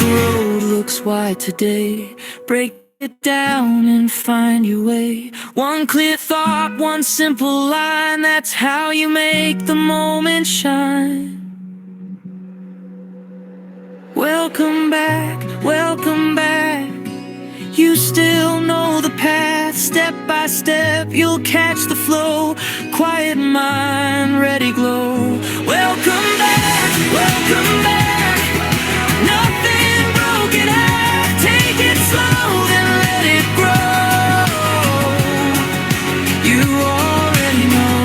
the road looks wide today, break it down and find your way. One clear thought, one simple line, that's how you make the moment shine. Welcome back, welcome back. You still know the path, step by step, you'll catch the flow. Quiet mind, ready glow. Welcome back, welcome back. Nothing broken heart, take it slow, then let it grow. You already know.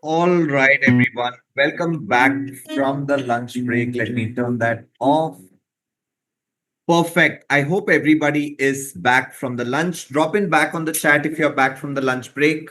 All right, everyone. Welcome back from the lunch break. Let me turn that off. Perfect. I hope everybody is back from the lunch. Drop in back on the chat if you're back from the lunch break.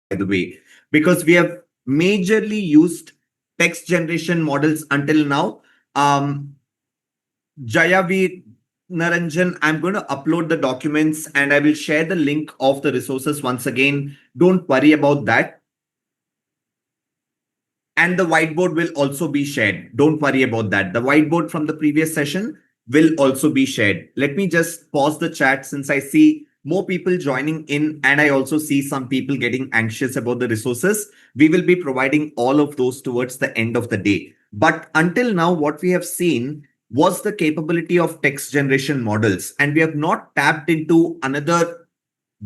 By the way, because we have majorly used text generation models until now. Jayaveer Naranjan, I'm going to upload the documents and I will share the link of the resources once again. Don't worry about that. And the whiteboard will also be shared. Don't worry about that. The whiteboard from the previous session will also be shared. Let me just pause the chat since I see more people joining in and I also see some people getting anxious about the resources. We will be providing all of those towards the end of the day. But until now, what we have seen was the capability of text generation models, and we have not tapped into another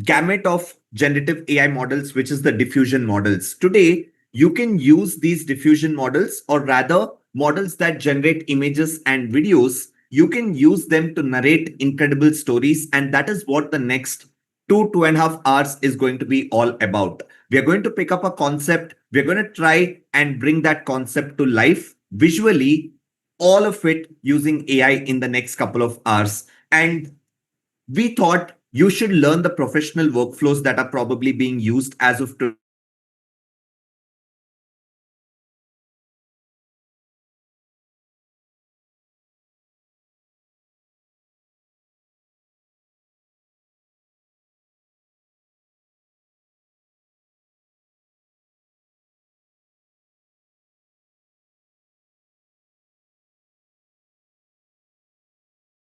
gamut of generative AI models, which is the diffusion models. Today, you can use these diffusion models, or rather, models that generate images and videos. You can use them to narrate incredible stories, and that is what the next 2.5 hours is going to be all about. We are going to pick up a concept, we're going to try and bring that concept to life visually, all of it using AI in the next couple of hours. And we thought you should learn the professional workflows that are probably being used as of today.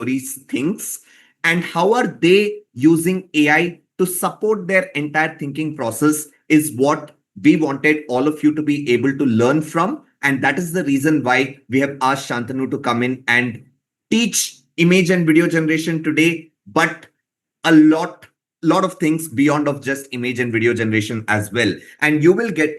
Stories thinks, and how are they using AI to support their entire thinking process is what we wanted all of you to be able to learn from. And that is the reason why we have asked Shantanu to come in and teach image and video generation today, but a lot of things beyond of just image and video generation as well. And you will get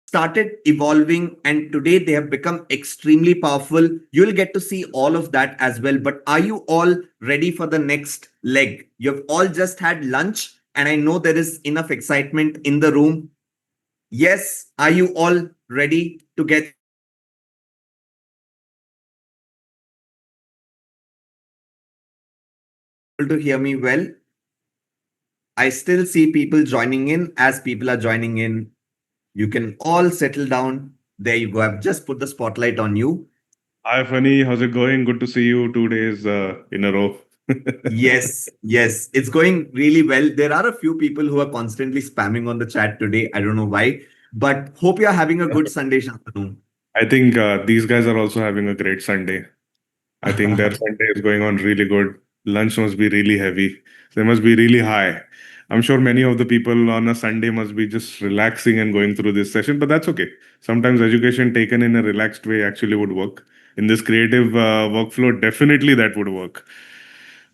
started evolving and today they have become extremely powerful. You'll get to see all of that as well. But are you all ready for the next leg? You've all just had lunch and I know there is enough excitement in the room. Yes, are you all ready to get able to hear me well? I still see people joining in. As people are joining in, you can all settle down. There you go. I've just put the spotlight on you. Hi, Funny. How's it going? Good to see you 2 days in a row. Yes, yes, it's going really well. There are a few people who are constantly spamming on the chat today. I don't know why, but hope you're having a good Sunday, Shantanu. I think these guys are also having a great Sunday. I think their Sunday is going on really good. Lunch must be really heavy. They must be really high. I'm sure many of the people on a Sunday must be just relaxing and going through this session, but that's okay. Sometimes education taken in a relaxed way actually would work. In this creative workflow, definitely that would work.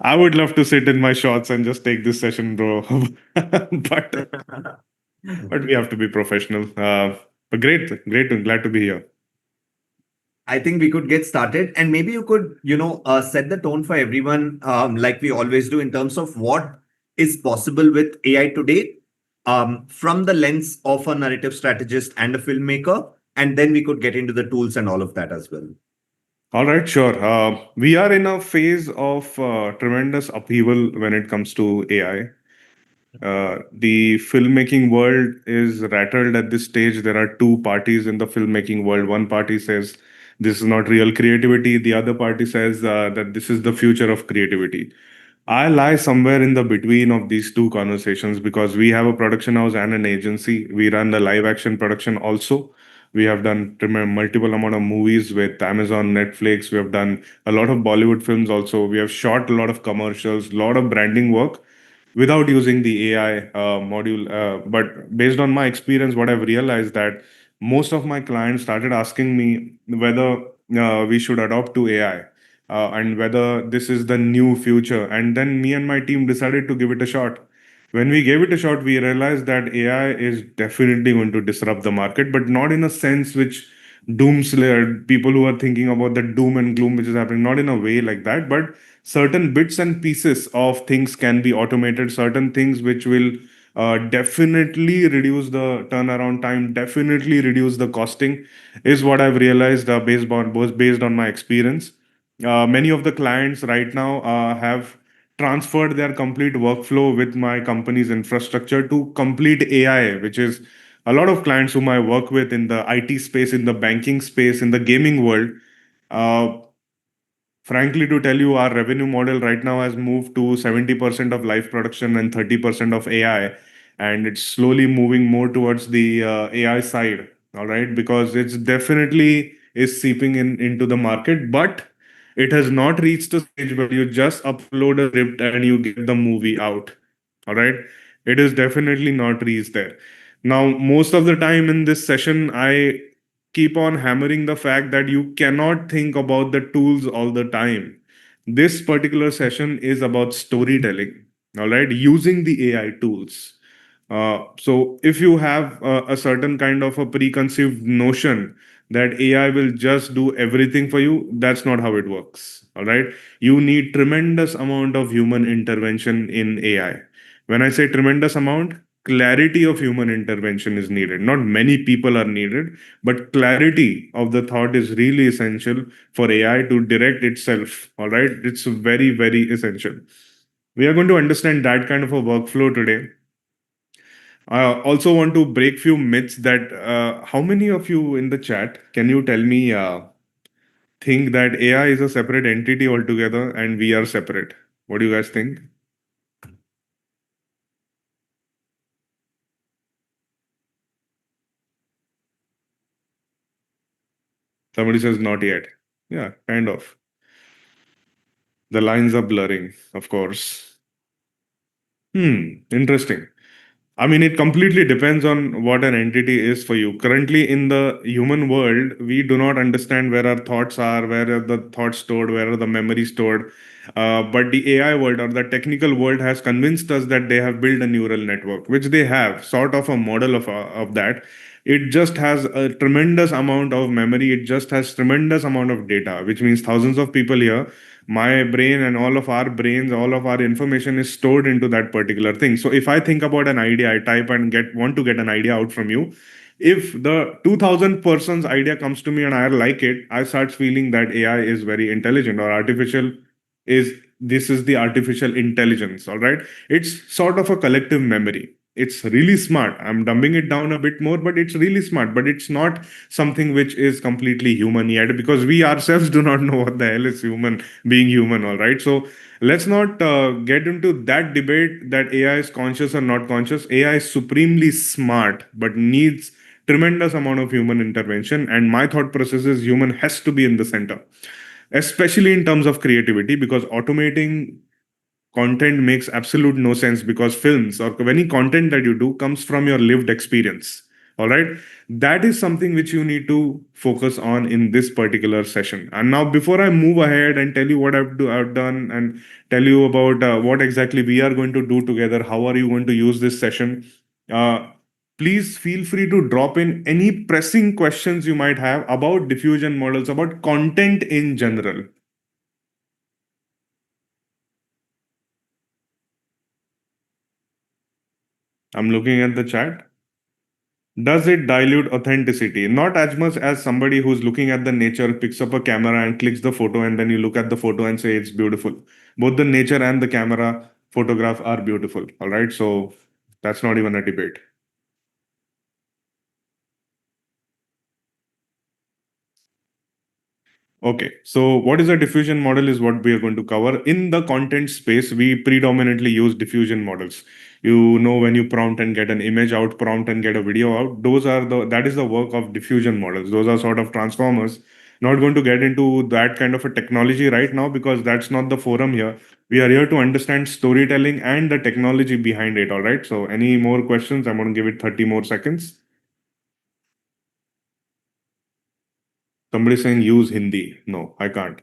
I would love to sit in my shorts and just take this session, bro. But but we have to be professional. But great, glad to be here. I think we could get started, and maybe you could, set the tone for everyone, like we always do, in terms of what is possible with AI today, from the lens of a narrative strategist and a filmmaker, and then we could get into the tools and all of that as well. All right, sure. We are in a phase of tremendous upheaval when it comes to AI. The filmmaking world is rattled at this stage. There are two parties in the filmmaking world. One party says this is not real creativity. The other party says that this is the future of creativity. I lie somewhere in the between of these two conversations because we have a production house and an agency. We run the live action production also. We have done multiple amount of movies with Amazon, Netflix. We have done a lot of Bollywood films also. We have shot a lot of commercials, a lot of branding work without using the AI module. But based on my experience, what I've realized that most of my clients started asking me whether we should adopt to AI and whether this is the new future. And then me and my team decided to give it a shot. When we gave it a shot, we realized that AI is definitely going to disrupt the market, but not in a sense which doomslayer people who are thinking about the doom and gloom which is happening, not in a way like that, but certain bits and pieces of things can be automated, certain things which will definitely reduce the turnaround time, definitely reduce the costing, is what I've realized based on my experience. Many of the clients right now have transferred their complete workflow with my company's infrastructure to complete AI, which is a lot of clients whom I work with in the IT space, in the banking space, in the gaming world. Uh, Frankly, to tell you, our revenue model right now has moved to 70% of live production and 30% of AI. And it's slowly moving more towards the AI side. All right. Because it's definitely is seeping into the market, but it has not reached a stage where you just upload a script and you get the movie out. All right. It is definitely not reached there. Now, most of the time in this session, I keep on hammering the fact that you cannot think about the tools all the time. This particular session is about storytelling, all right, using the AI tools. So if you have a certain kind of a preconceived notion that AI will just do everything for you, that's not how it works. All right. You need tremendous amount of human intervention in AI. When I say tremendous amount, clarity of human intervention is needed. Not many people are needed, but clarity of the thought is really essential for AI to direct itself. All right. It's very, very essential. We are going to understand that kind of a workflow today. I also want to break few myths that how many of you in the chat can you tell me think that AI is a separate entity altogether and we are separate? What do you guys think? Somebody says not yet. Yeah, kind of. The lines are blurring, of course. Interesting. I mean, it completely depends on what an entity is for you. Currently, in the human world, we do not understand where our thoughts are, where are the thoughts stored, where are the memories stored. But the AI world or the technical world has convinced us that they have built a neural network, which they have, sort of a model of that. It just has a tremendous amount of memory. It just has tremendous amount of data, which means thousands of people here, my brain and all of our brains, all of our information is stored into that particular thing. So if I think about an idea, I type and want to get an idea out from you. If the 2000 person's idea comes to me and I like it, I start feeling that AI is very intelligent or artificial is this is the artificial intelligence. All right. It's sort of a collective memory. It's really smart. I'm dumbing it down a bit more, but it's really smart. But it's not something which is completely human yet because we ourselves do not know what the hell is human being human. All right. So let's not get into that debate that AI is conscious or not conscious. AI is supremely smart, but needs tremendous amount of human intervention. And my thought process is human has to be in the center, especially in terms of creativity, because automating content makes absolute no sense because films or any content that you do comes from your lived experience. All right. That is something which you need to focus on in this particular session. And now, before I move ahead and tell you what I've done and tell you about what exactly we are going to do together, how are you going to use this session? Uh, Please feel free to drop in any pressing questions you might have about diffusion models, about content in general. I'm looking at the chat. Does it dilute authenticity? Not as much as somebody who's looking at the nature, picks up a camera and clicks the photo, and then you look at the photo and say it's beautiful. Both the nature and the camera photograph are beautiful. All right. So that's not even a debate. Okay, so what is a diffusion model is what we are going to cover. In the content space, we predominantly use diffusion models. You know, when you prompt and get an image out, prompt and get a video out, that is the work of diffusion models. Those are sort of transformers. Not going to get into that kind of a technology right now because that's not the forum here. We are here to understand storytelling and the technology behind it. All right. So any more questions? I'm going to give it 30 more seconds. Somebody saying use Hindi. No, I can't,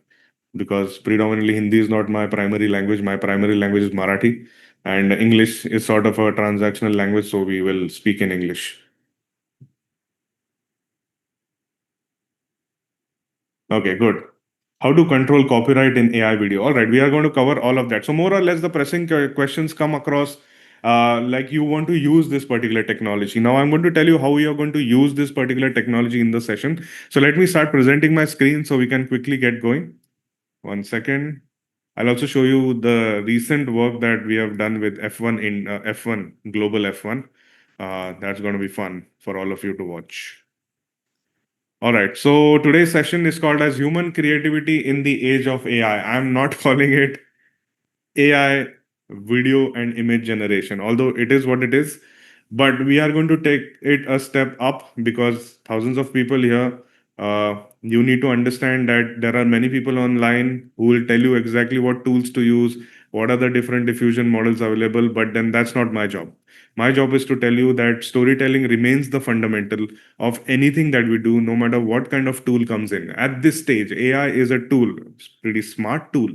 because predominantly Hindi is not my primary language. My primary language is Marathi, and English is sort of a transactional language, so we will speak in English. Okay, good. How to control copyright in AI video? All right, we are going to cover all of that. So more or less, the pressing questions come across. Like you want to use this particular technology. Now I'm going to tell you how we are going to use this particular technology in the session. So let me start presenting my screen so we can quickly get going. 1 second. I'll also show you the recent work that we have done with F1 in F1, global F1. That's going to be fun for all of you to watch. All right. So today's session is called as Human Creativity in the Age of AI. I'm not calling it AI video and image generation, although it is what it is. But we are going to take it a step up because thousands of people here, you need to understand that there are many people online who will tell you exactly what tools to use, what are the different diffusion models available, but then that's not my job. My job is to tell you that storytelling remains the fundamental of anything that we do, no matter what kind of tool comes in. At this stage, AI is a tool, pretty smart tool,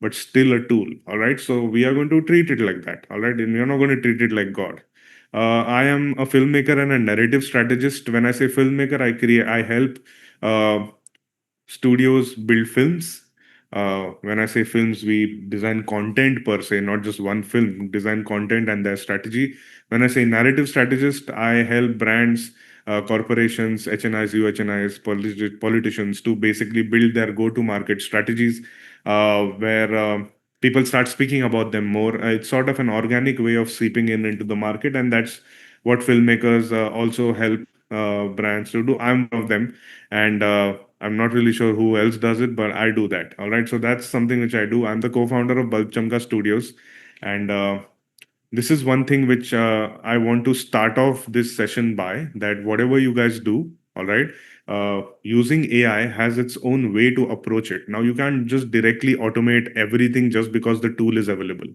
but still a tool. All right. So we are going to treat it like that. All right. And we are not going to treat it like God. I am a filmmaker and a narrative strategist. When I say filmmaker, I help uh, studios build films. When I say films, we design content per se, not just one film, design content and their strategy. When I say narrative strategist, I help brands, corporations, HNIs, UHNIs, politicians to basically build their go to market strategies where people start speaking about them more. It's sort of an organic way of seeping in into the market, and that's what filmmakers also help brands to do. I'm one of them, and I'm not really sure who else does it, but I do that. All right, so that's something which I do. I'm the co-founder of Bulb Chamka Studios, and this is one thing which I want to start off this session by, that whatever you guys do, all right, using AI has its own way to approach it. Now, you can't just directly automate everything just because the tool is available.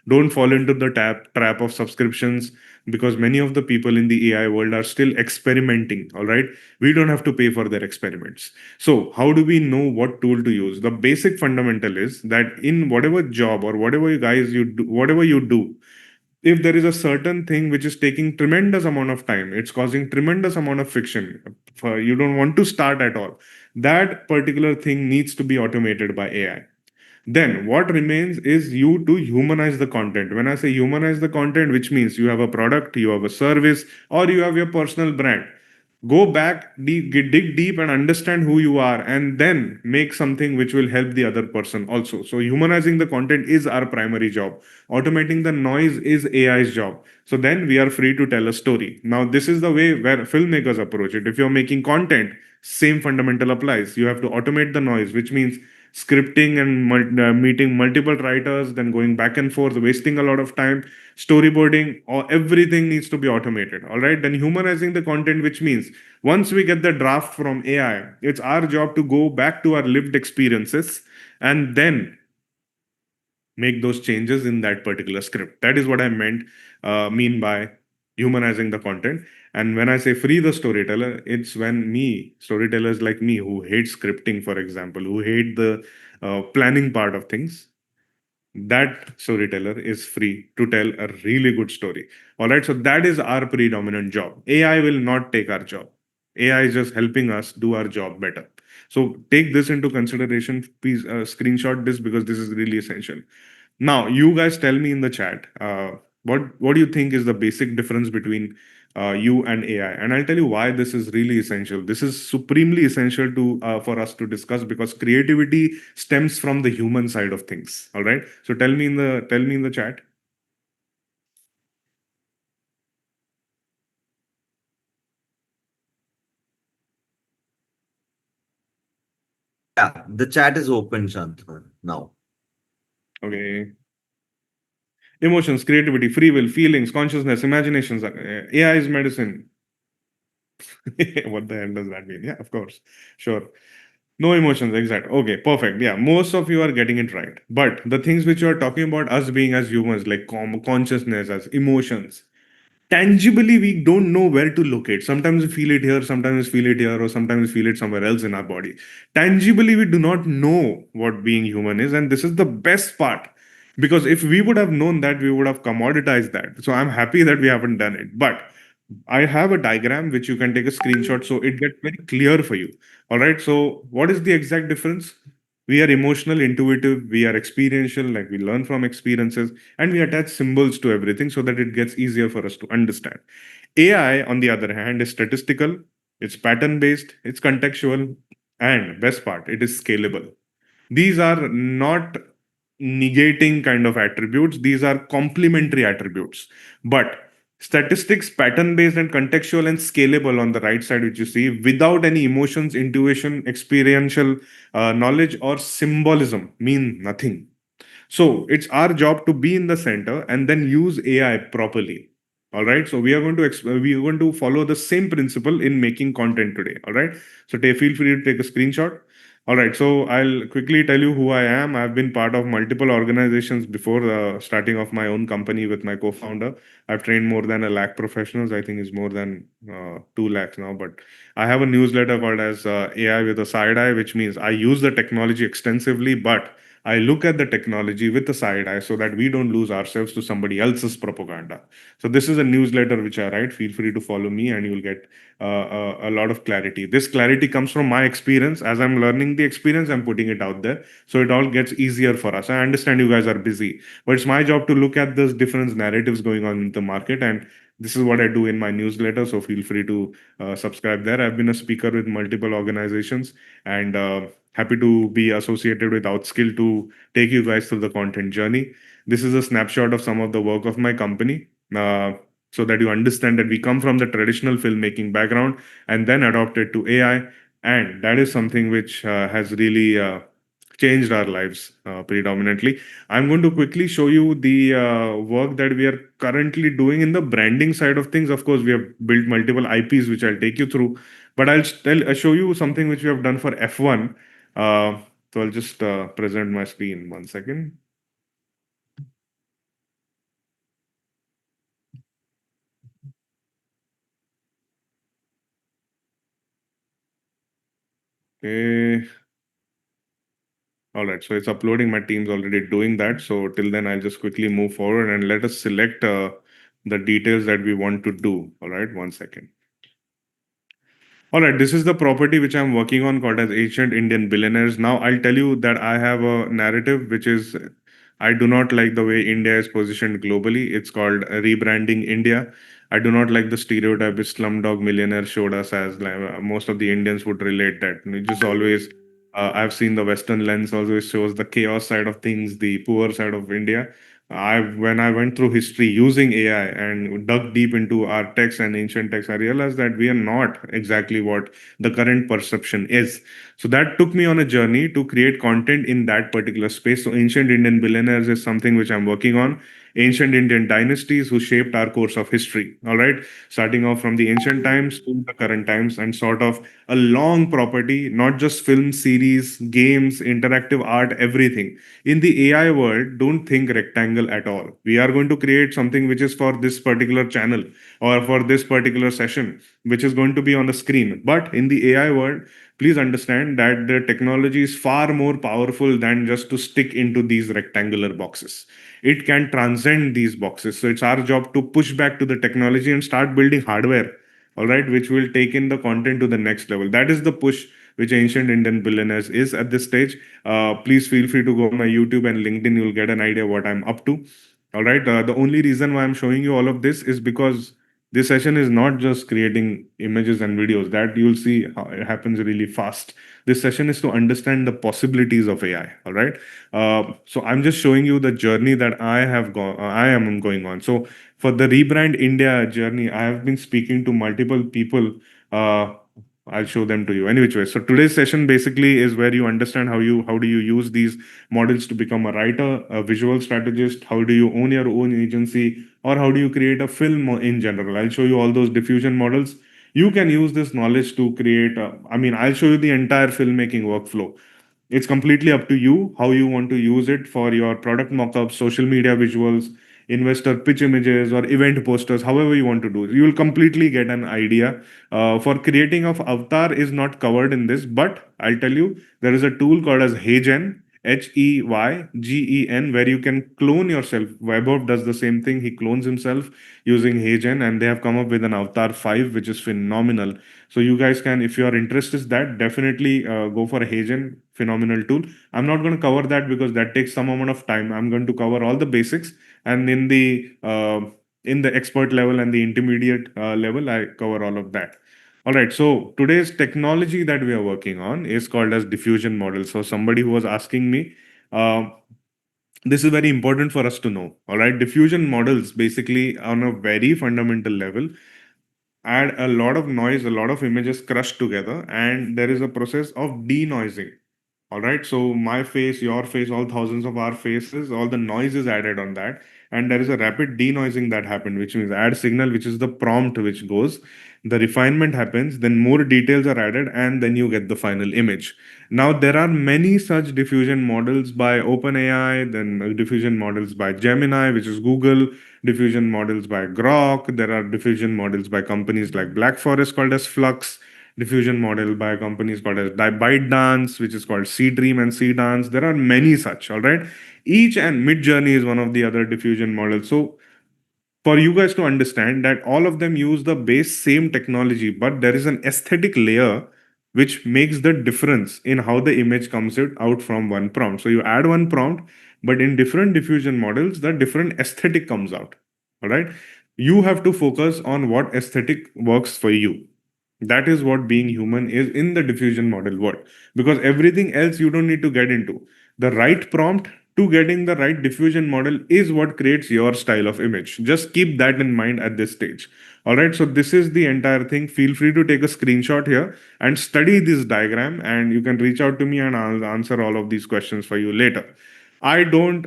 Don't fall into the trap of subscriptions, because many of the people in the AI world are still experimenting, all right? We don't have to pay for their experiments. So, how do we know what tool to use? The basic fundamental is that in whatever job or whatever you guys you do, whatever you do, if there is a certain thing which is taking tremendous amount of time, it's causing tremendous amount of friction, you don't want to start at all, that particular thing needs to be automated by AI. Then what remains is you to humanize the content. When I say humanize the content, which means you have a product, you have a service, or you have your personal brand, go back deep, dig deep and understand who you are, and then make something which will help the other person also. So humanizing the content is our primary job. Automating the noise is AI's job. So then we are free to tell a story. Now this is the way where filmmakers approach it. If you're making content, same fundamental applies. You have to automate the noise, which means scripting and meeting multiple writers, then going back and forth, wasting a lot of time, storyboarding, or everything needs to be automated. All right. Then humanizing the content, which means once we get the draft from AI, it's our job to go back to our lived experiences and then make those changes in that particular script. That is what I mean by humanizing the content. And when I say free the storyteller, it's when storytellers like me who hate scripting, for example, who hate the planning part of things, that storyteller is free to tell a really good story. All right. So that is our predominant job. AI will not take our job. AI is just helping us do our job better. So take this into consideration. Please screenshot this because this is really essential. Now, you guys tell me in the chat, what do you think is the basic difference between you and AI? And I'll tell you why this is really essential. This is supremely essential to for us to discuss because creativity stems from the human side of things. All right. So tell me in the chat. Yeah, the chat is open, Shantanu, now. Okay. Emotions, creativity, free will, feelings, consciousness, imaginations. AI is medicine. What the hell does that mean? Yeah, of course. Sure. No emotions, exact. Okay, perfect. Yeah, most of you are getting it right. But the things which you are talking about us being as humans, like consciousness, as emotions, tangibly we don't know where to locate. Sometimes we feel it here, sometimes we feel it here, or sometimes we feel it somewhere else in our body. Tangibly, we do not know what being human is, and this is the best part. Because if we would have known that, we would have commoditized that. So I'm happy that we haven't done it. But I have a diagram which you can take a screenshot so it gets very clear for you. All right. So, what is the exact difference? We are emotional, intuitive, we are experiential, like we learn from experiences, and we attach symbols to everything so that it gets easier for us to understand. AI, on the other hand, is statistical, it's pattern based, it's contextual, and best part, it is scalable. These are not negating kind of attributes, these are complementary attributes. But statistics, pattern based, and contextual and scalable on the right side, which you see, without any emotions, intuition, experiential knowledge, or symbolism, mean nothing. So it's our job to be in the center and then use AI properly. All right. So we are going to follow the same principle in making content today. All right. So feel free to take a screenshot. All right. So I'll quickly tell you who I am. I've been part of multiple organizations before starting off my own company with my co-founder. I've trained more than 1 lakh professionals. I think it's more than 2 lakhs now. But I have a newsletter called as AI with a side eye, which means I use the technology extensively, but I look at the technology with a side eye so that we don't lose ourselves to somebody else's propaganda. So this is a newsletter which I write. Feel free to follow me, and you will get a lot of clarity. This clarity comes from my experience. As I'm learning the experience, I'm putting it out there, so it all gets easier for us. I understand you guys are busy, but it's my job to look at those different narratives going on in the market, and this is what I do in my newsletter. So feel free to subscribe there. I've been a speaker with multiple organizations, and happy to be associated with Outskill to take you guys through the content journey. This is a snapshot of some of the work of my company, so that you understand that we come from the traditional filmmaking background and then adopted to AI. And that is something which has really changed our lives predominantly. I'm going to quickly show you the work that we are currently doing in the branding side of things. Of course, we have built multiple IPs, which I'll take you through, but I'll show you something which we have done for F1. So I'll just present my screen 1 second. Okay. All right. So it's uploading. My team's already doing that. So till then, I'll just quickly move forward and let us select the details that we want to do. All right. 1 second. All right, this is the property which I'm working on called as Ancient Indian Billionaires. Now, I'll tell you that I have a narrative which is I do not like the way India is positioned globally. It's called rebranding India. I do not like the stereotype which Slumdog Millionaire showed us as like, most of the Indians would relate that. It just always, I've seen the Western lens always shows the chaos side of things, the poor side of India. When I went through history using AI and dug deep into our texts and ancient texts, I realized that we are not exactly what the current perception is. So that took me on a journey to create content in that particular space. So ancient Indian billionaires is something which I'm working on. ancient Indian dynasties who shaped our course of history. All right, starting off from the ancient times to the current times, and sort of a long property, not just film series, games, interactive art, everything. In the AI world, don't think rectangle at all. We are going to create something which is for this particular channel or for this particular session, which is going to be on the screen. But in the AI world, please understand that the technology is far more powerful than just to stick into these rectangular boxes. It can transcend these boxes. So it's our job to push back to the technology and start building hardware, all right, which will take in the content to the next level. That is the push which ancient Indian billionaires is at this stage. Please feel free to go on my YouTube and LinkedIn. You'll get an idea what I'm up to. All right. The only reason why I'm showing you all of this is because this session is not just creating images and videos. That you'll see how it happens really fast. This session is to understand the possibilities of AI. All right. So I'm just showing you the journey that I am going on. So for the Rebrand India journey, I have been speaking to multiple people. Uh, I'll show them to you any which way. So today's session basically is where you understand how do you use these models to become a writer, a visual strategist, how do you own your own agency, or how do you create a film in general. I'll show you all those diffusion models. You can use this knowledge to create. I'll show you the entire filmmaking workflow. It's completely up to you how you want to use it for your product mockups, social media visuals, investor pitch images, or event posters, however you want to do it. You will completely get an idea. For creating of avatar is not covered in this, but I'll tell you there is a tool called as Heygen, Heygen, where you can clone yourself. Webov does the same thing. He clones himself using Heygen, and they have come up with an Avatar 5, which is phenomenal. So you guys can, if your interest is that, definitely go for a Heygen, phenomenal tool. I'm not going to cover that because that takes some amount of time. I'm going to cover all the basics, and in the expert level and the intermediate level, I cover all of that. All right. So today's technology that we are working on is called as diffusion model. So somebody who was asking me, uh, this is very important for us to know. All right. Diffusion models basically on a very fundamental level add a lot of noise, a lot of images crushed together, and there is a process of denoising. All right. So my face, your face, all thousands of our faces, all the noise is added on that. And there is a rapid denoising that happened, which means add signal, which is the prompt which goes. The refinement happens, then more details are added, and then you get the final image. Now, there are many such diffusion models by OpenAI, then diffusion models by Gemini, which is Google, diffusion models by Grok. There are diffusion models by companies like Black Forest called as Flux, diffusion model by companies called as ByteDance, which is called Dream and Dance. There are many such, all right? Each and Midjourney is one of the other diffusion models. So for you guys to understand that all of them use the base same technology, but there is an aesthetic layer which makes the difference in how the image comes out from one prompt. So you add one prompt, but in different diffusion models, the different aesthetic comes out. All right. You have to focus on what aesthetic works for you. That is what being human is in the diffusion model world, because everything else you don't need to get into. The right prompt to getting the right diffusion model is what creates your style of image. Just keep that in mind at this stage. All right, so this is the entire thing. Feel free to take a screenshot here and study this diagram, and you can reach out to me and I'll answer all of these questions for you later. I don't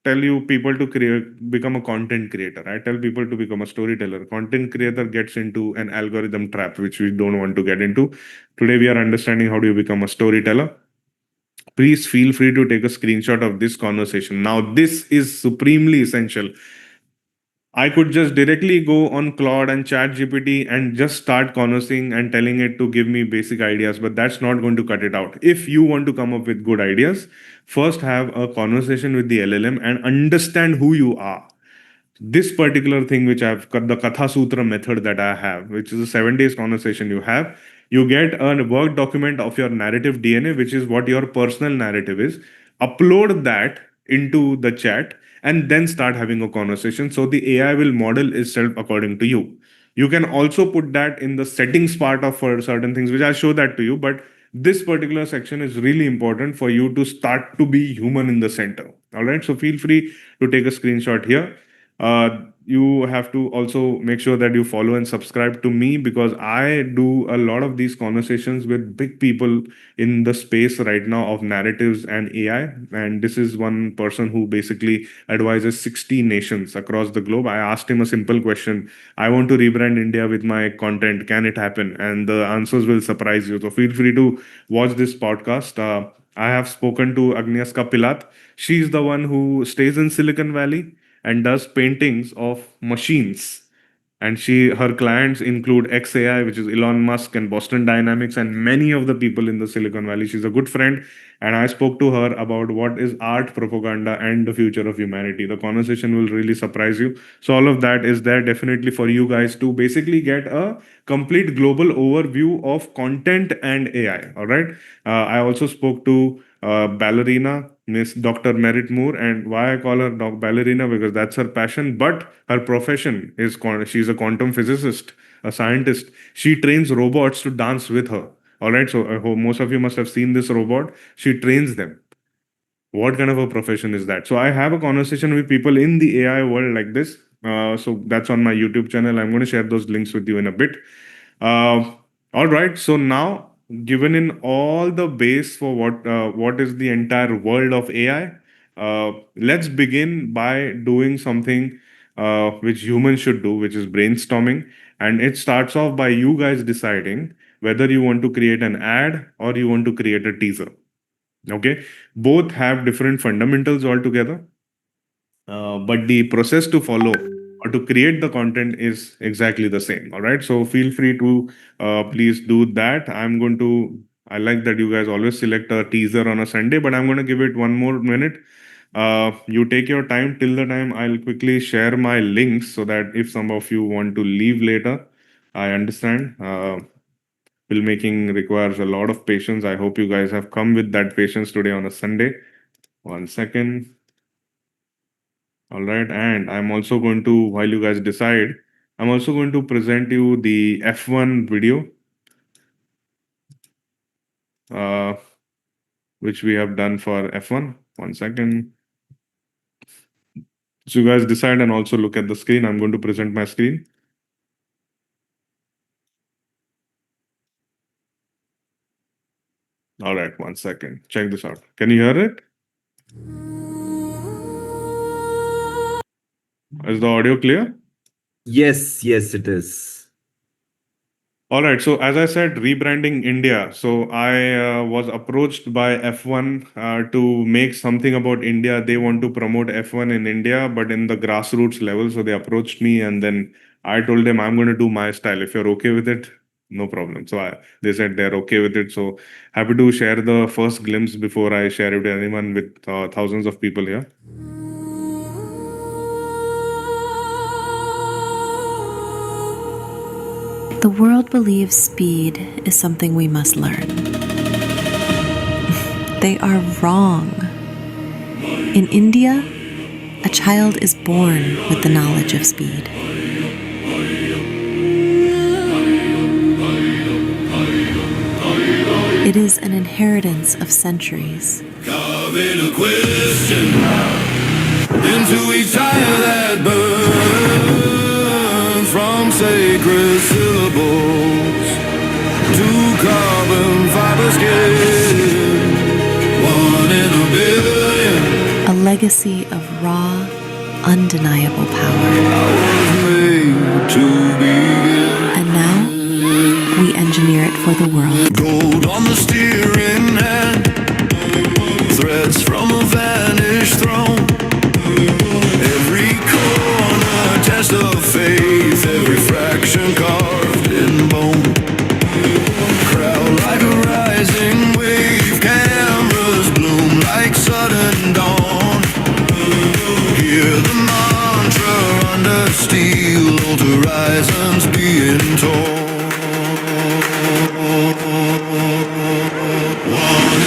tell you people to become a content creator. I tell people to become a storyteller. Content creator gets into an algorithm trap, which we don't want to get into. Today we are understanding how do you become a storyteller. Please feel free to take a screenshot of this conversation. Now, this is supremely essential. I could just directly go on Claude and Chat GPT and just start conversing and telling it to give me basic ideas, but that's not going to cut it out. If you want to come up with good ideas, first have a conversation with the LLM and understand who you are. This particular thing, which I've got, the Katha Sutra method that I have, which is a 7 days conversation you get a Word document of your narrative DNA, which is what your personal narrative is. Upload that into the chat and then start having a conversation. So the AI will model itself according to you. You can also put that in the settings part of for certain things, which I'll show that to you. But this particular section is really important for you to start to be human in the center. All right. So feel free to take a screenshot here. you have to also make sure that you follow and subscribe to me, because I do a lot of these conversations with big people in the space right now of narratives and AI. And this is one person who basically advises 60 nations across the globe. I asked him a simple question: I want to rebrand India with my content. Can it happen? And the answers will surprise you. So feel free to watch this podcast. I have spoken to Agnieszka Pilat. She's the one who stays in Silicon Valley and does paintings of machines. And her clients include XAI, which is Elon Musk, and Boston Dynamics, and many of the people in the Silicon Valley. She's a good friend, and I spoke to her about what is art propaganda and the future of humanity. The conversation will really surprise you. So all of that is there definitely for you guys to basically get a complete global overview of content and AI. All right. I also spoke to ballerina Miss Dr. Merit Moore. And why I call her ballerina, because that's her passion, but her profession is she's a quantum physicist, a scientist. She trains robots to dance with her. All right, so most of you must have seen this robot. She trains them. What kind of a profession is that? So I have a conversation with people in the AI world like this. So that's on my YouTube channel. I'm going to share those links with you in a bit. All right. So now, given in all the base for what is the entire world of AI, let's begin by doing something which humans should do, which is brainstorming. And it starts off by you guys deciding whether you want to create an ad or you want to create a teaser. Okay, both have different fundamentals altogether, but the process to follow or to create the content is exactly the same. All right, so feel free to please do that. I like that you guys always select a teaser on a Sunday, but I'm going to give it one more minute. You take your time till the time I'll quickly share my links, so that if some of you want to leave later, I understand. Filmmaking requires a lot of patience. I hope you guys have come with that patience today on a Sunday. 1 second. All right. And I'm also going to, while you guys decide, I'm also going to present you the F1 video, which we have done for F1. 1 second. So you guys decide and also look at the screen. I'm going to present my screen. All right, 1 second. Check this out. Can you hear it? Is the audio clear? Yes, it is. All right. So as I said, rebranding India. So I was approached by F1 to make something about India. They want to promote F1 in India, but in the grassroots level. So they approached me, and then I told them I'm going to do my style. If you're okay with it, no problem. So they said they're okay with it. So happy to share the first glimpse before I share it with anyone, with thousands of people here. The world believes speed is something we must learn. They are wrong. In India, a child is born with the knowledge of speed. It is an inheritance of centuries. Carving a question into each eye that burns, from sacred syllables to carbon fiber skin. 1 in a billion. A legacy of raw, undeniable power. I was made to begin. And now, we engineer it for the world. Gold on the steering hand, threads from a vanished throne. Every corner test of faith, every fraction carved in bone. Crowd like a rising wave, cameras bloom like sudden dawn. Hear the mantra under steel, old horizons being torn. 1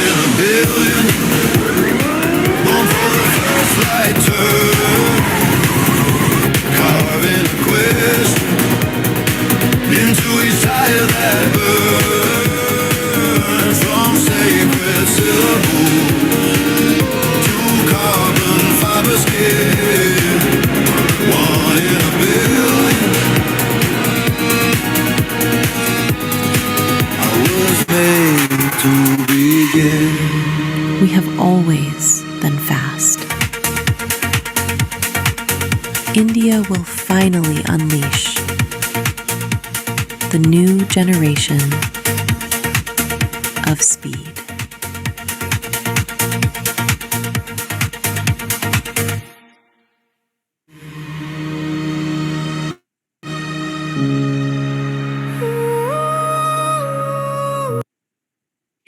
in a billion, born for the first light turn. Carving a quest into each tire that burns, from sacred syllables to carbon fiber skin. 1 in a We have always been fast. India will finally unleash the new generation of speed.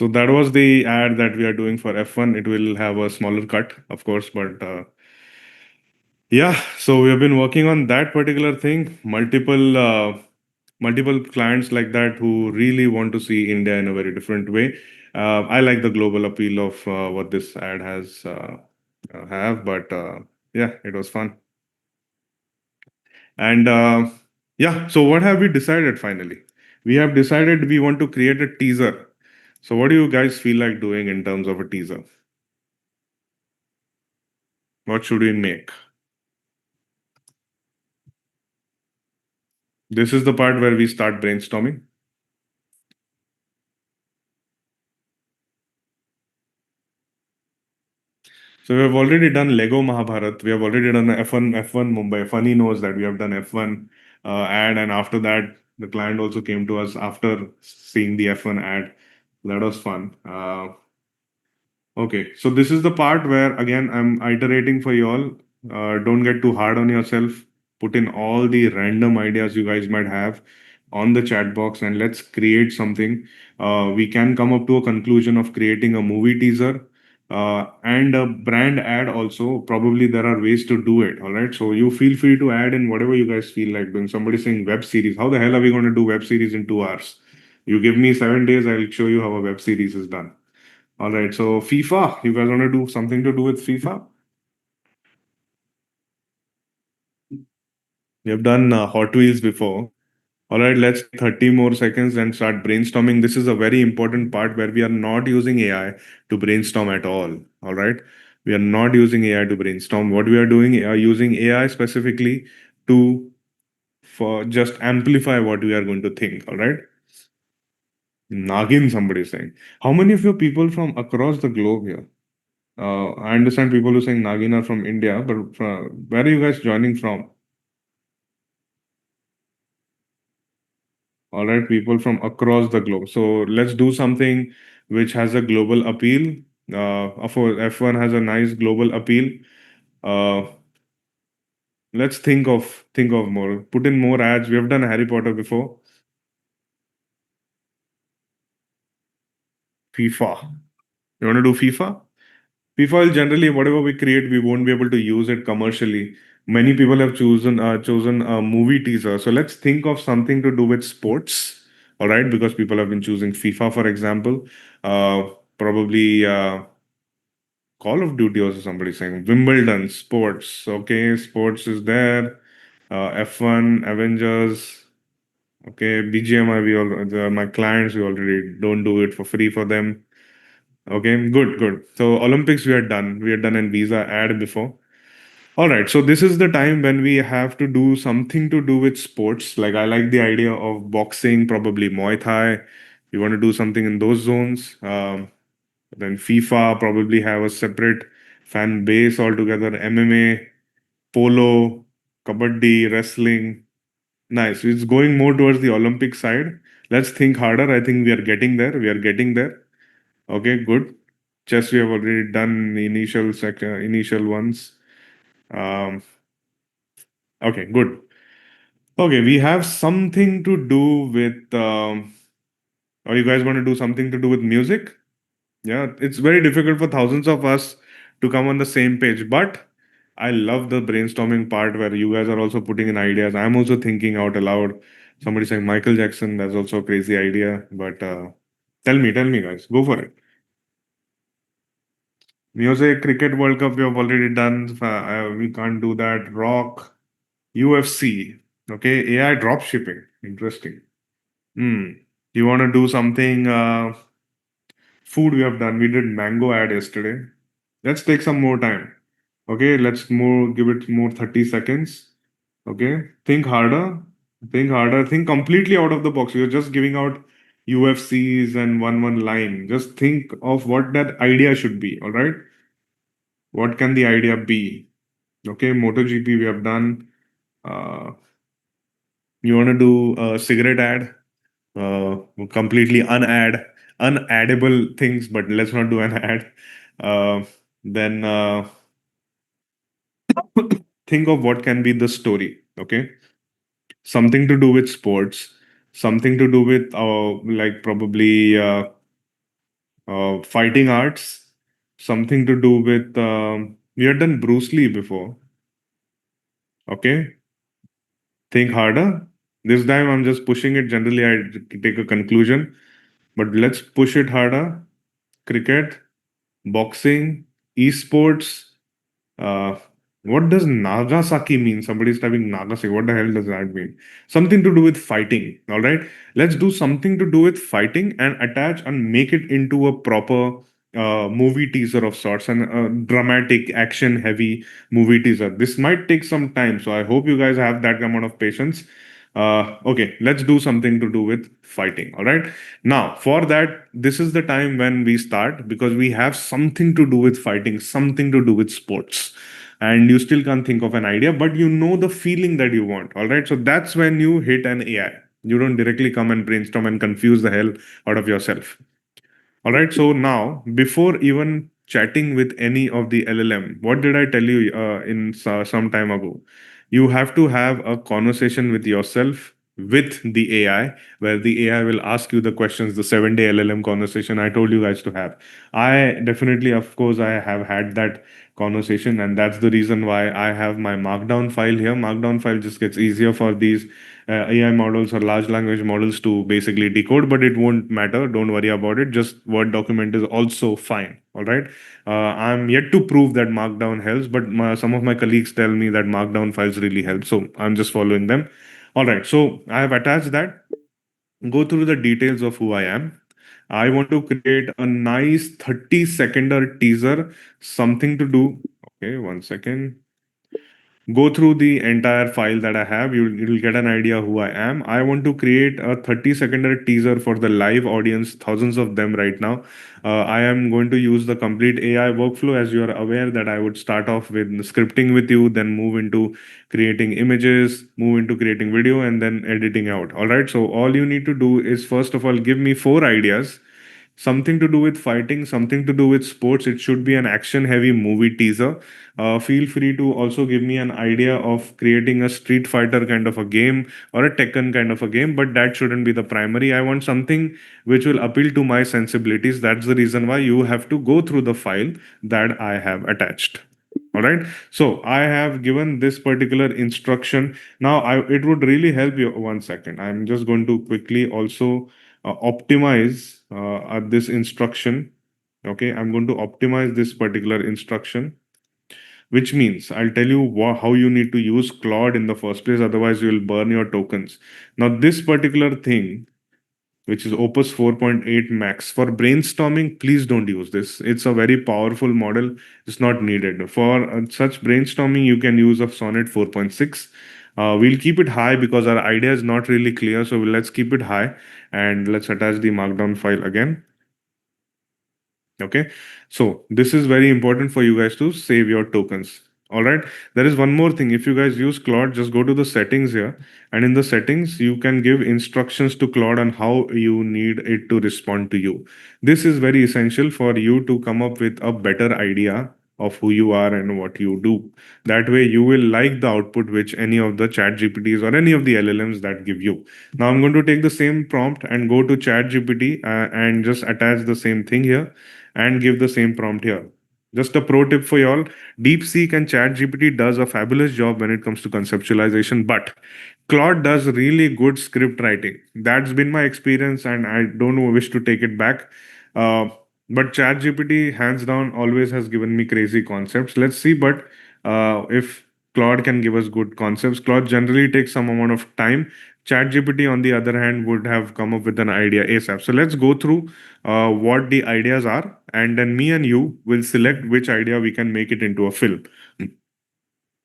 So that was the ad that we are doing for F1. It will have a smaller cut, of course, but yeah. So we have been working on that particular thing. Multiple clients like that who really want to see India in a very different way. I like the global appeal of what this ad has have, but yeah, it was fun. And yeah, so what have we decided finally? We have decided we want to create a teaser. So what do you guys feel like doing in terms of a teaser? What should we make? This is the part where we start brainstorming. So we have already done Lego Mahabharat. We have already done F1 Mumbai. Funny knows that we have done F1 ad, and after that, the client also came to us after seeing the F1 ad. That was fun. Okay, so this is the part where again I'm iterating for you all. Don't get too hard on yourself. Put in all the random ideas you guys might have on the chat box and let's create something. We can come up to a conclusion of creating a movie teaser and a brand ad also. Probably there are ways to do it. All right, so you feel free to add in whatever you guys feel like doing. Somebody saying web series. How the hell are we going to do web series in 2 hours? You give me 7 days, I'll show you how a web series is done. All right, so FIFA, you guys want to do something to do with FIFA? We have done Hot Wheels before. All right, let's 30 more seconds and start brainstorming. This is a very important part where we are not using AI to brainstorm at all. All right, we are not using AI to brainstorm. What we are doing, using AI specifically to for just amplify what we are going to think. All right, Nagin, somebody is saying. How many of you people from across the globe here? I understand people who are saying Nagin are from India, but where are you guys joining from? All right, people from across the globe. So let's do something which has a global appeal. Of course, F1 has a nice global appeal. Uh, let's think of more. Put in more ads. We have done Harry Potter before. FIFA. You want to do FIFA? FIFA will generally whatever we create, we won't be able to use it commercially. Many people have chosen a movie teaser. So let's think of something to do with sports. All right, because people have been choosing FIFA, for example. Probably Call of Duty also somebody saying Wimbledon sports. Okay, sports is there. F1, Avengers. Okay, BGMI. My clients we already don't do it for free for them. Okay, good. So Olympics we are done. We are done in Visa ad before. All right, so this is the time when we have to do something to do with sports. Like I like the idea of boxing, probably Muay Thai. You want to do something in those zones. Then FIFA probably have a separate fan base altogether. MMA, polo, kabaddi, wrestling. Nice. It's going more towards the Olympic side. Let's think harder. I think we are getting there. We are getting there. Okay, good. Chess we have already done the initial ones. Um, okay, good. Okay, we have something to do with. Or you guys want to do something to do with music? Yeah, it's very difficult for thousands of us to come on the same page. But I love the brainstorming part where you guys are also putting in ideas. I'm also thinking out aloud. Somebody saying Michael Jackson, that's also a crazy idea. But tell me, guys, go for it. Music, Cricket World Cup, we have already done. We can't do that. Rock, UFC. Okay, AI drop shipping. Interesting. Hmm. You want to do something? Food we have done. We did mango ad yesterday. Let's take some more time. Okay, let's more give it more 30 seconds. Okay, think harder. Think harder. Think completely out of the box. You're just giving out UFCs and one line. Just think of what that idea should be. All right. What can the idea be? Okay, MotoGP we have done. Uh, you want to do a cigarette ad? Completely unaddable things, but let's not do an ad. Then think of what can be the story. Okay, something to do with sports, something to do with like probably fighting arts, something to do with we had done Bruce Lee before. Okay, think harder. This time I'm just pushing it. Generally, I take a conclusion, but let's push it harder. Cricket, boxing, esports. Uh, what does Nagasaki mean? Somebody's typing Nagasaki. What the hell does that mean? Something to do with fighting. All right. Let's do something to do with fighting and attach and make it into a proper movie teaser of sorts and a dramatic, action heavy movie teaser. This might take some time. So I hope you guys have that amount of patience. Okay, let's do something to do with fighting. All right. Now, for that, this is the time when we start because we have something to do with fighting, something to do with sports, and you still can't think of an idea, but you know the feeling that you want. All right. So that's when you hit an AI. You don't directly come and brainstorm and confuse the hell out of yourself. All right. So now, before even chatting with any of the LLM, what did I tell you some time ago? You have to have a conversation with yourself with the AI, where the AI will ask you the questions, the 7 day LLM conversation I told you guys to have. I definitely, of course, I have had that conversation, and that's the reason why I have my Markdown file here. Markdown file just gets easier for these AI models or large language models to basically decode, but it won't matter. Don't worry about it. Just Word document is also fine. All right. I'm yet to prove that Markdown helps, but some of my colleagues tell me that Markdown files really help. So I'm just following them. All right. So I have attached that. Go through the details of who I am. I want to create a nice 30-second teaser, something to do. Okay, 1 second. Go through the entire file that I have. You'll get an idea who I am. I want to create a 30-second teaser for the live audience, thousands of them right now. I am going to use the complete AI workflow, as you are aware that I would start off with scripting with you, then move into creating images, move into creating video, and then editing out. All right. So all you need to do is first of all give me 4 ideas, something to do with fighting, something to do with sports. It should be an action heavy movie teaser. Feel free to also give me an idea of creating a Street Fighter kind of a game or a Tekken kind of a game, but that shouldn't be the primary. I want something which will appeal to my sensibilities. That's the reason why you have to go through the file that I have attached. All right. So I have given this particular instruction. Now, it would really help you. 1 second. I'm just going to quickly also optimize this instruction. Okay. I'm going to optimize this particular instruction, which means I'll tell you how you need to use Claude in the first place. Otherwise, you will burn your tokens. Now, this particular thing, which is Opus 4.8 Max. For brainstorming, please don't use this. It's a very powerful model. It's not needed. For such brainstorming, you can use a Sonnet 4.6. We'll keep it high because our idea is not really clear. So let's keep it high and let's attach the Markdown file again. Okay, so this is very important for you guys to save your tokens. All right, there is one more thing. If you guys use Claude, just go to the settings here, and in the settings, you can give instructions to Claude on how you need it to respond to you. This is very essential for you to come up with a better idea of who you are and what you do. That way, you will like the output which any of the chat GPTs or any of the LLMs that give you. Now, I'm going to take the same prompt and go to chat GPT and just attach the same thing here and give the same prompt here. Just a pro tip for y'all, DeepSeek and ChatGPT does a fabulous job when it comes to conceptualization, but Claude does really good script writing. That's been my experience, and I don't wish to take it back. Uh, but ChatGPT, hands down, always has given me crazy concepts. Let's see, but if Claude can give us good concepts, Claude generally takes some amount of time. ChatGPT, on the other hand, would have come up with an idea ASAP. So let's go through what the ideas are, and then me and you will select which idea we can make it into a film.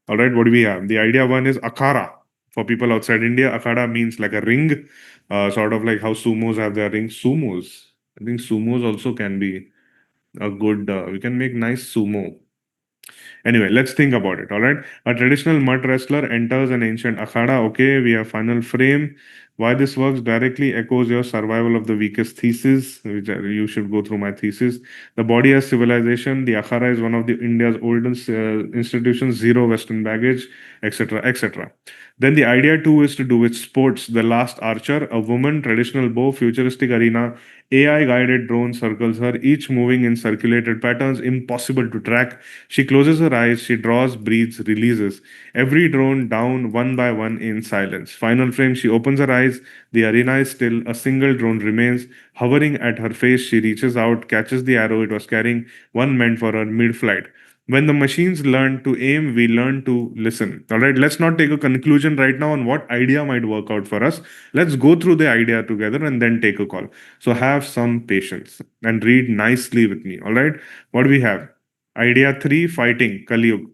All right, what do we have? The idea one is Akara. For people outside India, akhada means like a ring, sort of like how sumos have their rings. Sumos. I think sumos also can be a good. We can make nice sumo. Anyway, let's think about it. All right. A traditional mud wrestler enters an ancient akhada. Okay, we have final frame. Why this works directly echoes your survival of the weakest thesis, which you should go through my thesis. The body as civilization. The akhada is one of the India's oldest institutions. Zero Western baggage, etc., etc. Then the idea too is to do with sports. The Last Archer, a woman, traditional bow, futuristic arena, AI guided drone circles her, each moving in circulated patterns, impossible to track. She closes her eyes, she draws, breathes, releases. Every drone down one by one in silence. Final frame, she opens her eyes, the arena is still, a single drone remains. Hovering at her face, she reaches out, catches the arrow it was carrying, one meant for her mid flight. When the machines learn to aim, we learn to listen. All right, let's not take a conclusion right now on what idea might work out for us. Let's go through the idea together and then take a call. So have some patience and read nicely with me. All right, what do we have? Idea 3, fighting, Kali Yuga.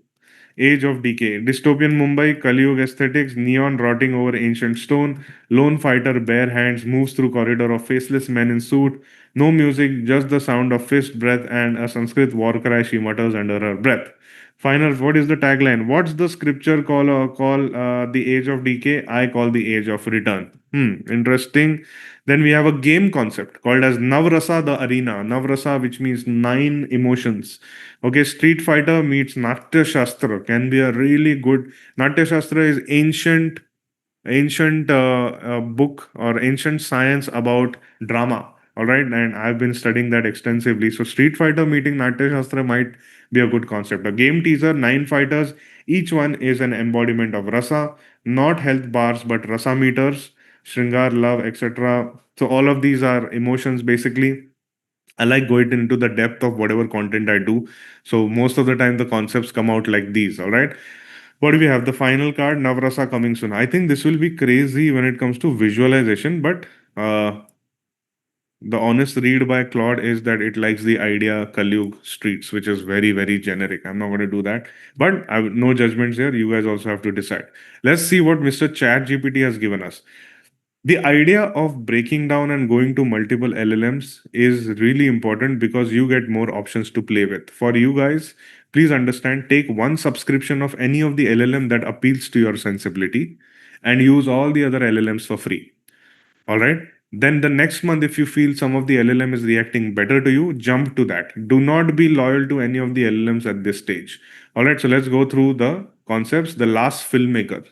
Age of Decay, dystopian Mumbai, Kali Yuga aesthetics, neon rotting over ancient stone, lone fighter, bare hands, moves through corridor of faceless men in suit, no music, just the sound of fist breath and a Sanskrit war cry she mutters under her breath. Final, what is the tagline? What's the scripture call the age of decay? I call the age of return. Interesting. Then we have a game concept called as Navrasa the Arena. Navrasa, which means 9 emotions. Okay, Street Fighter meets Natya Shastra can be a really good. Natya Shastra is ancient book or ancient science about drama. All right, and I've been studying that extensively. So Street Fighter meeting Natya Shastra might be a good concept. A game teaser, 9 fighters, each one is an embodiment of rasa, not health bars but rasa meters, shringar, love, etc. So all of these are emotions basically. I like going into the depth of whatever content I do. So most of the time the concepts come out like these. All right. What do we have? The final card, Navrasa coming soon. I think this will be crazy when it comes to visualization, but the honest read by Claude is that it likes the idea Kalyug streets, which is very, very generic. I'm not going to do that. But no judgments here. You guys also have to decide. Let's see what Mr. Chat GPT has given us. The idea of breaking down and going to multiple LLMs is really important because you get more options to play with. For you guys, please understand, take one subscription of any of the LLM that appeals to your sensibility and use all the other LLMs for free. All right. Then the next month, if you feel some of the LLM is reacting better to you, jump to that. Do not be loyal to any of the LLMs at this stage. All right. So let's go through the concepts. The Last Filmmaker.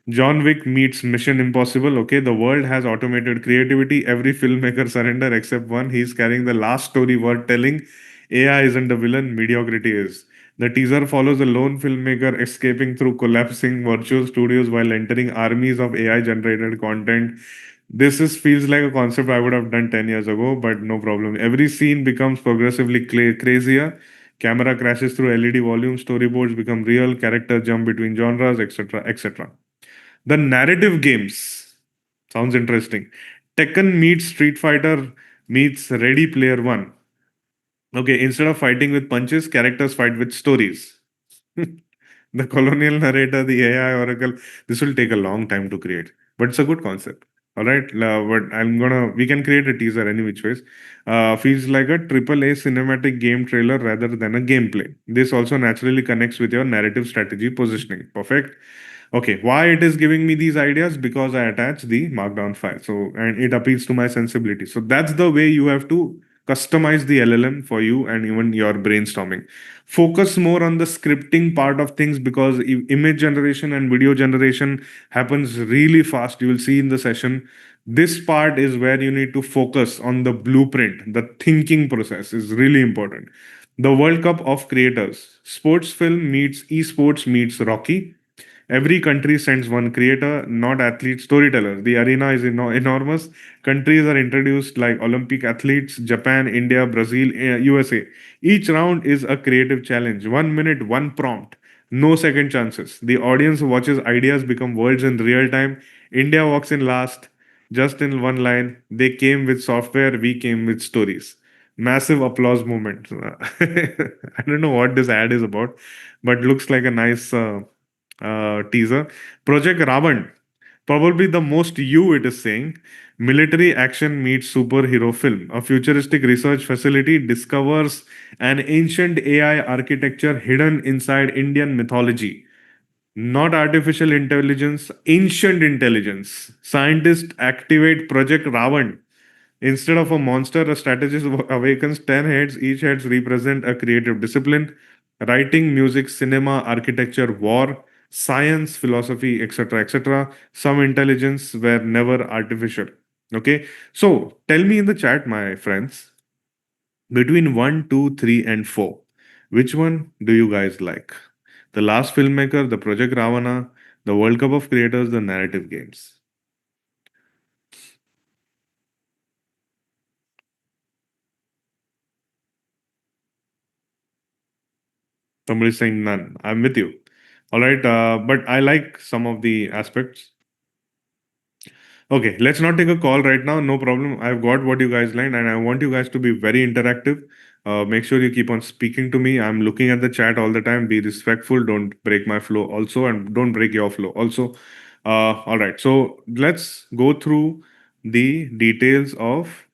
John Wick meets Mission Impossible. Okay, the world has automated creativity. Every filmmaker surrender except one. He's carrying the last story worth telling. AI isn't the villain, mediocrity is. The teaser follows a lone filmmaker escaping through collapsing virtual studios while entering armies of AI generated content. This feels like a concept I would have done 10 years ago, but no problem. Every scene becomes progressively crazier. Camera crashes through LED volume, storyboards become real, characters jump between genres, etc. etc. The narrative games sounds interesting. Tekken meets Street Fighter meets Ready Player One. Okay, instead of fighting with punches, characters fight with stories. The colonial narrator, the AI oracle. This will take a long time to create, but it's a good concept. All right, but we can create a teaser any which ways. Feels like a triple A cinematic game trailer rather than a gameplay. This also naturally connects with your narrative strategy positioning. Perfect. Okay, why it is giving me these ideas? Because I attach the markdown file. So, and it appeals to my sensibility. So that's the way you have to customize the LLM for you and even your brainstorming. Focus more on the scripting part of things because image generation and video generation happens really fast. You will see in the session. This part is where you need to focus on the blueprint. The thinking process is really important. The World Cup of Creators. Sports film meets esports meets Rocky. Every country sends one creator, not athlete storyteller. The arena is enormous. Countries are introduced like Olympic athletes, Japan, India, Brazil, USA. Each round is a creative challenge. 1 minute, one prompt. No second chances. The audience watches ideas become worlds in real time. India walks in last, just in one line. They came with software, we came with stories. Massive applause moment. I don't know what this ad is about, but looks like a nice teaser. Project Ravan, probably the most you it is saying. Military action meets superhero film. A futuristic research facility discovers an ancient AI architecture hidden inside Indian mythology. Not artificial intelligence, ancient intelligence. Scientists activate Project Ravan. Instead of a monster, a strategist awakens 10 heads. Each heads represent a creative discipline: writing, music, cinema, architecture, war, science, philosophy, etc. etc. Some intelligence were never artificial. Okay. So tell me in the chat, my friends, between 1, 2, 3, and 4, which one do you guys like? The Last Filmmaker, the Project Ravana, the World Cup of Creators, the narrative games. Somebody saying none. I'm with you. All right, but I like some of the aspects. Okay, let's not take a call right now. No problem. I've got what you guys learned, and I want you guys to be very interactive. Make sure you keep on speaking to me. I'm looking at the chat all the time. Be respectful. Don't break my flow, also, and don't break your flow, also. All right, so let's go through the details of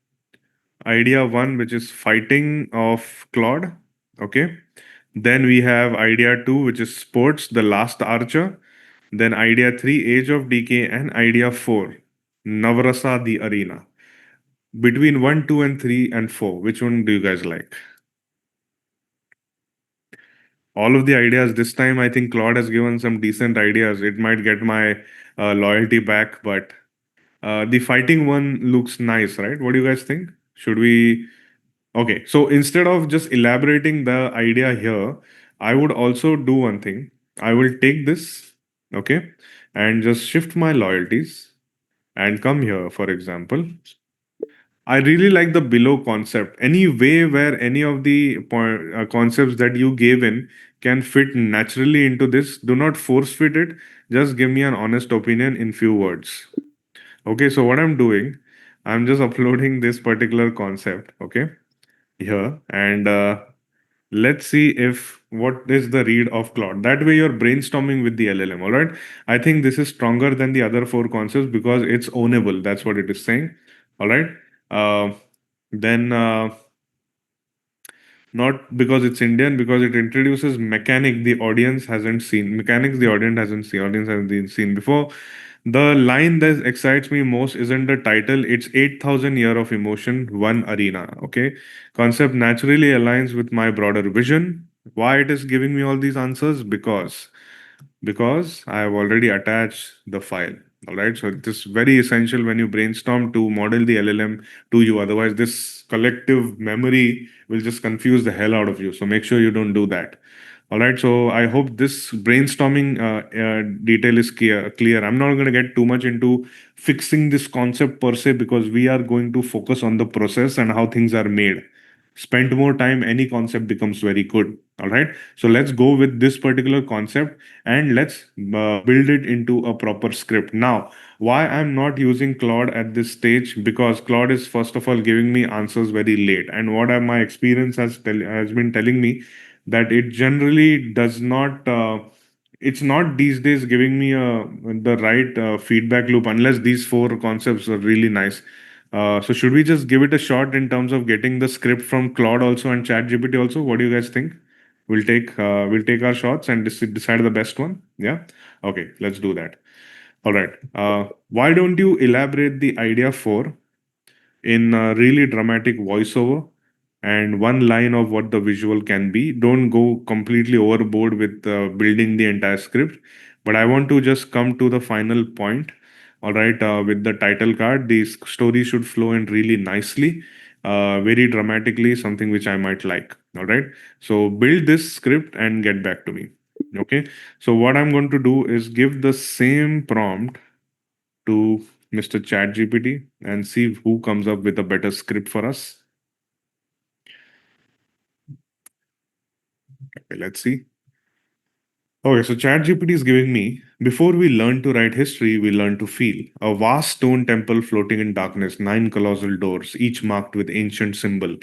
idea one, which is fighting of Claude. Okay. Then we have idea two, which is sports, the last archer. Then idea three, age of decay, and idea four, Navrasa, the arena. Between one, two, and three, and four, which one do you guys like? All of the ideas this time, I think Claude has given some decent ideas. It might get my loyalty back, but the fighting one looks nice, right? What do you guys think? Should we? Okay, so instead of just elaborating the idea here, I would also do one thing. I will take this, okay, and just shift my loyalties and come here, for example. I really like the below concept. Any way where any of the concepts that you gave in can fit naturally into this, do not force fit it. Just give me an honest opinion in few words. Okay, so what I'm doing, I'm just uploading this particular concept, okay, here, and let's see if what is the read of Claude. That way you're brainstorming with the LLM, all right? I think this is stronger than the other four concepts because it's ownable. That's what it is saying, all right? Then not because it's Indian, because it introduces mechanic the audience hasn't seen. Mechanics the audience hasn't seen before. The line that excites me most isn't the title, it's 8,000 year of emotion, one arena. Okay. Concept naturally aligns with my broader vision. Why it is giving me all these answers? Because I have already attached the file. All right. So this is very essential when you brainstorm to model the LLM to you. Otherwise, this collective memory will just confuse the hell out of you. So make sure you don't do that. All right. So I hope this brainstorming detail is clear. I'm not going to get too much into fixing this concept per se because we are going to focus on the process and how things are made. Spend more time, any concept becomes very good. All right. So let's go with this particular concept and let's build it into a proper script. Now, why I'm not using Claude at this stage? Because Claude is first of all giving me answers very late, and what my experience has been telling me that it generally does not. It's not these days giving me the right feedback loop unless these four concepts are really nice. So should we just give it a shot in terms of getting the script from Claude also and ChatGPT also? What do you guys think? We'll take our shots and decide the best one. Yeah. Okay. Let's do that. All right. Why don't you elaborate the idea for in a really dramatic voiceover and one line of what the visual can be. Don't go completely overboard with building the entire script, but I want to just come to the final point. All right, with the title card, the story should flow in really nicely, very dramatically, something which I might like. All right, so build this script and get back to me. Okay, so what I'm going to do is give the same prompt to Mr. ChatGPT and see who comes up with a better script for us. Okay, let's see. Okay, so ChatGPT is giving me, before we learn to write history, we learn to feel. A vast stone temple floating in darkness, nine colossal doors, each marked with ancient symbol.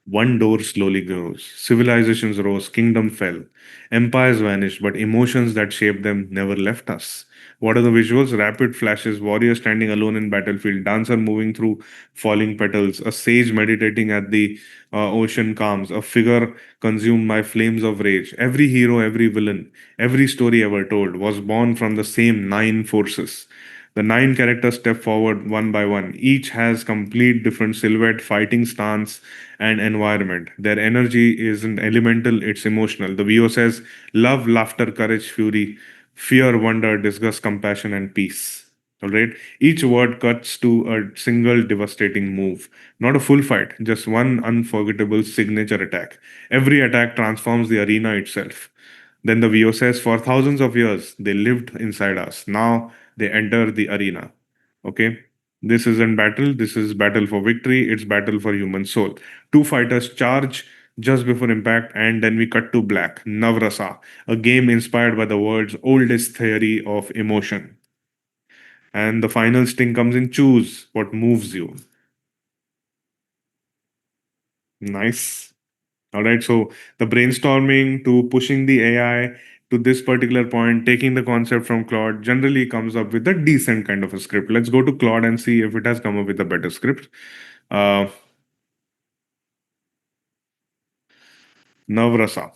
One door slowly grows. Civilizations rose, kingdom fell, empires vanished, but emotions that shaped them never left us. What are the visuals? Rapid flashes, warrior standing alone in battlefield, dancer moving through falling petals, a sage meditating at the ocean calms, a figure consumed by flames of rage. Every hero, every villain, every story ever told was born from the same nine forces. The nine characters step forward one by one. Each has complete different silhouette, fighting stance, and environment. Their energy isn't elemental, it's emotional. The VO says love, laughter, courage, fury, fear, wonder, disgust, compassion, and peace. All right. Each word cuts to a single devastating move, not a full fight, just one unforgettable signature attack. Every attack transforms the arena itself. Then the VO says, for thousands of years, they lived inside us. Now they enter the arena. Okay. This isn't battle. This is battle for victory. It's battle for human soul. Two fighters charge just before impact, and then we cut to black. Navrasa, a game inspired by the world's oldest theory of emotion. And the final sting comes in choose what moves you. Nice. All right. So the brainstorming to pushing the AI to this particular point, taking the concept from Claude generally comes up with a decent kind of a script. Let's go to Claude and see if it has come up with a better script. Uh, Navrasa.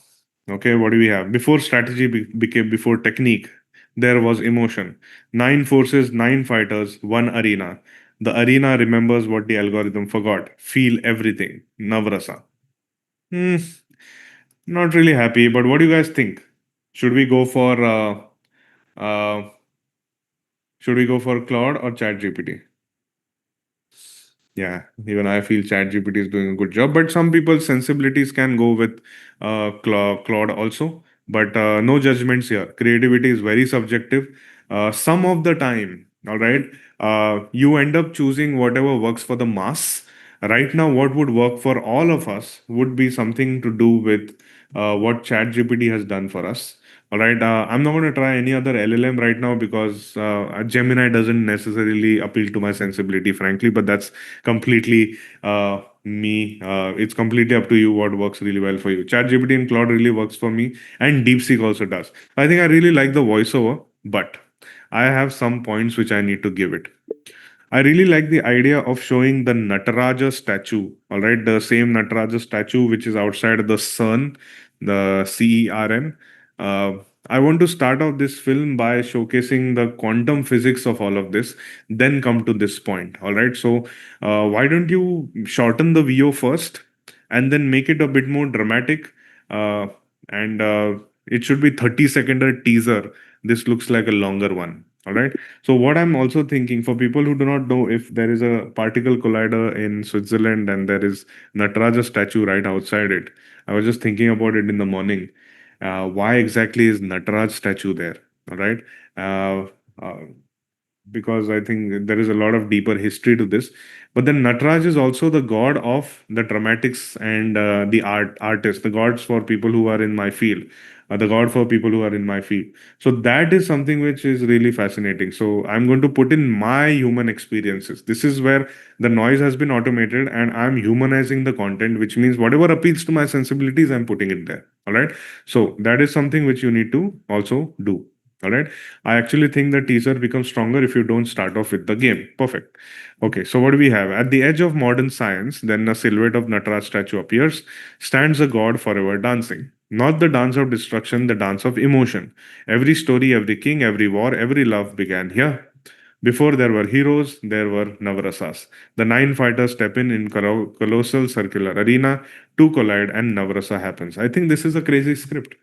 Okay, what do we have? Before strategy became before technique, there was emotion. Nine forces, nine fighters, one arena. The arena remembers what the algorithm forgot. Feel everything. Navrasa. Hmm, not really happy, but what do you guys think? Should we go for uh, should we go for Claude or ChatGPT? Yeah, even I feel ChatGPT is doing a good job, but some people's sensibilities can go with Claude also. But no judgments here. Creativity is very subjective. Some of the time, all right, you end up choosing whatever works for the mass. Right now, what would work for all of us would be something to do with what ChatGPT has done for us. All right, I'm not going to try any other LLM right now because Gemini doesn't necessarily appeal to my sensibility, frankly. But that's completely me. It's completely up to you what works really well for you. ChatGPT and Claude really works for me, and DeepSeek also does. I think I really like the voiceover, but I have some points which I need to give it. I really like the idea of showing the Nataraja statue. All right, the same Nataraja statue which is outside the CERN, the CERN. Uh, I want to start off this film by showcasing the quantum physics of all of this, then come to this point. All right, so why don't you shorten the VO first and then make it a bit more dramatic? Uh, and it should be 30-second teaser. This looks like a longer one. All right. So what I'm also thinking for people who do not know, if there is a particle collider in Switzerland and there is Nataraja statue right outside it, I was just thinking about it in the morning. Why exactly is Nataraj statue there? All right. Uh, uh, because I think there is a lot of deeper history to this. But then Nataraj is also the god of the dramatics and the artists, the gods for people who are in my field, the god for people who are in my field. So that is something which is really fascinating. So I'm going to put in my human experiences. This is where the noise has been automated and I'm humanizing the content, which means whatever appeals to my sensibilities, I'm putting it there. All right. So that is something which you need to also do. All right. I actually think the teaser becomes stronger if you don't start off with the game. Perfect. Okay, so what do we have? At the edge of modern science, then a silhouette of Nataraj statue appears, stands a god forever dancing. Not the dance of destruction, the dance of emotion. Every story, every king, every war, every love began here. Before there were heroes, there were Navrasas. The nine fighters step in colossal circular arena, two collide, and Navrasa happens. I think this is a crazy script.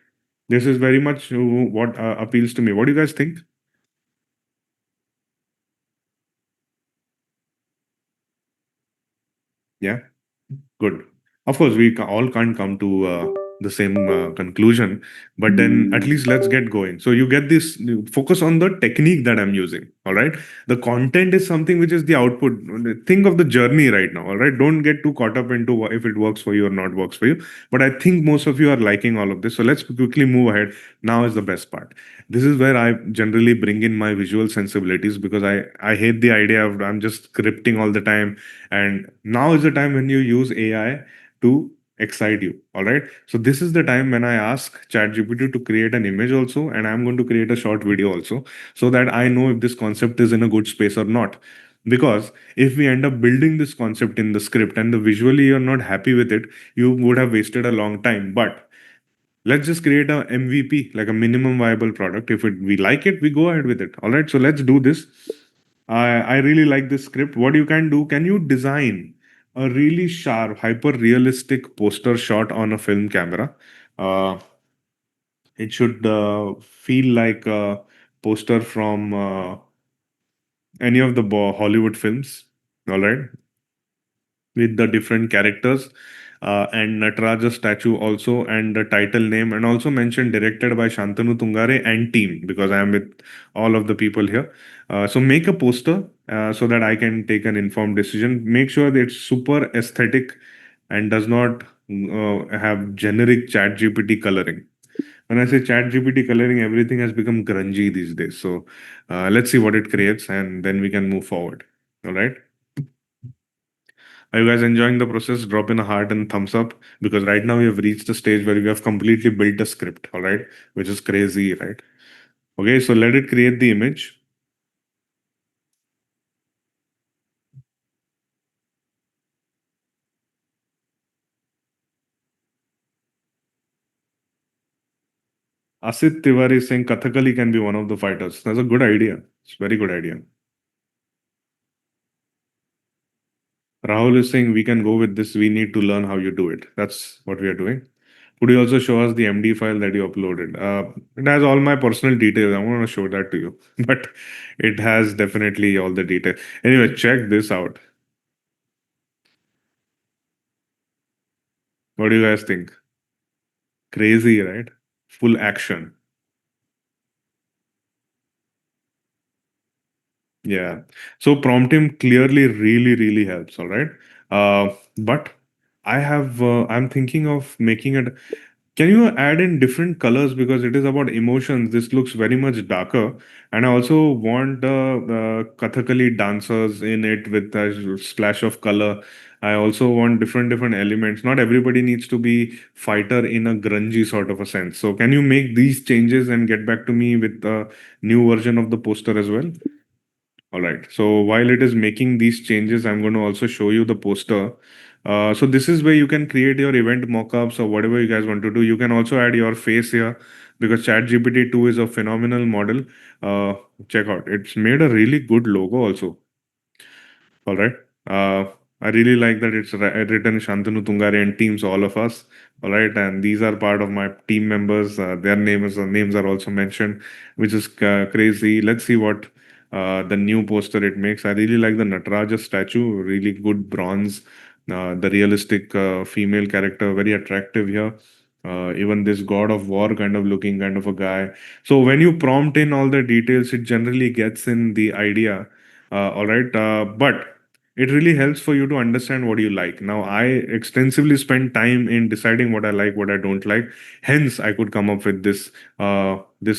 This is very much what appeals to me. What do you guys think? Yeah. Good. Of course, we all can't come to the same conclusion, but then at least let's get going. So you get this you focus on the technique that I'm using. All right. The content is something which is the output. Think of the journey right now. All right. Don't get too caught up into if it works for you or not works for you. But I think most of you are liking all of this. So let's quickly move ahead. Now is the best part. This is where I generally bring in my visual sensibilities because I hate the idea of I'm just scripting all the time. And now is the time when you use AI to excite you. All right. So this is the time when I ask ChatGPT to create an image also, and I'm going to create a short video also, so that I know if this concept is in a good space or not. Because if we end up building this concept in the script and the visually you're not happy with it, you would have wasted a long time. But let's just create a MVP, like a minimum viable product. If we like it, we go ahead with it. All right. So let's do this. I really like this script. What you can do, can you design a really sharp, hyper realistic poster shot on a film camera? Uh, it should feel like a poster from any of the Hollywood films. All right, with the different characters and Nataraja statue also, and the title name, and also mention directed by Shantanu Tungare and team, because I am with all of the people here. So make a poster so that I can take an informed decision. Make sure that it's super aesthetic and does not have generic chat GPT coloring. When I say chat GPT coloring, everything has become grungy these days. So let's see what it creates, and then we can move forward. All right. Are you guys enjoying the process? Drop in a heart and thumbs up, because right now we have reached a stage where we have completely built a script, all right, which is crazy, right? Okay, so let it create the image. Asit Tiwari is saying Kathakali can be one of the fighters. That's a good idea. It's a very good idea. Rahul is saying we can go with this. We need to learn how you do it. That's what we are doing. Could you also show us the MD file that you uploaded? It has all my personal details. I want to show that to you, but it has definitely all the details. Anyway, check this out. What do you guys think? Crazy, right? Full action. Yeah. So prompt him clearly really, really helps. All right. But I'm thinking of making it. Can you add in different colors, because it is about emotions? This looks very much darker, and I also want the Kathakali dancers in it with a splash of color. I also want different elements. Not everybody needs to be fighter in a grungy sort of a sense. So can you make these changes and get back to me with the new version of the poster as well? All right. So while it is making these changes, I'm going to also show you the poster. So this is where you can create your event mockups or whatever you guys want to do. You can also add your face here, because ChatGPT 2 is a phenomenal model. Uh, Check out. It's made a really good logo also. All right. Uh, I really like that it's written Shantanu Tungare and teams, all of us. All right. And these are part of my team members. Their names are also mentioned, which is crazy. Let's see what the new poster it makes. I really like the Nataraja statue, really good bronze. The realistic female character, very attractive here. Even this god of war kind of looking kind of a guy. So when you prompt in all the details, it generally gets in the idea. All right. But it really helps for you to understand what you like. Now, I extensively spend time in deciding what I like, what I don't like. Hence, I could come up with this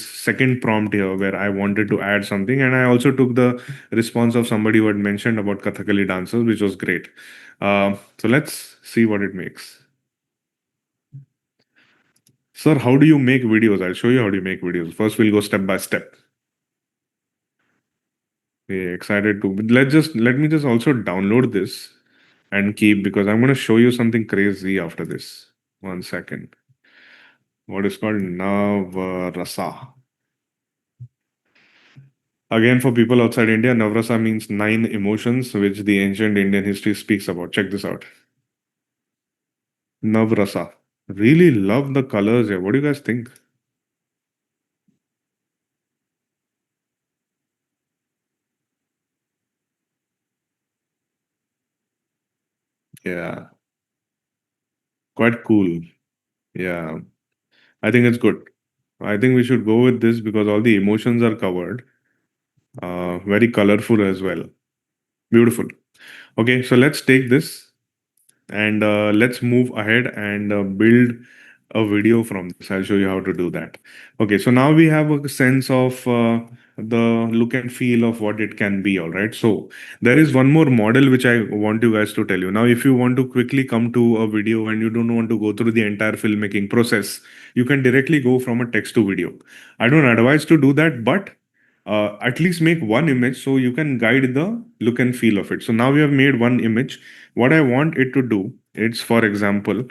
second prompt here where I wanted to add something, and I also took the response of somebody who had mentioned about Kathakali dancers, which was great. So let's see what it makes. Sir, how do you make videos? I'll show you how do you make videos. First, we'll go step by step. Yeah, excited to. But let me just also download this and keep, because I'm going to show you something crazy after this. 1 second. What is called Navrasa. Again, for people outside India, Navrasa means 9 emotions, which the ancient Indian history speaks about. Check this out. Navrasa. Really love the colors here. What do you guys think? Yeah, quite cool. Yeah, I think it's good. I think we should go with this because all the emotions are covered. Very colorful as well. Beautiful. Okay, so let's take this and let's move ahead and build a video from this. I'll show you how to do that. Okay, so now we have a sense of the look and feel of what it can be. All right. So there is one more model which I want you guys to tell you. Now, if you want to quickly come to a video and you don't want to go through the entire filmmaking process, you can directly go from a text to video. I don't advise to do that, but at least make one image so you can guide the look and feel of it. So now we have made one image. What I want it to do, it's for example,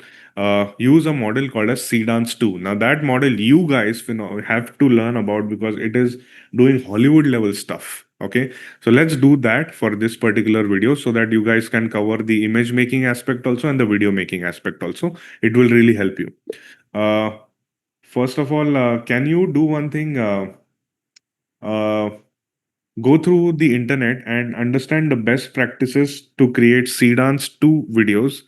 use a model called as Cdance 2. Now that model you guys have to learn about because it is doing Hollywood level stuff. Okay, so let's do that for this particular video so that you guys can cover the image making aspect also and the video making aspect also. It will really help you. Uh, First of all, can you do one thing? Uh, Go through the internet and understand the best practices to create Cdance 2 videos,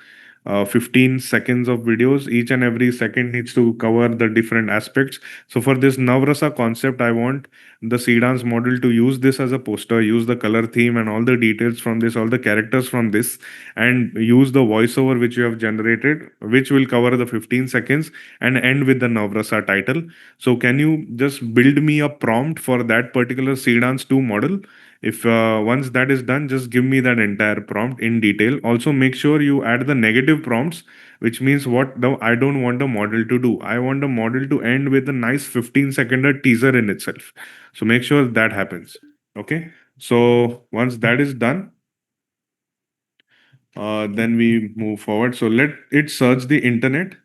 15 seconds of videos. Each and every second needs to cover the different aspects. So for this Navrasa concept, I want the Cdance model to use this as a poster, use the color theme and all the details from this, all the characters from this, and use the voiceover which you have generated, which will cover the 15 seconds and end with the Navrasa title. So can you just build me a prompt for that particular Cdance 2 model? If once that is done, just give me that entire prompt in detail. Also make sure you add the negative prompts, which means what the I don't want the model to do. I want the model to end with a nice 15-second teaser in itself. So make sure that happens. Okay. So once that is done, then we move forward. So let it search the internet.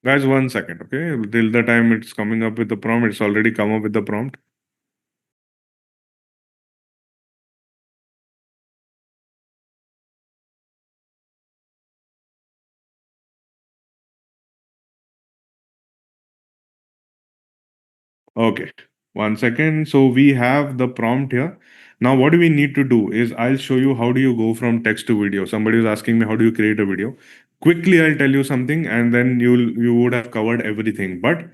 Guys, 1 second, okay? Till the time it's coming up with the prompt, it's already come up with the prompt. Okay, 1 second. So we have the prompt here. Now, what do we need to do is I'll show you how do you go from text to video. Somebody is asking me how do you create a video. Quickly, I'll tell you something, and then you would have covered everything. But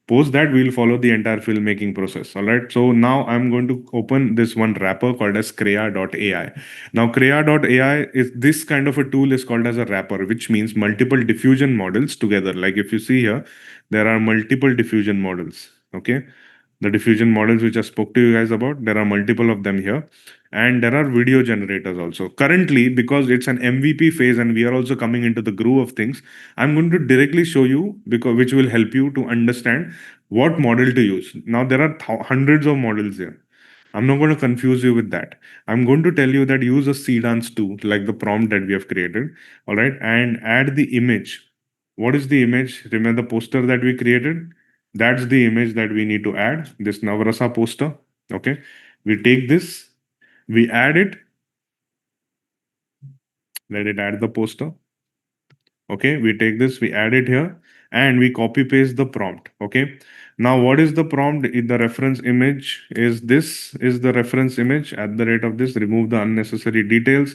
post that, we'll follow the entire filmmaking process. All right. So now I'm going to open this one wrapper called as Crea.ai. Now, Crea.ai is this kind of a tool is called as a wrapper, which means multiple diffusion models together. Like if you see here, there are multiple diffusion models. Okay, the diffusion models which I spoke to you guys about, there are multiple of them here. And there are video generators also. Currently, because it's an MVP phase and we are also coming into the groove of things, I'm going to directly show you because which will help you to understand what model to use. Now there are hundreds of models here. I'm not going to confuse you with that. I'm going to tell you that use a Cdance 2, like the prompt that we have created, all right, and add the image. What is the image? Remember the poster that we created? That's the image that we need to add, this Navrasa poster. Okay. We take this, we add it, let it add the poster. Okay, we take this, we add it here, and we copy paste the prompt. Okay, now what is the prompt? The reference image is this, is the reference image at the rate of this, remove the unnecessary details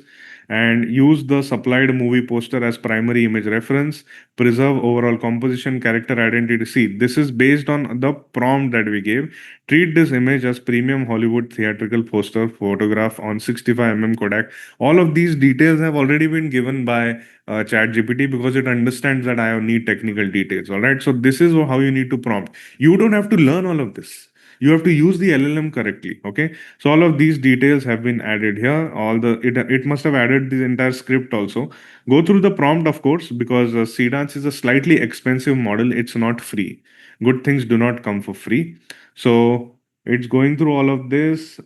and use the supplied movie poster as primary image reference, preserve overall composition, character identity. See, this is based on the prompt that we gave. Treat this image as premium Hollywood theatrical poster photograph on 65 Kodak. All of these details have already been given by chat gpt because it understands that I need technical details. All right, so this is how you need to prompt. You don't have to learn all of this, you have to use the llm correctly. Okay, so all of these details have been added here. All the it must have added the entire script also. Go through the prompt, of course, because Cdance is a slightly expensive model. It's not free. Good things do not come for free. So it's going through all of this.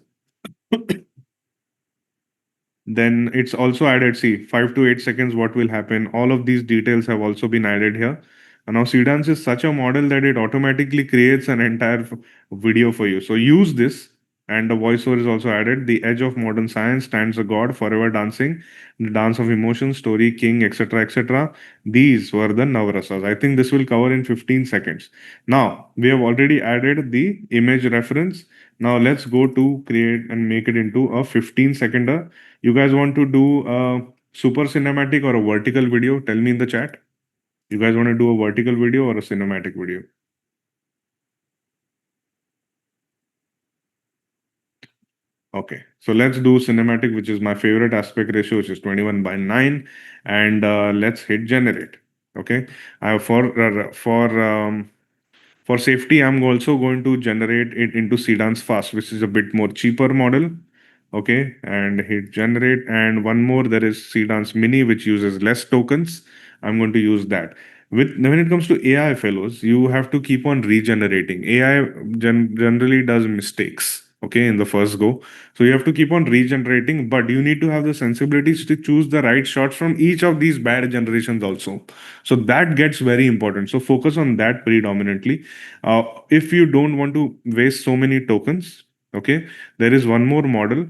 Then it's also added, see, 5 to 8 seconds, what will happen. All of these details have also been added here. And now Cdance is such a model that it automatically creates an entire video for you. So use this. And the voiceover is also added. The edge of modern science stands a god forever dancing, the dance of emotion, story, king, etc., etc. These were the Navrasas. I think this will cover in 15 seconds. Now, we have already added the image reference. Now, let's go to create and make it into a 15-seconder. You guys want to do a super cinematic or a vertical video? Tell me in the chat. You guys want to do a vertical video or a cinematic video? Okay, so let's do cinematic, which is my favorite aspect ratio, which is 21:9, and let's hit generate. Okay, for safety, I'm also going to generate it into Sedans Fast, which is a bit more cheaper model. Okay, and hit generate. And one more, there is Sedans Mini, which uses less tokens. I'm going to use that. When it comes to AI fellows, you have to keep on regenerating. AI generally does mistakes. Okay, in the first go, so you have to keep on regenerating, but you need to have the sensibilities to choose the right shots from each of these bad generations also. So that gets very important. So focus on that predominantly. If you don't want to waste so many tokens, okay, there is one more model.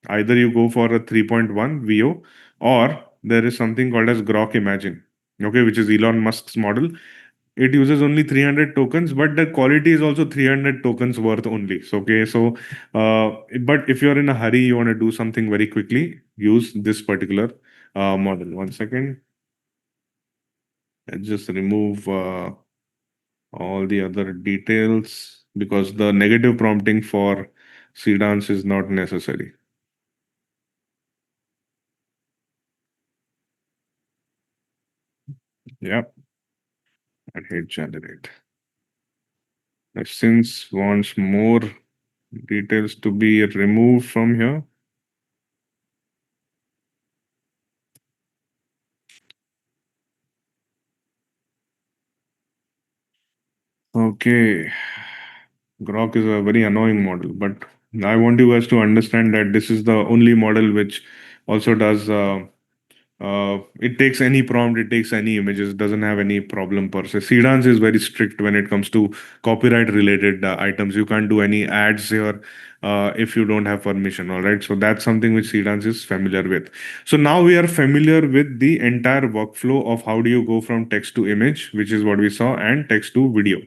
Either you go for a 3.1 VO, or there is something called as Grok Imagine, okay, which is Elon Musk's model. It uses only 300 tokens, but the quality is also 300 tokens worth only. So, okay, so but if you're in a hurry, you want to do something very quickly, use this particular model. One second. Let's just remove all the other details because the negative prompting for Sedans is not necessary. Yep, and hit generate. Now, since wants more details to be removed from here. Okay. Grok is a very annoying model, but I want you guys to understand that this is the only model which also does it takes any prompt, it takes any images, doesn't have any problem per se. Sedans is very strict when it comes to copyright related items. You can't do any ads here if you don't have permission. All right, so that's something which Sedans is familiar with. So now we are familiar with the entire workflow of how do you go from text to image, which is what we saw, and text to video.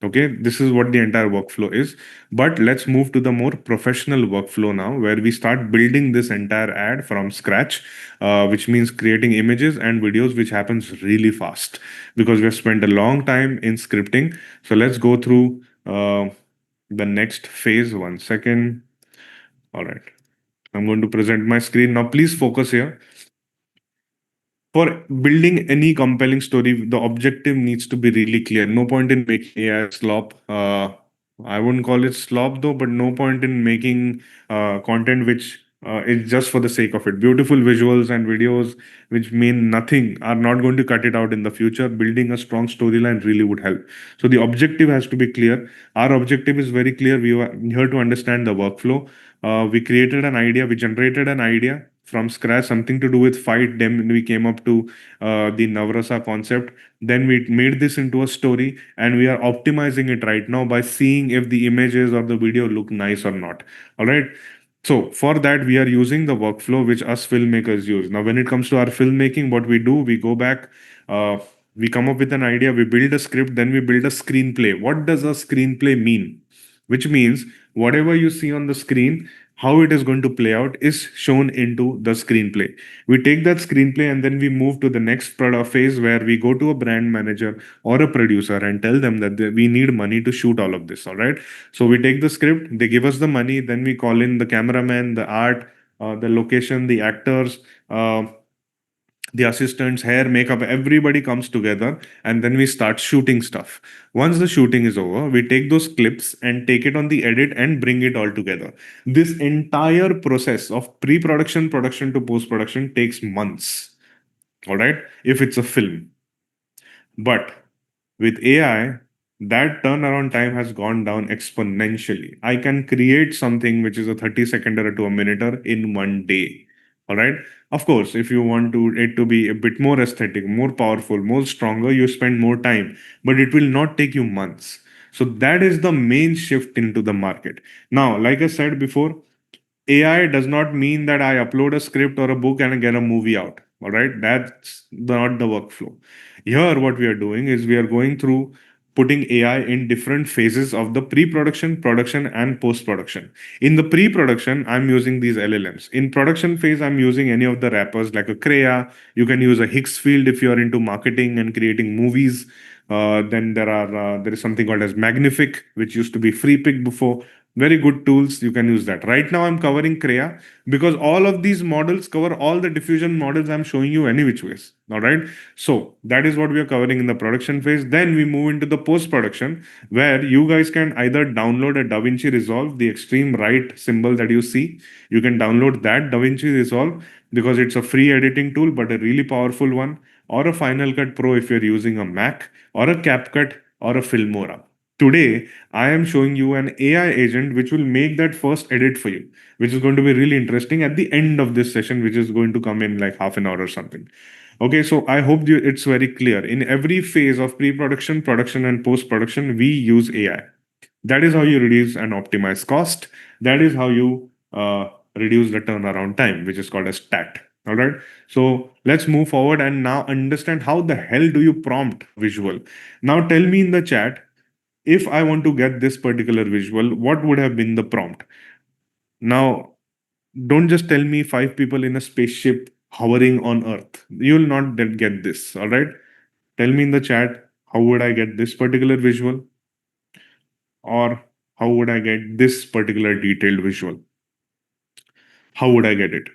Okay, this is what the entire workflow is. But let's move to the more professional workflow now, where we start building this entire ad from scratch, which means creating images and videos, which happens really fast because we have spent a long time in scripting. So let's go through the next phase. One second. All right. I'm going to present my screen now. Please focus here. For building any compelling story, the objective needs to be really clear. No point in making AI slop. I wouldn't call it slop though, but no point in making content which is just for the sake of it. Beautiful visuals and videos which mean nothing are not going to cut it out in the future. Building a strong storyline really would help. So the objective has to be clear. Our objective is very clear. We are here to understand the workflow. We created an idea, we generated an idea from scratch, something to do with fight. Then we came up to the Navrasa concept. Then we made this into a story, and we are optimizing it right now by seeing if the images or the video look nice or not. All right. So for that, we are using the workflow which us filmmakers use. Now, when it comes to our filmmaking, what we do, we go back, we come up with an idea, we build a script, then we build a screenplay. What does a screenplay mean? Which means whatever you see on the screen, how it is going to play out is shown into the screenplay. We take that screenplay and then we move to the next product phase where we go to a brand manager or a producer and tell them that we need money to shoot all of this. All right. So we take the script, they give us the money, then we call in the cameraman, the art, the location, the actors. The assistants, hair, makeup, everybody comes together, and then we start shooting stuff. Once the shooting is over, we take those clips and take it on the edit and bring it all together. This entire process of pre-production, production to post-production takes months. All right, if it's a film. But with AI, that turnaround time has gone down exponentially. I can create something which is a 30-second or to a minute in one day. All right. Of course, if you want it to be a bit more aesthetic, more powerful, more stronger, you spend more time, but it will not take you months. So that is the main shift into the market. Now, like I said before, AI does not mean that I upload a script or a book and I get a movie out. All right. That's not the workflow. Here, what we are doing is we are going through putting AI in different phases of the pre-production, production, and post-production. In the pre-production, I'm using these LLMs. In production phase, I'm using any of the wrappers like a Crea. You can use a Higgsfield if you are into marketing and creating movies. Then there is something called as Magnific, which used to be FreePic before. Very good tools. You can use that. Right now, I'm covering Crea because all of these models cover all the diffusion models I'm showing you any which ways. All right. So that is what we are covering in the production phase. Then we move into the post production where you guys can either download a DaVinci Resolve, the extreme right symbol that you see. You can download that DaVinci Resolve because it's a free editing tool, but a really powerful one, or a Final Cut Pro if you're using a Mac, or a CapCut, or a Filmora. Today, I am showing you an AI agent which will make that first edit for you, which is going to be really interesting at the end of this session, which is going to come in like half an hour or something. Okay, so I hope it's very clear. In every phase of pre-production, production, and post-production, we use AI. That is how you reduce and optimize cost. That is how you reduce the turnaround time, which is called as TAT. All right. So let's move forward and now understand how the hell do you prompt visual. Now tell me in the chat, if I want to get this particular visual, what would have been the prompt? Now, don't just tell me five people in a spaceship hovering on Earth. You will not get this. All right. Tell me in the chat, how would I get this particular visual? Or how would I get this particular detailed visual? How would I get it?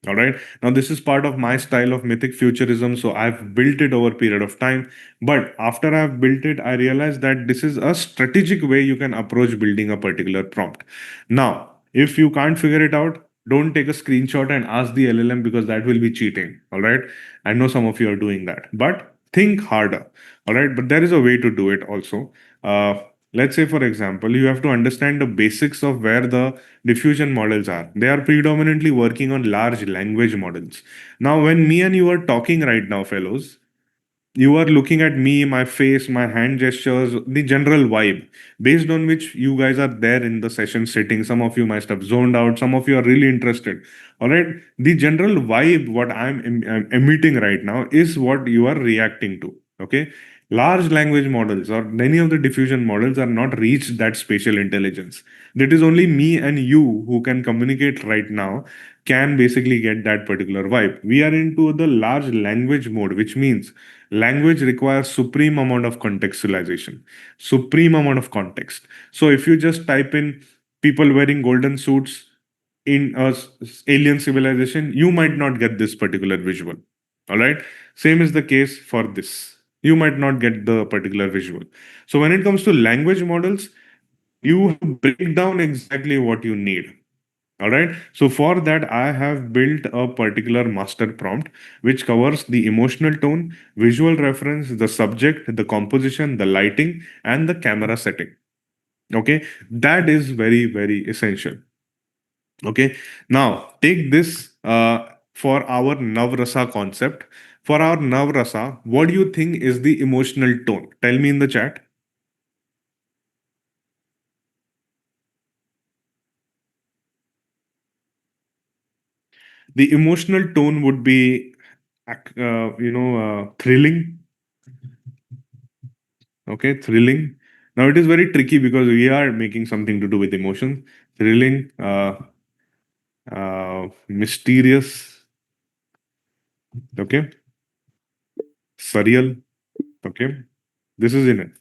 All right. Now, this is part of my style of mythic futurism. So I've built it over a period of time. But after I've built it, I realized that this is a strategic way you can approach building a particular prompt. Now, if you can't figure it out, don't take a screenshot and ask the LLM because that will be cheating. All right. I know some of you are doing that, but think harder. All right. But there is a way to do it also. Let's say, for example, you have to understand the basics of where the diffusion models are. They are predominantly working on large language models. Now, when me and you are talking right now, fellows, you are looking at me, my face, my hand gestures, the general vibe based on which you guys are there in the session sitting. Some of you must have zoned out, some of you are really interested. All right. The general vibe, what I'm emitting right now, is what you are reacting to. Okay. Large language models or many of the diffusion models are not reached that spatial intelligence. That is only me and you who can communicate right now can basically get that particular vibe. We are into the large language mode, which means language requires supreme amount of contextualization, supreme amount of context. So if you just type in people wearing golden suits in a alien civilization, you might not get this particular visual. All right. Same is the case for this. You might not get the particular visual. So when it comes to language models, you break down exactly what you need. All right. So for that, I have built a particular master prompt which covers the emotional tone, visual reference, the subject, the composition, the lighting, and the camera setting. Okay. That is very, very essential. Okay. Now take this for our Navrasa concept. For our Navrasa, what do you think is the emotional tone? Tell me in the chat. The emotional tone would be, thrilling. Okay, thrilling. Now it is very tricky because we are making something to do with emotion. Thrilling, mysterious. Okay, surreal. Okay, this is in it.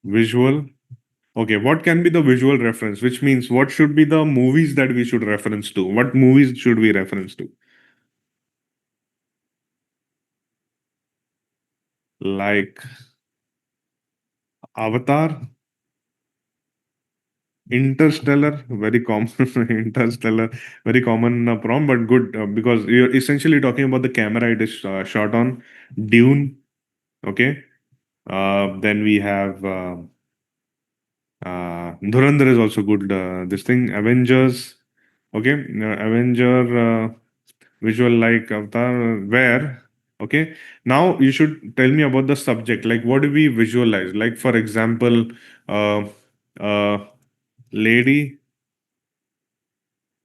Visual. Okay, what can be the visual reference? Which means what should be the movies that we should reference to? What movies should we reference to? Like Avatar, Interstellar, very common. Interstellar, very common prompt, but good because you're essentially talking about the camera it is shot on. Dune, okay. Then we have Dhurandhar is also good. This thing, Avengers, okay. Avenger visual like Avatar, where, okay. Now you should tell me about the subject. Like, what do we visualize? Like, for example, uh, uh, lady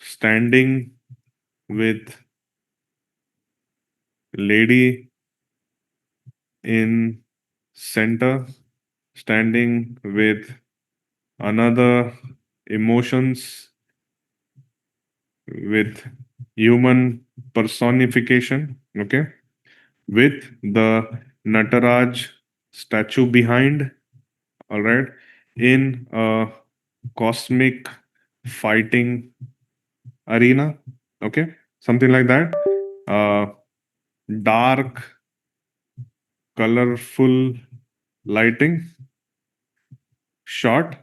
standing with lady in center, standing with another emotions with human personification, okay, with the Nataraj statue behind, all right, in a cosmic fighting arena. Okay, something like that. Uh, Dark, colorful lighting, shot.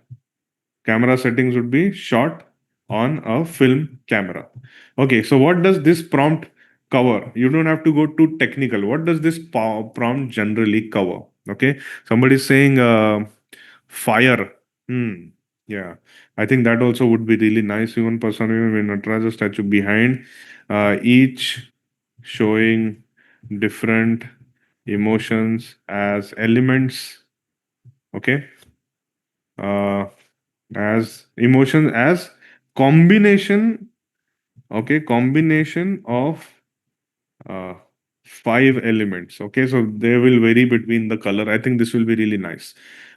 Camera settings would be shot on a film camera. Okay, so what does this prompt cover? You don't have to go too technical. What does this prompt generally cover? Okay, somebody's saying fire. Hmm. Yeah, I think that also would be really nice. Even person in Nataraja statue behind, each showing different emotions as elements. Okay, uh, as emotions as combination. Okay, combination of uh, five elements. Okay, so they will vary between the color. I think this will be really nice.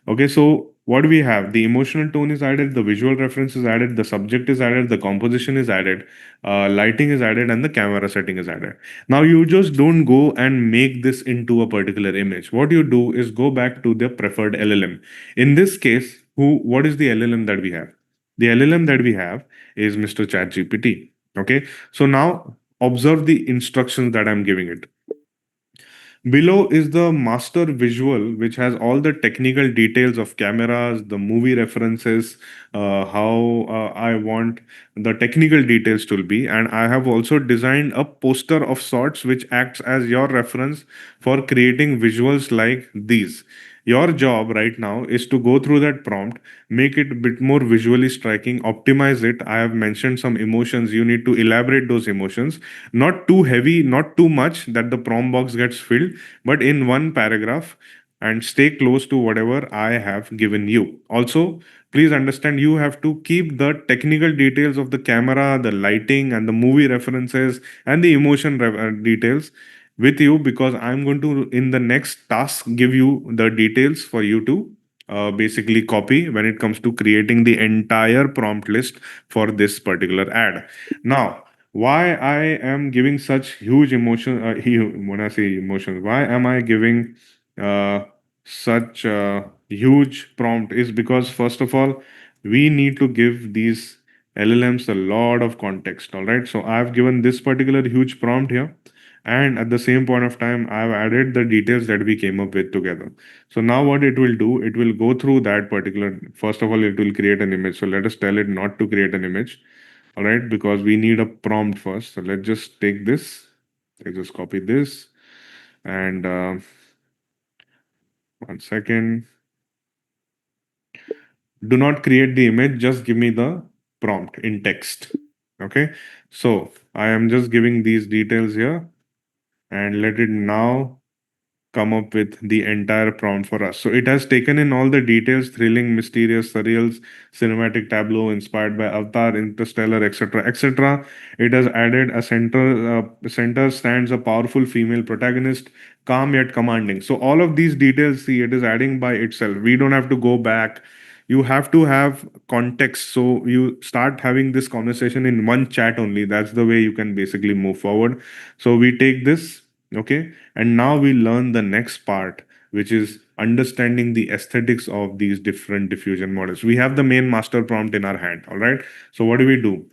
Okay, so what do we have? The emotional tone is added, the visual reference is added, the subject is added, the composition is added, lighting is added, and the camera setting is added. Now you just don't go and make this into a particular image. What you do is go back to the preferred LLM. In this case, what is the LLM that we have? The LLM that we have is Mr. ChatGPT. Okay, so now observe the instructions that I'm giving it. Below is the master visual, which has all the technical details of cameras, the movie references, how I want the technical details to be. And I have also designed a poster of sorts, which acts as your reference for creating visuals like these. Your job right now is to go through that prompt, make it a bit more visually striking, optimize it. I have mentioned some emotions. You need to elaborate those emotions, not too heavy, not too much that the prompt box gets filled, but in one paragraph, and stay close to whatever I have given you. Also, please understand you have to keep the technical details of the camera, the lighting, and the movie references and the emotion details with you, because I'm going to, in the next task, give you the details for you to basically copy when it comes to creating the entire prompt list for this particular ad. Now, why I am giving such huge emotion, when I say emotions, why am I giving uh, such huge prompt is because, first of all, we need to give these LLMs a lot of context. All right, so I've given this particular huge prompt here, and at the same point of time I've added the details that we came up with together. So now what it will do, it will go through that particular, first of all it will create an image. So let us tell it not to create an image. All right, because we need a prompt first. So let's just take this, let's just copy this, and 1 second, do not create the image, just give me the prompt in text. Okay, so I am just giving these details here, and let it now come up with the entire prompt for us. So it has taken in all the details: thrilling, mysterious, surreal, cinematic tableau inspired by Avatar, Interstellar, etc., etc. It has added a center stands a powerful female protagonist, calm yet commanding. So all of these details, see, it is adding by itself. We don't have to go back. You have to have context. So you start having this conversation in one chat only. That's the way you can basically move forward. So we take this, okay, and now we learn the next part, which is understanding the aesthetics of these different diffusion models. We have the main master prompt in our hand. All right, so what do?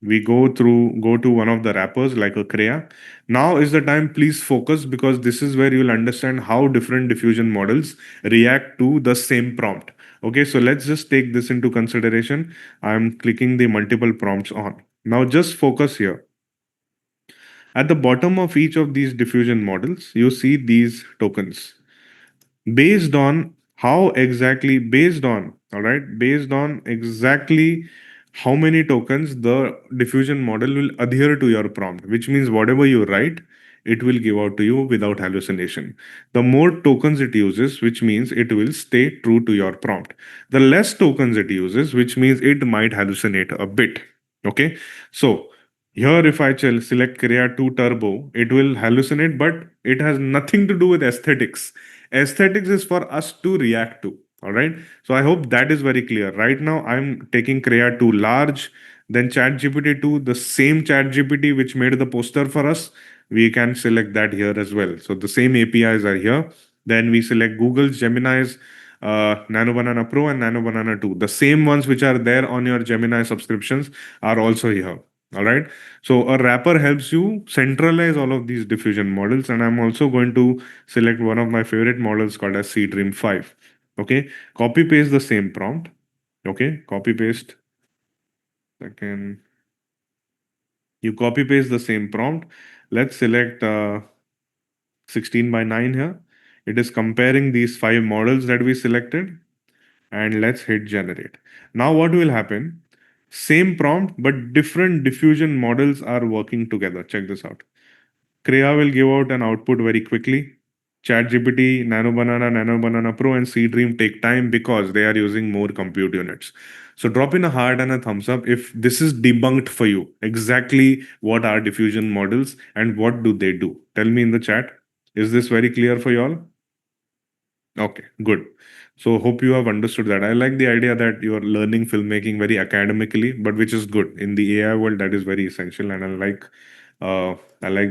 Go to one of the wrappers like a Crea. Now is the time, please focus, because this is where you'll understand how different diffusion models react to the same prompt. Okay, so let's just take this into consideration. I'm clicking the multiple prompts on. Now just focus here. At the bottom of each of these diffusion models, you see these tokens. Based on how exactly, based on, all right, based on exactly how many tokens the diffusion model will adhere to your prompt, which means whatever you write, it will give out to you without hallucination. The more tokens it uses, which means it will stay true to your prompt. The less tokens it uses, which means it might hallucinate a bit. Okay, so here, if I select Crea 2 Turbo, it will hallucinate, but it has nothing to do with aesthetics. Aesthetics is for us to react to. All right. So I hope that is very clear. Right now, I'm taking Crea 2 large, then ChatGPT 2, the same ChatGPT which made the poster for us. We can select that here as well. So the same APIs are here. Then we select Google's Gemini's Nano Banana Pro and Nano Banana 2. The same ones which are there on your Gemini subscriptions are also here. All right. So a wrapper helps you centralize all of these diffusion models. And I'm also going to select one of my favorite models called as Dream 5. Okay. Copy paste the same prompt. Okay. Copy paste. Second. You copy paste the same prompt. Let's select 16 by 9 here. It is comparing these 5 models that we selected, and let's hit generate. Now what will happen? Same prompt, but different diffusion models are working together. Check this out. Kriya will give out an output very quickly. ChatGPT, Nano Banana Pro, and Dream take time because they are using more compute units. So drop in a heart and a thumbs up if this is debunked for you. Exactly what are diffusion models and what do they do? Tell me in the chat. Is this very clear for you all? Okay, good. So hope you have understood that. I like the idea that you are learning filmmaking very academically, but which is good. In the AI world, that is very essential, and I like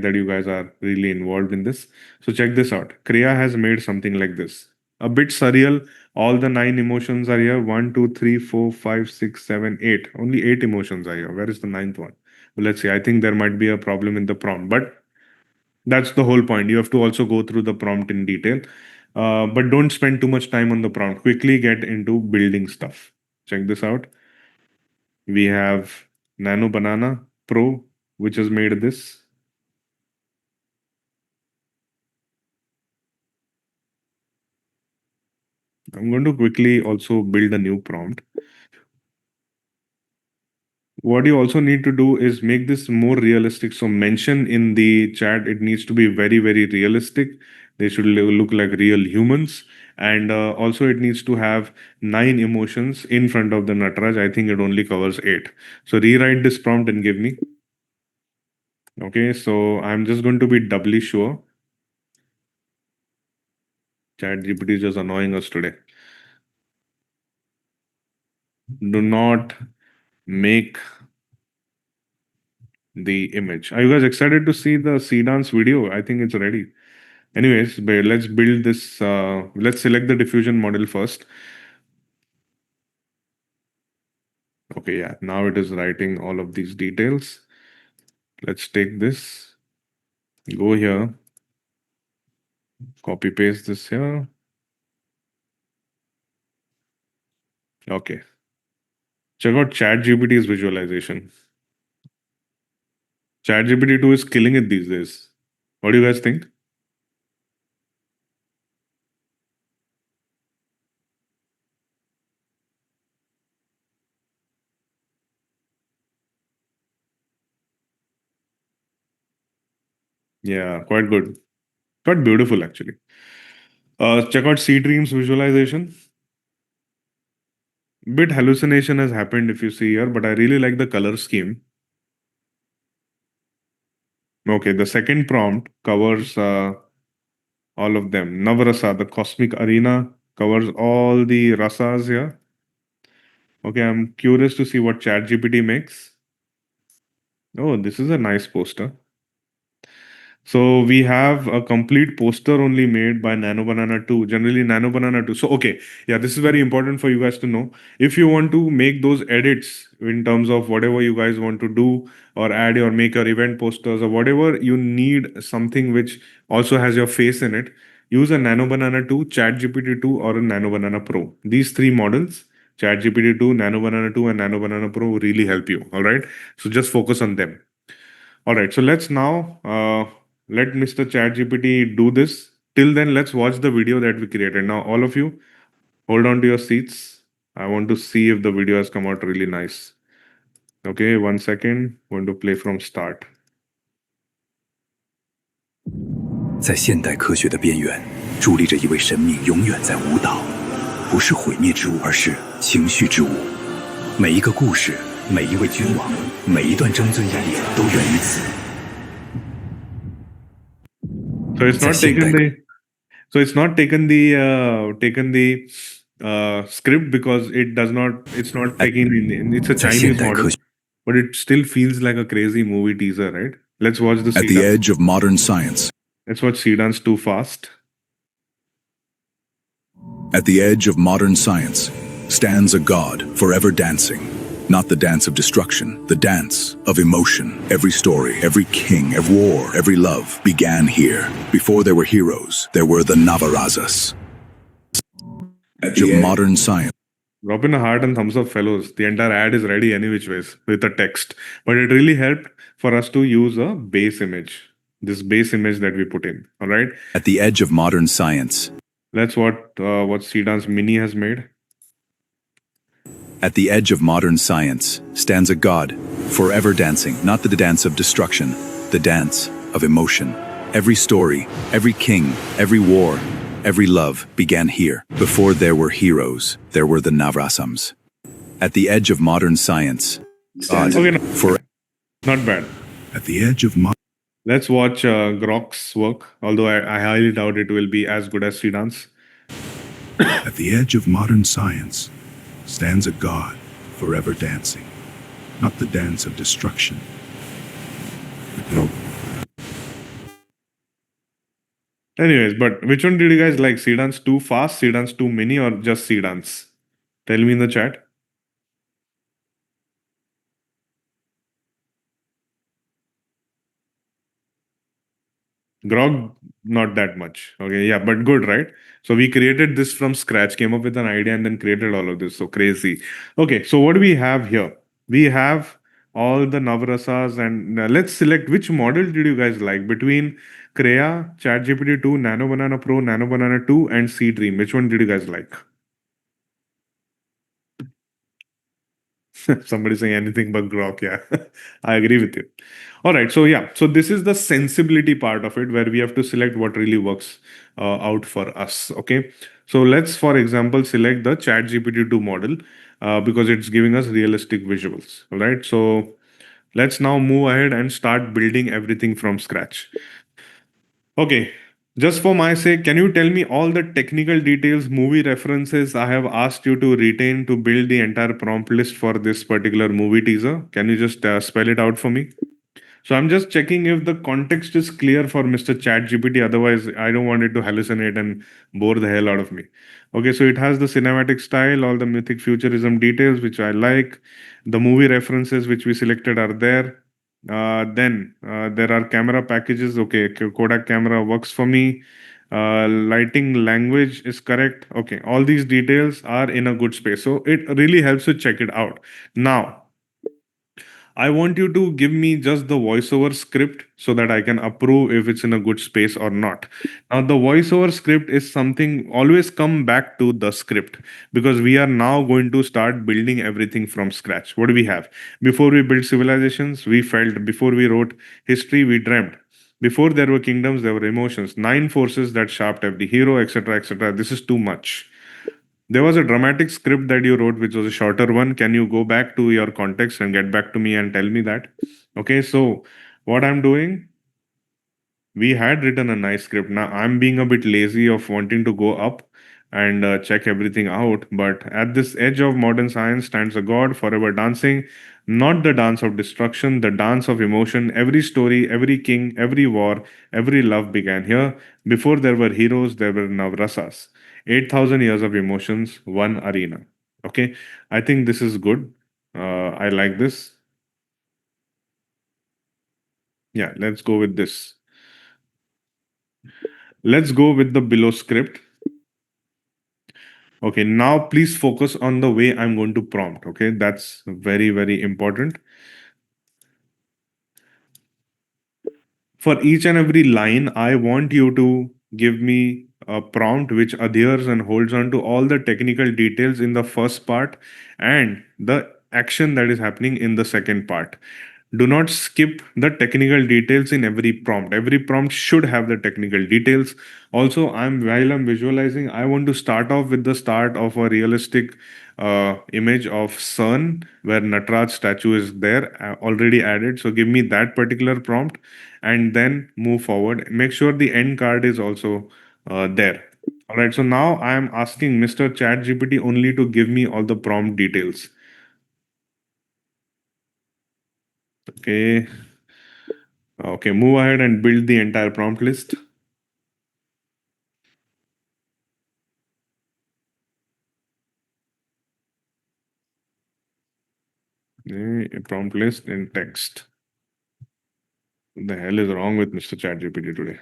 that you guys are really involved in this. So check this out. Kriya has made something like this. A bit surreal. All the 9 emotions are here. 1, 2, 3, 4, 5, 6, 7, 8. Only 8 emotions are here. Where is the ninth one? Well, let's see. I think there might be a problem in the prompt, but that's the whole point. You have to also go through the prompt in detail. But don't spend too much time on the prompt. Quickly get into building stuff. Check this out. We have Nano Banana Pro, which has made this. I'm going to quickly also build a new prompt. What you also need to do is make this more realistic. So mention in the chat, it needs to be very, very realistic. They should look like real humans. And also it needs to have 9 emotions in front of the Nataraj. I think it only covers 8. So rewrite this prompt and give me. Okay, so I'm just going to be doubly sure. ChatGPT is just annoying us today. Do not make the image. Are you guys excited to see the dance video? I think it's ready. Anyways, let's build this. Let's select the diffusion model first. Okay, yeah, now it is writing all of these details. Let's take this, go here, copy paste this here. Okay. Check out ChatGPT's visualization. ChatGPT 2 is killing it these days. What do you guys think? Yeah, quite good. Quite beautiful, actually. Check out Dream's visualization. Bit hallucination has happened if you see here, but I really like the color scheme. Okay, the second prompt covers all of them. Navrasa, the cosmic arena, covers all the rasas here. Okay, I'm curious to see what ChatGPT makes. Oh, this is a nice poster. So we have a complete poster only made by Nano Banana 2, generally Nano Banana 2. So, okay, yeah, this is very important for you guys to know. If you want to make those edits in terms of whatever you guys want to do or add or make your event posters or whatever, you need something which also has your face in it. Use a Nano Banana 2, ChatGPT 2, or a Nano Banana Pro. These 3 models, ChatGPT 2, Nano Banana 2, and Nano Banana Pro, really help you. All right. So just focus on them. All right. So let's now let Mr. ChatGPT do this. Till then, let's watch the video that we created. Now, all of you, hold on to your seats. I want to see if the video has come out really nice. Okay, 1 second. I'm going to play from start. 在现代科学的边缘，伫立着一位神明，永远在舞蹈，不是毁灭之舞，而是情绪之舞。每一个故事，每一位君王，每一段争尊演绎，都源于此。 So it's not taken the. So it's not taken the script because it does not. It's not taking. It's a Chinese model, but it still feels like a crazy movie teaser, right? Let's watch the. At the edge of modern science. Let's watch Dance 2 fast. At the edge of modern science stands a god forever dancing. Not the dance of destruction, the dance of emotion. Every story, every king, every war, every love began here. Before there were heroes, there were the Navarazas. At the edge of modern science. Drop in a heart and thumbs up, fellows. The entire ad is ready any which ways with a text. But it really helped for us to use a base image. This base image that we put in. All right. At the edge of modern science. That's what Cdance Mini has made. At the edge of modern science stands a god, forever dancing, not the dance of destruction, the dance of emotion. Every story, every king, every war, every love began here. Before there were heroes, there were the Navrasams. At the edge of modern science, God, Okay, not bad. At the edge of modern. Let's watch Grok's work, although I highly doubt it will be as good as Cdance. At the edge of modern science stands a god, forever dancing, not the dance of destruction. Anyways, but which one did you guys like? Cdance 2 fast, Cdance 2 mini, or just Cdance? Tell me in the chat. Grog, not that much. Okay, yeah, but good, right? So we created this from scratch, came up with an idea, and then created all of this. So crazy. Okay, so what do we have here? We have all the Navrasas, and let's select which model did you guys like between Crea, ChatGPT 2, Nano Banana Pro, Nano Banana 2, and C Dream. Which one did you guys like? Somebody saying anything but Grok. Yeah, I agree with you. All right. So, yeah. So, this is the sensibility part of it where we have to select what really works out for us. Okay. So, let's, for example, select the ChatGPT 2 model because it's giving us realistic visuals. All right. So, let's now move ahead and start building everything from scratch. Okay. Just for my sake, can you tell me all the technical details, movie references I have asked you to retain to build the entire prompt list for this particular movie teaser? Can you just spell it out for me? So I'm just checking if the context is clear for Mr. ChatGPT. Otherwise, I don't want it to hallucinate and bore the hell out of me. Okay, so it has the cinematic style, all the mythic futurism details, which I like. The movie references which we selected are there. Then there are camera packages. Okay, Kodak camera works for me. Lighting language is correct. Okay, all these details are in a good space. So it really helps to check it out. Now, I want you to give me just the voiceover script so that I can approve if it's in a good space or not. Now, the voiceover script is something always come back to the script because we are now going to start building everything from scratch. What do we have? Before we built civilizations, we felt. Before we wrote history, we dreamt. Before there were kingdoms, there were emotions. 9 forces that shaped every hero, etc., etc. This is too much. There was a dramatic script that you wrote, which was a shorter one. Can you go back to your context and get back to me and tell me that? Okay, so what I'm doing, we had written a nice script. Now I'm being a bit lazy of wanting to go up and check everything out. But at this edge of modern science stands a god forever dancing, not the dance of destruction, the dance of emotion. Every story, every king, every war, every love began here. Before there were heroes, there were navrasas. 8,000 years of emotions, one arena. Okay, I think this is good. I like this. Yeah, let's go with this. Let's go with the below script. Okay, now please focus on the way I'm going to prompt. Okay, that's very, very important. For each and every line, I want you to give me a prompt which adheres and holds on to all the technical details in the first part and the action that is happening in the second part. Do not skip the technical details in every prompt. Every prompt should have the technical details. Also, while I'm visualizing, I want to start off with the start of a realistic image of sun where Nataraj statue is there already added. So give me that particular prompt and then move forward. Make sure the end card is also there. All right. So now I am asking Mr. ChatGPT only to give me all the prompt details. Okay. Okay, move ahead and build the entire prompt list. Okay, prompt list in text. What the hell is wrong with Mr. ChatGPT today?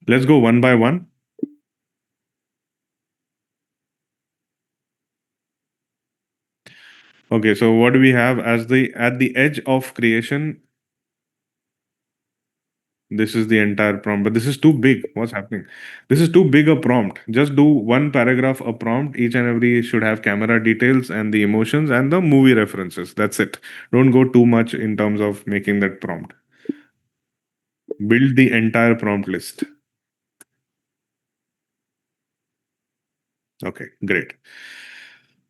Let's go one by one. Okay, so what do we have as the at the edge of creation? This is the entire prompt, but this is too big. What's happening? This is too big a prompt. Just do one paragraph a prompt. Each and every should have camera details and the emotions and the movie references. That's it. Don't go too much in terms of making that prompt. Build the entire prompt list. Okay, great.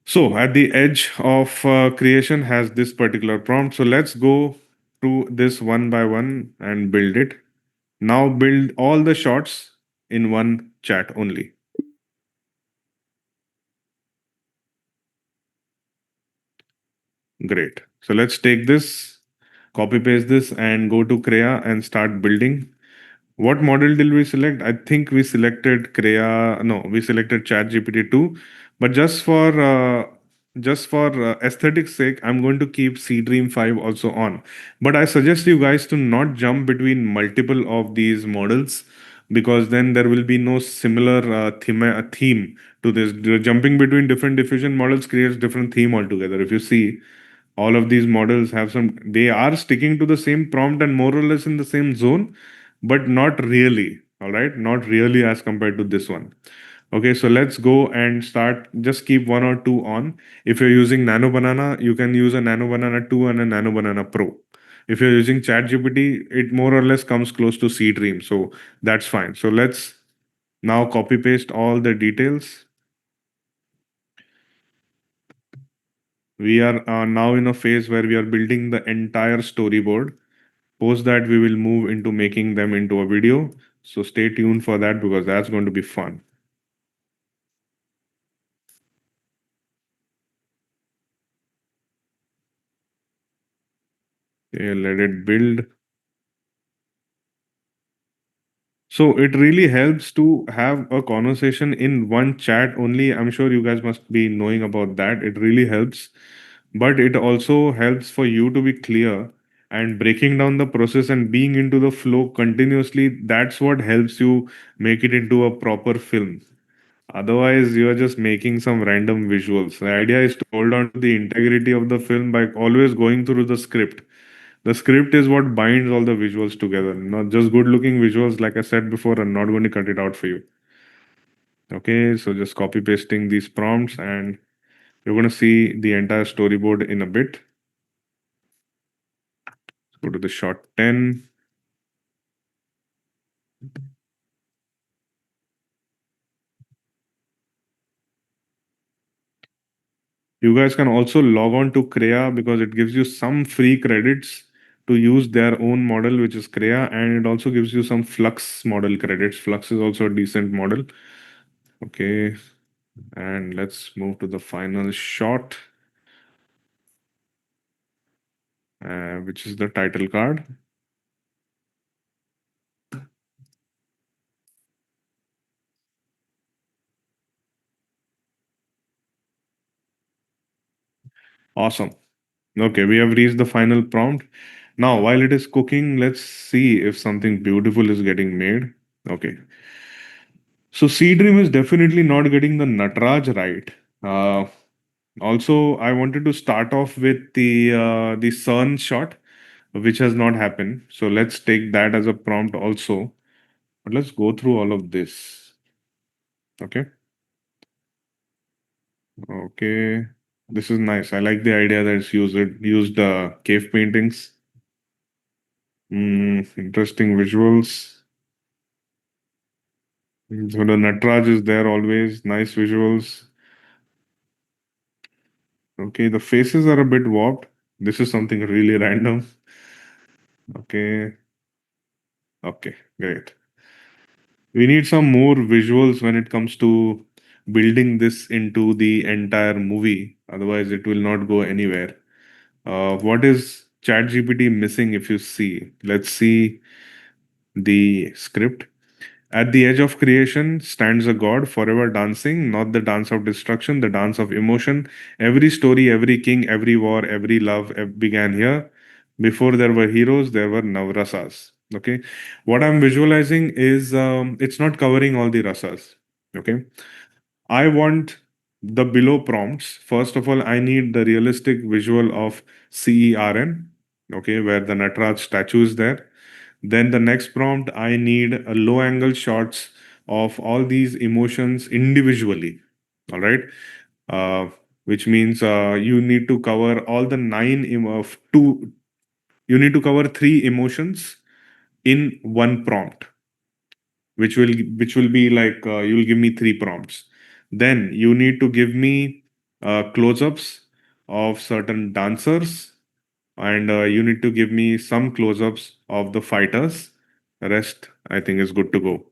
So at the edge of creation has this particular prompt. So let's go to this one by one and build it. Now build all the shots in one chat only. Great. So let's take this, copy paste this and go to Crea and start building. What model did we select? I think we selected Crea. No, we selected ChatGPT 2. But just for aesthetics sake, I'm going to keep Dream 5 also on. But I suggest you guys to not jump between multiple of these models because then there will be no similar theme to this. Jumping between different diffusion models creates different theme altogether. If you see, all of these models have they are sticking to the same prompt and more or less in the same zone, but not really. All right, not really as compared to this one. Okay, so let's go and start. Just keep one or two on. If you're using Nano Banana, you can use a Nano Banana 2 and a Nano Banana Pro. If you're using ChatGPT, it more or less comes close to C Dream, so that's fine. So let's now copy paste all the details. We are now in a phase where we are building the entire storyboard. Post that, we will move into making them into a video. So stay tuned for that because that's going to be fun. Okay, let it build. So it really helps to have a conversation in one chat only. I'm sure you guys must be knowing about that. It really helps. But it also helps for you to be clear and breaking down the process and being into the flow continuously. That's what helps you make it into a proper film. Otherwise, you are just making some random visuals. The idea is to hold on to the integrity of the film by always going through the script. The script is what binds all the visuals together. Not just good looking visuals, like I said before, I'm not going to cut it out for you. Okay, so just copy pasting these prompts, and you're going to see the entire storyboard in a bit. Go to the shot 10. You guys can also log on to Crea because it gives you some free credits to use their own model, which is Crea, and it also gives you some Flux model credits. Flux is also a decent model. Okay, and let's move to the final shot, which is the title card. Awesome. Okay, we have reached the final prompt. Now, while it is cooking, let's see if something beautiful is getting made. Okay. So Dream is definitely not getting the Natraj right. Also, I wanted to start off with the sun shot, which has not happened. So let's take that as a prompt also. But let's go through all of this. Okay. Okay. This is nice. I like the idea that it's used cave paintings. Interesting visuals. So the Natraj is there always. Nice visuals. Okay, the faces are a bit warped. This is something really random. Okay. Okay, great. We need some more visuals when it comes to building this into the entire movie. Otherwise, it will not go anywhere. What is ChatGPT missing if you see? Let's see the script. At the edge of creation stands a god forever dancing, not the dance of destruction, the dance of emotion. Every story, every king, every war, every love began here. Before there were heroes, there were navrasas. Okay. What I'm visualizing is it's not covering all the rasas. Okay. I want the below prompts. First of all, I need the realistic visual of CERN, okay, where the Nataraj statue is there. Then the next prompt, I need a low angle shots of all these emotions individually. All right. Uh, which means you need to cover all the of two, you need to cover three emotions in one prompt, which will be like you'll give me three prompts. Then you need to give me close-ups of certain dancers, and you need to give me some close-ups of the fighters. The rest, I think, is good to go.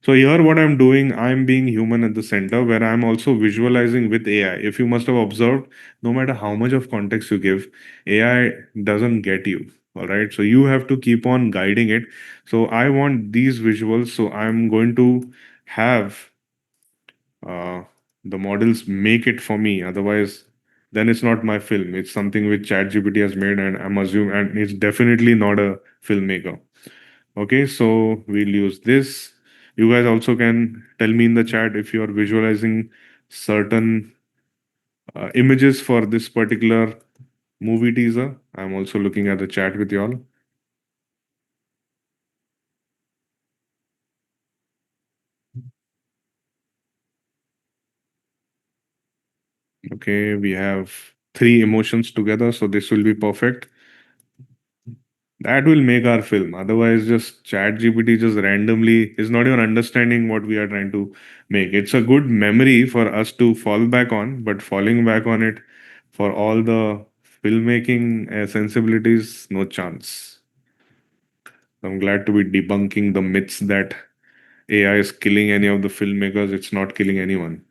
So here, what I'm doing, I'm being human at the center, where I'm also visualizing with AI. If you must have observed, no matter how much of context you give, AI doesn't get you. All right. So you have to keep on guiding it. So I want these visuals. So I'm going to have uh, the models make it for me. Otherwise, then it's not my film. It's something which ChatGPT has made, and I'm assuming, and it's definitely not a filmmaker. Okay, so we'll use this. You guys also can tell me in the chat if you are visualizing certain images for this particular movie teaser. I'm also looking at the chat with y'all. Okay, we have three emotions together, so this will be perfect. That will make our film. Otherwise, just ChatGPT just randomly is not even understanding what we are trying to make. It's a good memory for us to fall back on, but falling back on it for all the filmmaking sensibilities, no chance. I'm glad to be debunking the myths that AI is killing any of the filmmakers. It's not killing anyone.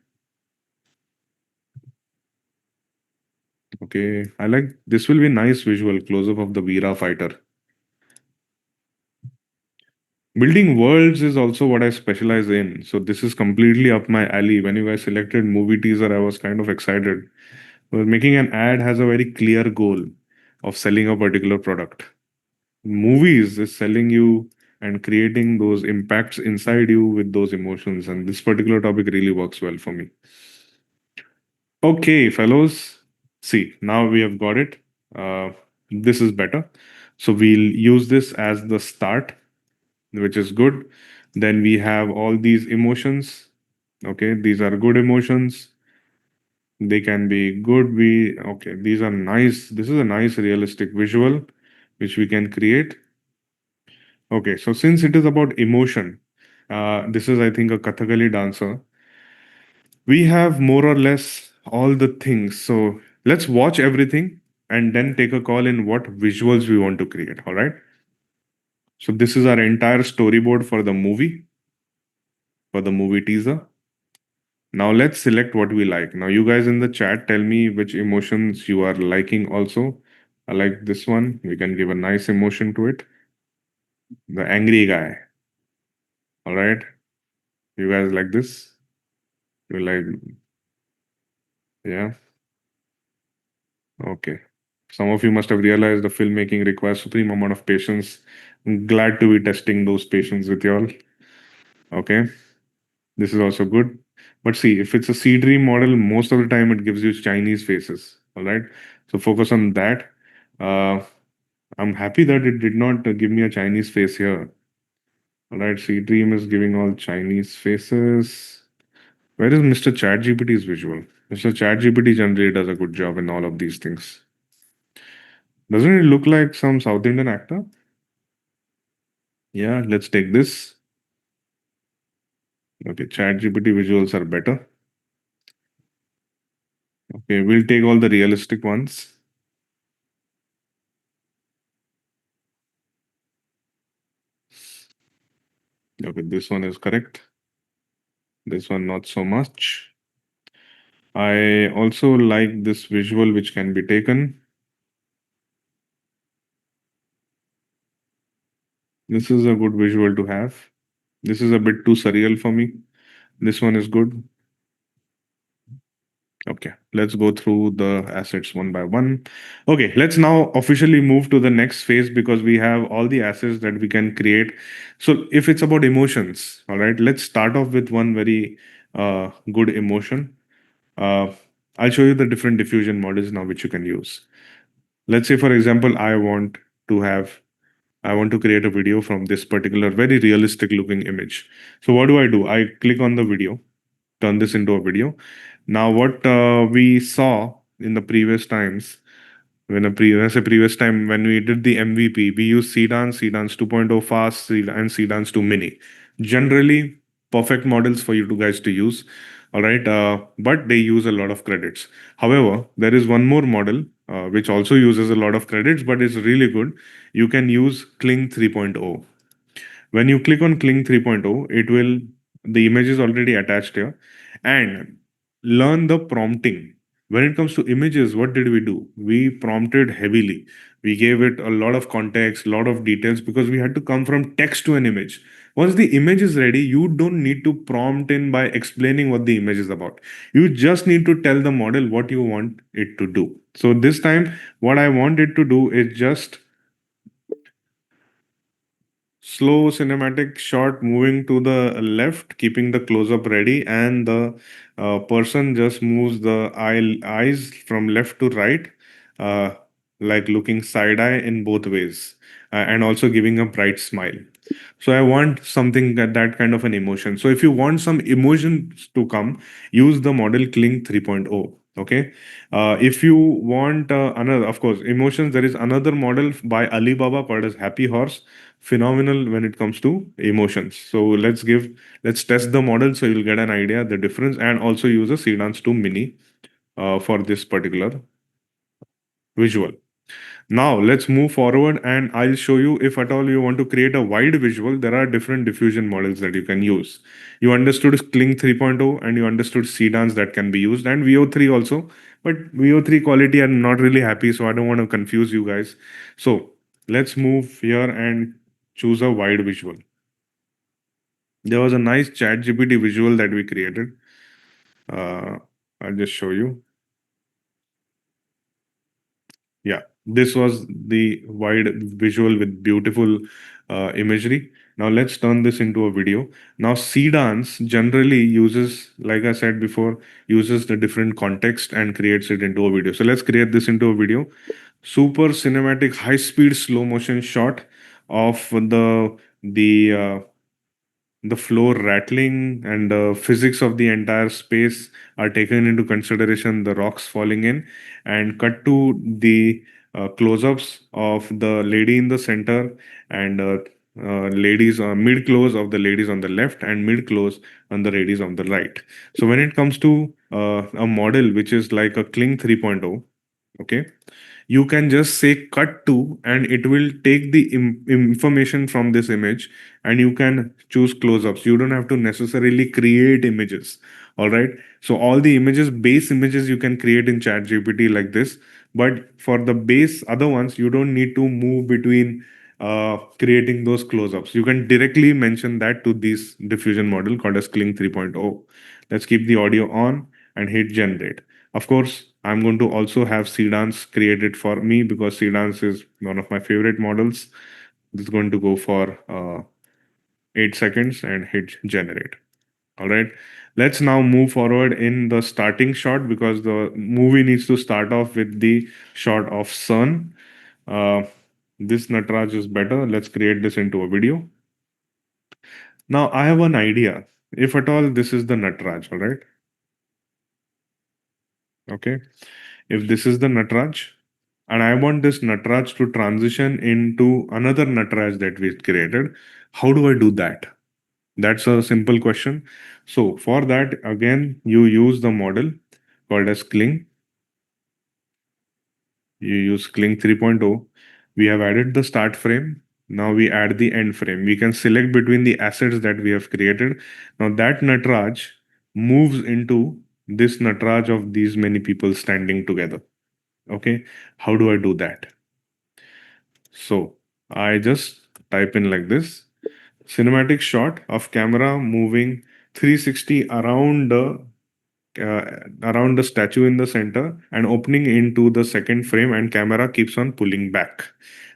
Okay, I like this will be nice visual close up of the Veera fighter. Building worlds is also what I specialize in. So this is completely up my alley. When you guys selected movie teaser, I was kind of excited. Because making an ad has a very clear goal of selling a particular product. Movies is selling you and creating those impacts inside you with those emotions. And this particular topic really works well for me. Okay, fellows. See, now we have got it. This is better. So we'll use this as the start, which is good. Then we have all these emotions. Okay, these are good emotions. They can be good. Okay, these are nice. This is a nice realistic visual which we can create. Okay, so since it is about emotion, this is, I think, a Kathakali dancer. We have more or less all the things. So let's watch everything and then take a call in what visuals we want to create. All right. So this is our entire storyboard for the movie teaser. Now let's select what we like. Now you guys in the chat tell me which emotions you are liking also. I like this one. We can give a nice emotion to it. The angry guy. All right. You guys like this? You like, yeah. Okay. Some of you must have realized the filmmaking requires supreme amount of patience. I'm glad to be testing those patience with y'all. Okay. This is also good. But see, if it's a C-Dream model, most of the time it gives you Chinese faces. All right. So focus on that. Uh, I'm happy that it did not give me a Chinese face here. All right. C-Dream is giving all Chinese faces. Where is Mr. ChatGPT's visual? Mr. ChatGPT generally does a good job in all of these things. Doesn't it look like some South Indian actor? Yeah, let's take this. Okay, ChatGPT visuals are better. Okay, we'll take all the realistic ones. Okay, this one is correct. This one not so much. I also like this visual which can be taken. This is a good visual to have. This is a bit too surreal for me. This one is good. Okay, let's go through the assets one by one. Okay, let's now officially move to the next phase because we have all the assets that we can create. So if it's about emotions, all right, let's start off with one very good emotion. Uh, I'll show you the different diffusion models now which you can use. Let's say, for example, I want to create a video from this particular very realistic looking image. So what do? I click on the video, turn this into a video. Now, what we saw in the previous times, when I say previous time, when we did the MVP, we used Cdance 2.0 fast, and Cdance 2 mini. Generally, perfect models for you to guys to use. All right, but they use a lot of credits. However, there is one more model which also uses a lot of credits, but is really good. You can use Kling 3.0. When you click on Kling 3.0, the image is already attached here, and learn the prompting. When it comes to images, what did we do? We prompted heavily. We gave it a lot of context, a lot of details because we had to come from text to an image. Once the image is ready, you don't need to prompt in by explaining what the image is about. You just need to tell the model what you want it to do. So this time, what I want it to do is just slow cinematic shot moving to the left, keeping the close up ready, and the person just moves the eyes from left to right, uh, like looking side eye in both ways, and also giving a bright smile. So I want something that kind of an emotion. So if you want some emotions to come, use the model Kling 3.0. Okay. If you want another, of course, emotions, there is another model by Alibaba called as Happy Horse. Phenomenal when it comes to emotions. So let's test the model so you'll get an idea the difference, and also use a Cdance 2 mini for this particular visual. Now let's move forward and I'll show you if at all you want to create a wide visual, there are different diffusion models that you can use. You understood Kling 3.0 and you understood CDANs that can be used and VO3 also, but VO3 quality I'm not really happy, so I don't want to confuse you guys. So let's move here and choose a wide visual. There was a nice chat GPT visual that we created. I'll just show you. Yeah, this was the wide visual with beautiful imagery. Now let's turn this into a video. Now Cdance generally uses, like I said before, uses the different context and creates it into a video. So let's create this into a video. Super cinematic, high speed, slow motion shot of the floor rattling and the physics of the entire space are taken into consideration, the rocks falling in, and cut to the close-ups of the lady in the center and ladies mid close of the ladies on the left and mid close on the ladies on the right. So when it comes to a model which is like a Kling 3.0, okay, you can just say cut to and it will take the information from this image and you can choose close-ups. You don't have to necessarily create images. All right, so all the images, base images, you can create in chat gpt like this, but for the base other ones you don't need to move between creating those close-ups. You can directly mention that to this diffusion model called as Kling 3.0. Let's keep the audio on and hit generate. Of course, I'm going to also have Cdance created for me because Cdance is one of my favorite models. This is going to go for 8 seconds and hit generate. All right. Let's now move forward in the starting shot because the movie needs to start off with the shot of sun. Uh, this Nataraj is better. Let's create this into a video. Now I have an idea. If at all this is the Nataraj, all right. Okay. If this is the Nataraj, and I want this Nataraj to transition into another Nataraj that we created, how do I do that? That's a simple question. So for that, again, you use the model called as Kling. You use Kling 3.0. We have added the start frame. Now we add the end frame. We can select between the assets that we have created. Now that Nataraj moves into this Nataraj of these many people standing together. Okay, how do I do that? So I just type in like this, cinematic shot of camera moving 360 around the statue in the center and opening into the second frame, and camera keeps on pulling back.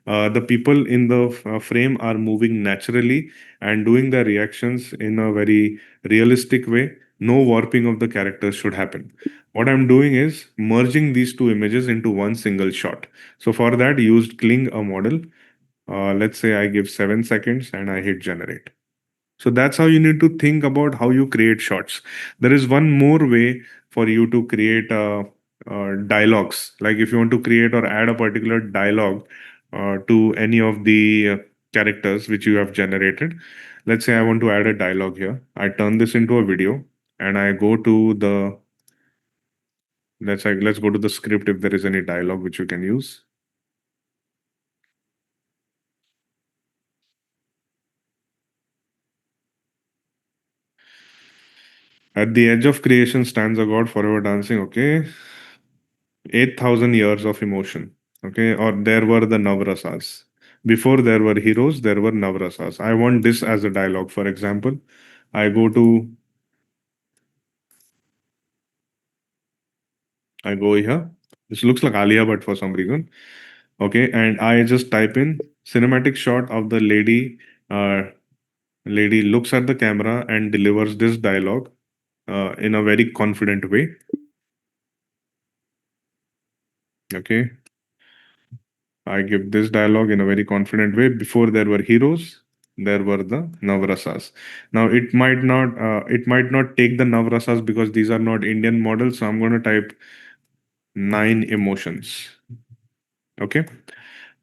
The people in the frame are moving naturally and doing their reactions in a very realistic way. No warping of the characters should happen. What I'm doing is merging these two images into one single shot. So for that, used Kling a model. Let's say I give 7 seconds and I hit generate. So that's how you need to think about how you create shots. There is one more way for you to create dialogues. Like if you want to create or add a particular dialogue to any of the characters which you have generated. Let's say I want to add a dialogue here. I turn this into a video and I go to the let's go to the script if there is any dialogue which you can use. At the edge of creation stands a god forever dancing. Okay. 8,000 years of emotion. Okay. Or there were the Navrasas. Before there were heroes, there were Navrasas. I want this as a dialogue. For example, I go here. This looks like Alia, but for some reason. Okay. And I just type in cinematic shot of the lady. Lady looks at the camera and delivers this dialogue in a very confident way. Okay. I give this dialogue in a very confident way. Before there were heroes, there were the Navrasas. Now it might not take the Navrasas because these are not Indian models. So I'm going to type 9 emotions. Okay.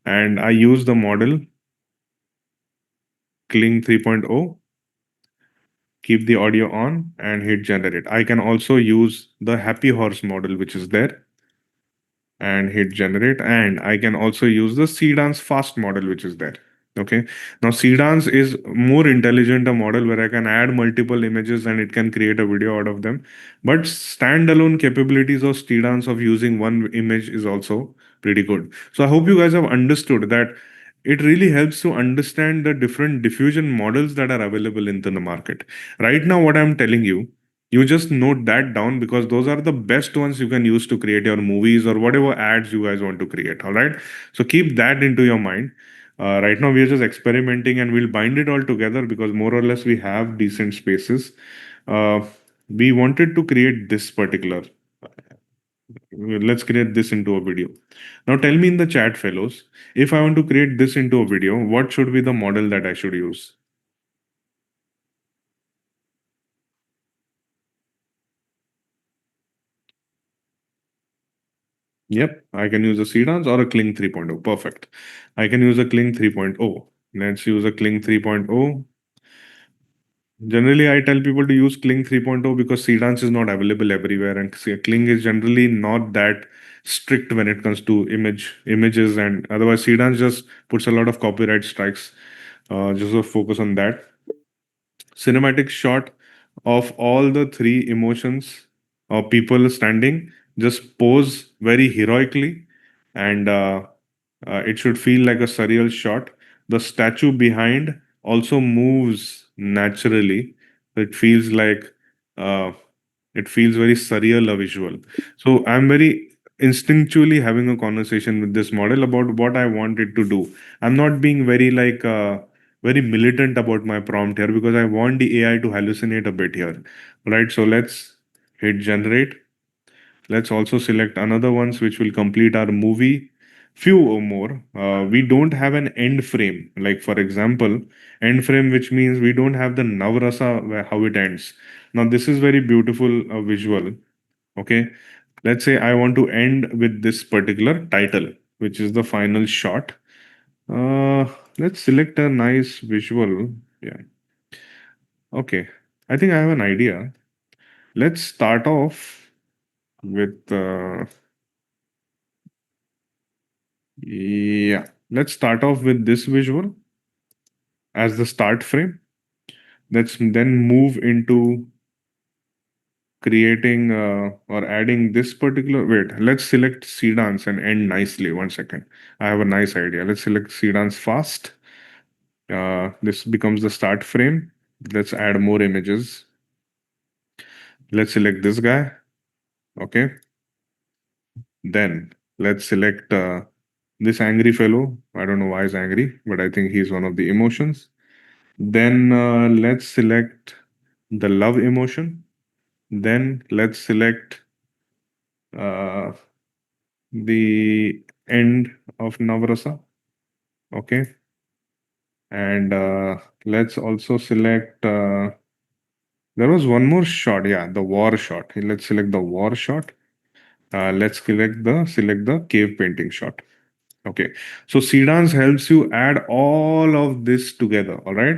And I use the model Kling 3.0. Keep the audio on and hit generate. I can also use the Happy Horse model, which is there, and hit generate. And I can also use the Sedans fast model, which is there. Okay. Now Sedans is more intelligent a model where I can add multiple images and it can create a video out of them. But standalone capabilities of Sedans of using one image is also pretty good. So I hope you guys have understood that it really helps to understand the different diffusion models that are available in the market. Right now, what I'm telling you, you just note that down because those are the best ones you can use to create your movies or whatever ads you guys want to create. All right. So keep that into your mind. Right now, we are just experimenting and we'll bind it all together because more or less we have decent spaces. We wanted to create this particular. Let's create this into a video. Now, tell me in the chat, fellows, if I want to create this into a video, what should be the model that I should use? Yep, I can use a Sedans or a Kling 3.0. Perfect. I can use a Kling 3.0. Let's use a Kling 3.0. Generally, I tell people to use Kling 3.0 because Sedans is not available everywhere, and Kling is generally not that strict when it comes to images, and otherwise Sedans just puts a lot of copyright strikes. Just to focus on that. Cinematic shot of all the three emotions of people standing, just pose very heroically, and it should feel like a surreal shot. The statue behind also moves naturally. It feels like uh, it feels very surreal a visual. So I'm very instinctually having a conversation with this model about what I want it to do. I'm not being very militant about my prompt here because I want the AI to hallucinate a bit here. Right. So let's hit generate. Let's also select another ones which will complete our movie. Few or more. We don't have an end frame. Like for example, end frame, which means we don't have the Navrasa where how it ends. Now this is very beautiful visual. Okay. Let's say I want to end with this particular title, which is the final shot. Uh, let's select a nice visual. Yeah. Okay. I think I have an idea. Let's start off with yeah. Let's start off with this visual as the start frame. Let's then move into creating or adding this particular. Wait, let's select Sedans and end nicely. 1 second. I have a nice idea. Let's select Sedans fast. This becomes the start frame. Let's add more images. Let's select this guy. Okay. Then let's select this angry fellow. I don't know why he's angry, but I think he's one of the emotions. Then let's select the love emotion. Then let's select uh, the end of Navrasa. Okay. And let's also select, there was one more shot. Yeah, the war shot. Let's select the war shot. Let's select the cave painting shot. Okay, so Sedans helps you add all of this together. All right,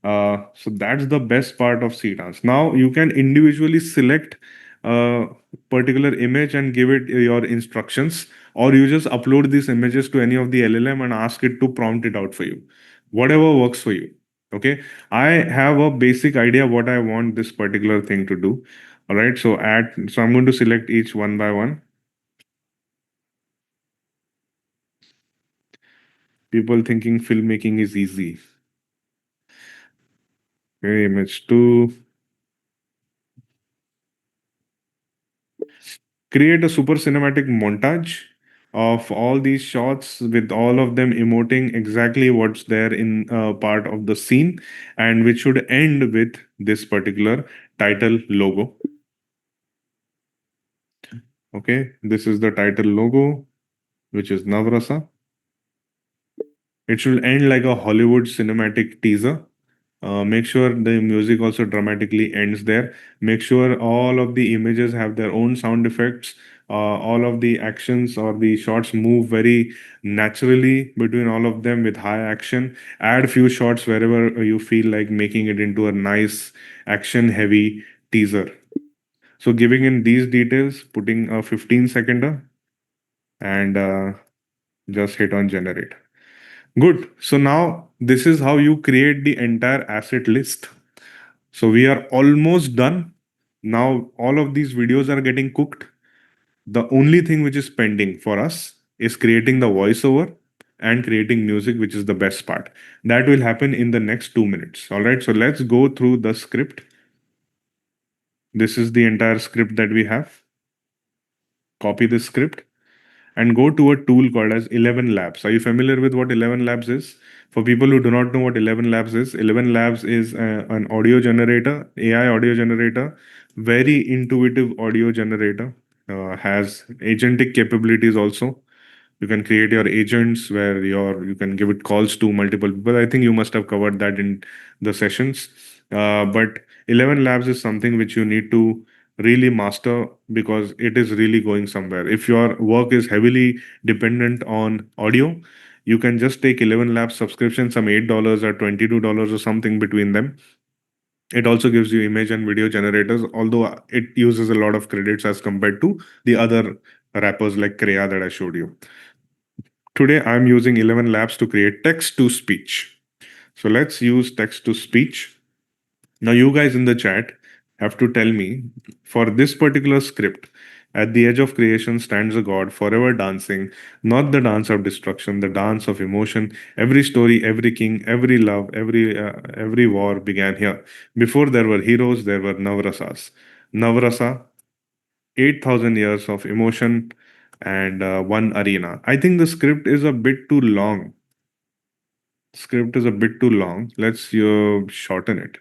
so that's the best part of Sedans. Now you can individually select a particular image and give it your instructions, or you just upload these images to any of the LLM and ask it to prompt it out for you, whatever works for you. Okay, I have a basic idea what I want this particular thing to do. All right, so I'm going to select each one by one. People thinking filmmaking is easy. Okay, image 2. Create a super cinematic montage of all these shots with all of them emoting exactly what's there in part of the scene, and which should end with this particular title logo. Okay, this is the title logo, which is Navrasa. It should end like a Hollywood cinematic teaser. Make sure the music also dramatically ends there. Make sure all of the images have their own sound effects. All of the actions or the shots move very naturally between all of them with high action. Add few shots wherever you feel like making it into a nice action heavy teaser. So giving in these details, putting a 15 seconder and just hit on generate. Good. So now this is how you create the entire asset list. So we are almost done. Now all of these videos are getting cooked. The only thing which is pending for us is creating the voiceover and creating music, which is the best part. That will happen in the next 2 minutes. All right. So let's go through the script. This is the entire script that we have. Copy the script and go to a tool called as 11 Labs. Are you familiar with what 11 Labs is? For people who do not know what 11 Labs is, 11 Labs is an audio generator, AI audio generator, very intuitive audio generator, has agentic capabilities also. You can create your agents where you can give it calls to multiple people. I think you must have covered that in the sessions. But 11 Labs is something which you need to really master because it is really going somewhere. If your work is heavily dependent on audio, you can just take 11 Labs subscription, some $8 or $22 or something between them. It also gives you image and video generators, although it uses a lot of credits as compared to the other wrappers like Kreya that I showed you. Today, I'm using 11 Labs to create text to speech. So let's use text to speech. Now, you guys in the chat have to tell me for this particular script, at the edge of creation stands a god forever dancing, not the dance of destruction, the dance of emotion. Every story, every king, every love, every war began here. Before there were heroes, there were Navrasas. Navrasa, 8,000 years of emotion and one arena. I think the script is a bit too long. Script is a bit too long. Let's shorten it.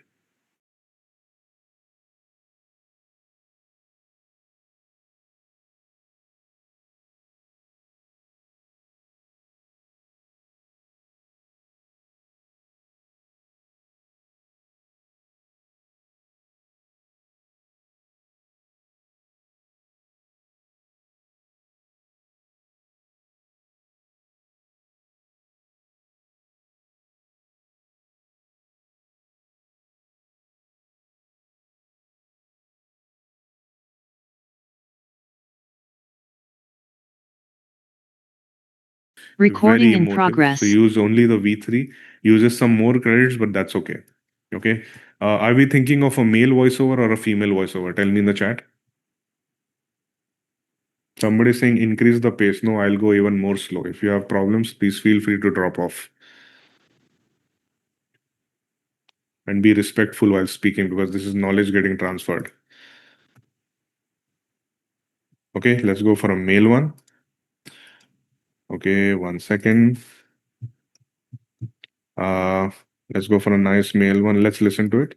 Recording Very in emotive. progress. So use only the V3. Uses some more credits, but that's okay. Okay. Are we thinking of a male voiceover or a female voiceover? Tell me in the chat. Somebody saying increase the pace. No, I'll go even more slow. If you have problems, please feel free to drop off. and be respectful while speaking, because this is knowledge getting transferred. Okay, let's go for a male one. Okay, 1 second. Let's go for a nice male one. Let's listen to it.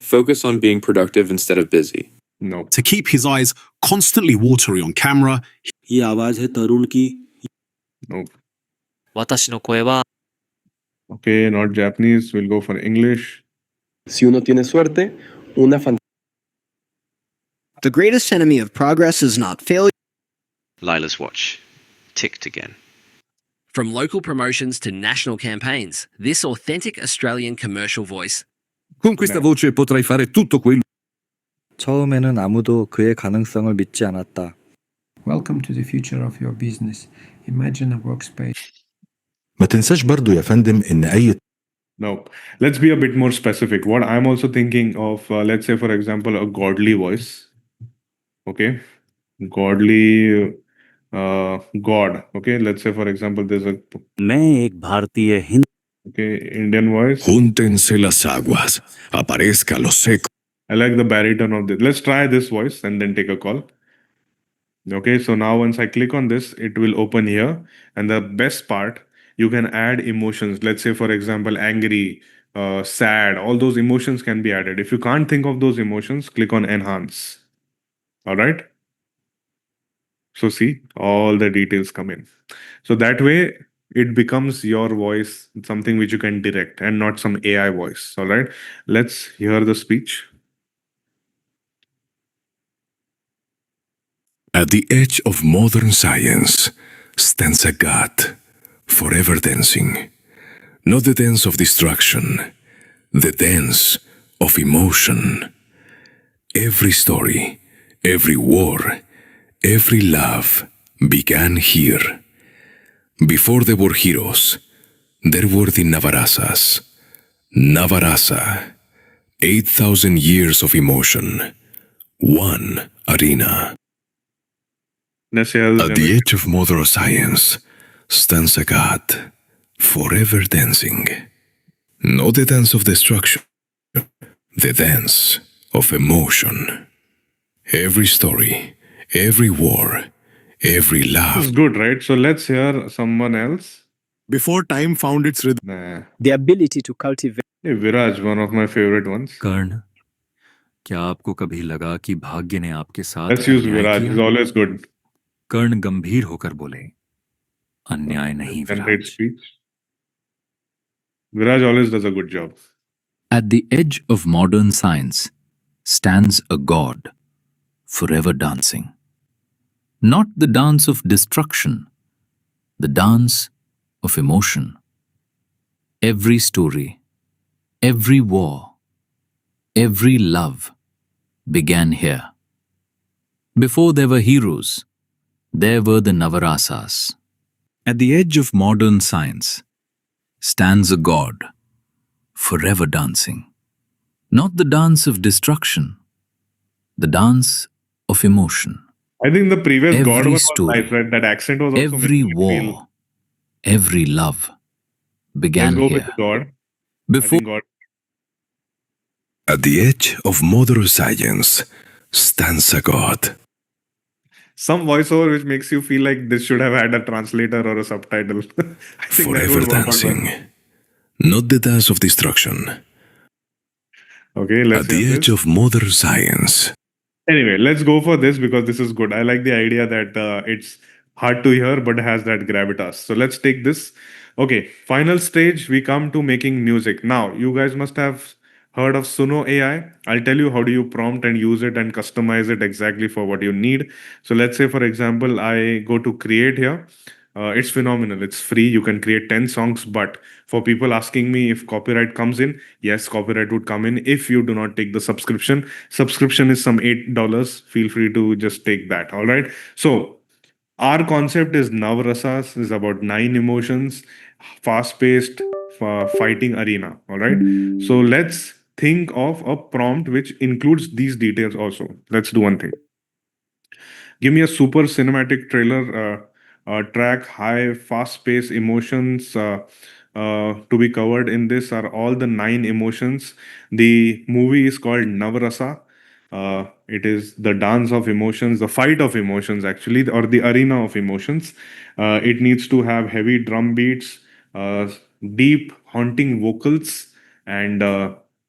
Focus on being productive instead of busy. No. To keep his eyes constantly watery on camera, ये आवाज है तरुण की Nope. 私の声は Okay, not Japanese. We'll go for English. Si uno tiene suerte, una The greatest enemy of progress is not failure. Lila's watch ticked again. From local promotions to national campaigns, this authentic Australian commercial voice. con questa voce potrai fare tutto quello. 처음에는 아무도 그의 가능성을 믿지 않았다. Welcome to the future of your business. Imagine a workspace. ما تنساش برضو يا فندم إن أي No. Let's be a bit more specific. What I'm also thinking of, let's say, for example, a godly voice. Okay. Godly God. Okay. Let's say, for example, there's a मैं एक भारतीय Hind okay Indian voice. Júntense las aguas, aparezca lo seco. I like the baritone of this. Let's try this voice and then take a call. Okay, so now once I click on this, it will open here. And the best part, you can add emotions. Let's say, for example, angry, sad, all those emotions can be added. If you can't think of those emotions, click on enhance. All right. So see, all the details come in. So that way, it becomes your voice, something which you can direct and not some AI voice. All right. Let's hear the speech. At the edge of modern science stands a god, forever dancing. Not the dance of destruction, the dance of emotion. Every story, every war, every love began here. Before there were heroes, there were the Navarasas. Navarasa, 8,000 years of emotion, one arena. At the edge of modern science stands a god, forever dancing. Not the dance of destruction, the dance of emotion. Every story, every war, every love. This is good, right? So let's hear someone else. Before time found its rhythm. The ability to cultivate. Hey, Viraj, one of my favorite ones. कर्ण, क्या आपको कभी लगा कि भाग्य ने आपके साथ Let's use Viraj. He's always good. कर्ण गंभीर होकर बोले, अन्याय नहीं Great speech. Viraj always does a good job. At the edge of modern science stands a god, forever dancing. Not the dance of destruction, the dance of emotion. Every story, every war, every love began here. Before there were heroes, there were the Navarasas. At the edge of modern science stands a god, forever dancing. Not the dance of destruction, the dance of emotion. I think the previous Every god was story, nice, right? That accent was also every making me feel- war, every love began Let's go here. with God. Before I think God. At the edge of modern science stands a god. Some voiceover which makes you feel like this should have had a translator or a subtitle. I think that Forever would work out dancing. well. Not the dance of destruction. Okay, let's At the hear edge this. of modern science. Anyway, let's go for this because this is good. I like the idea that it's hard to hear but has that gravitas. So let's take this. Okay, final stage, we come to making music. Now, you guys must have heard of Suno AI. I'll tell you how do you prompt and use it and customize it exactly for what you need. So let's say, for example, I go to create here. It's phenomenal. It's free. You can create 10 songs. But for people asking me if copyright comes in, yes, copyright would come in if you do not take the subscription. Subscription is some $8. Feel free to just take that. All right. So our concept is Navrasas, is about 9 emotions, fast-paced fighting arena. All right. So let's think of a prompt which includes these details also. Let's do one thing. Give me a super cinematic trailer track, high, fast-paced emotions, to be covered in this are all the 9 emotions. The movie is called Navrasa. It is the dance of emotions, the fight of emotions, actually, or the arena of emotions. It needs to have heavy drum beats, uh, deep, haunting vocals, and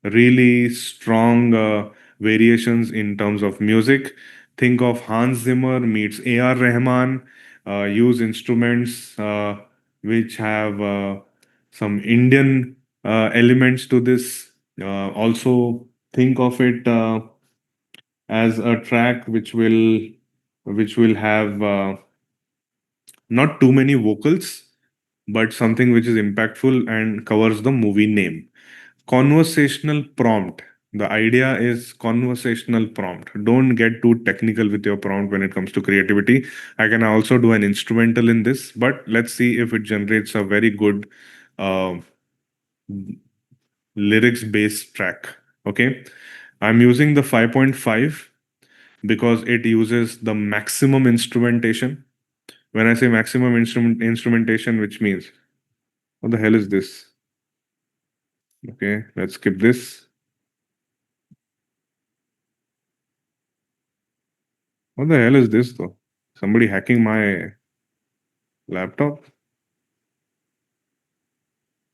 really strong variations in terms of music. Think of Hans Zimmer meets A.R. Rahman, use instruments which have some Indian elements to this. Also, think of it as a track which will have not too many vocals, but something which is impactful and covers the movie name. Conversational prompt. The idea is conversational prompt. Don't get too technical with your prompt when it comes to creativity. I can also do an instrumental in this, but let's see if it generates a very good uh, lyrics based track. Okay. I'm using the 5.5 because it uses the maximum instrumentation. When I say maximum instrumentation, which means, what the hell is this? Okay, let's skip this. What the hell is this though? Somebody hacking my laptop?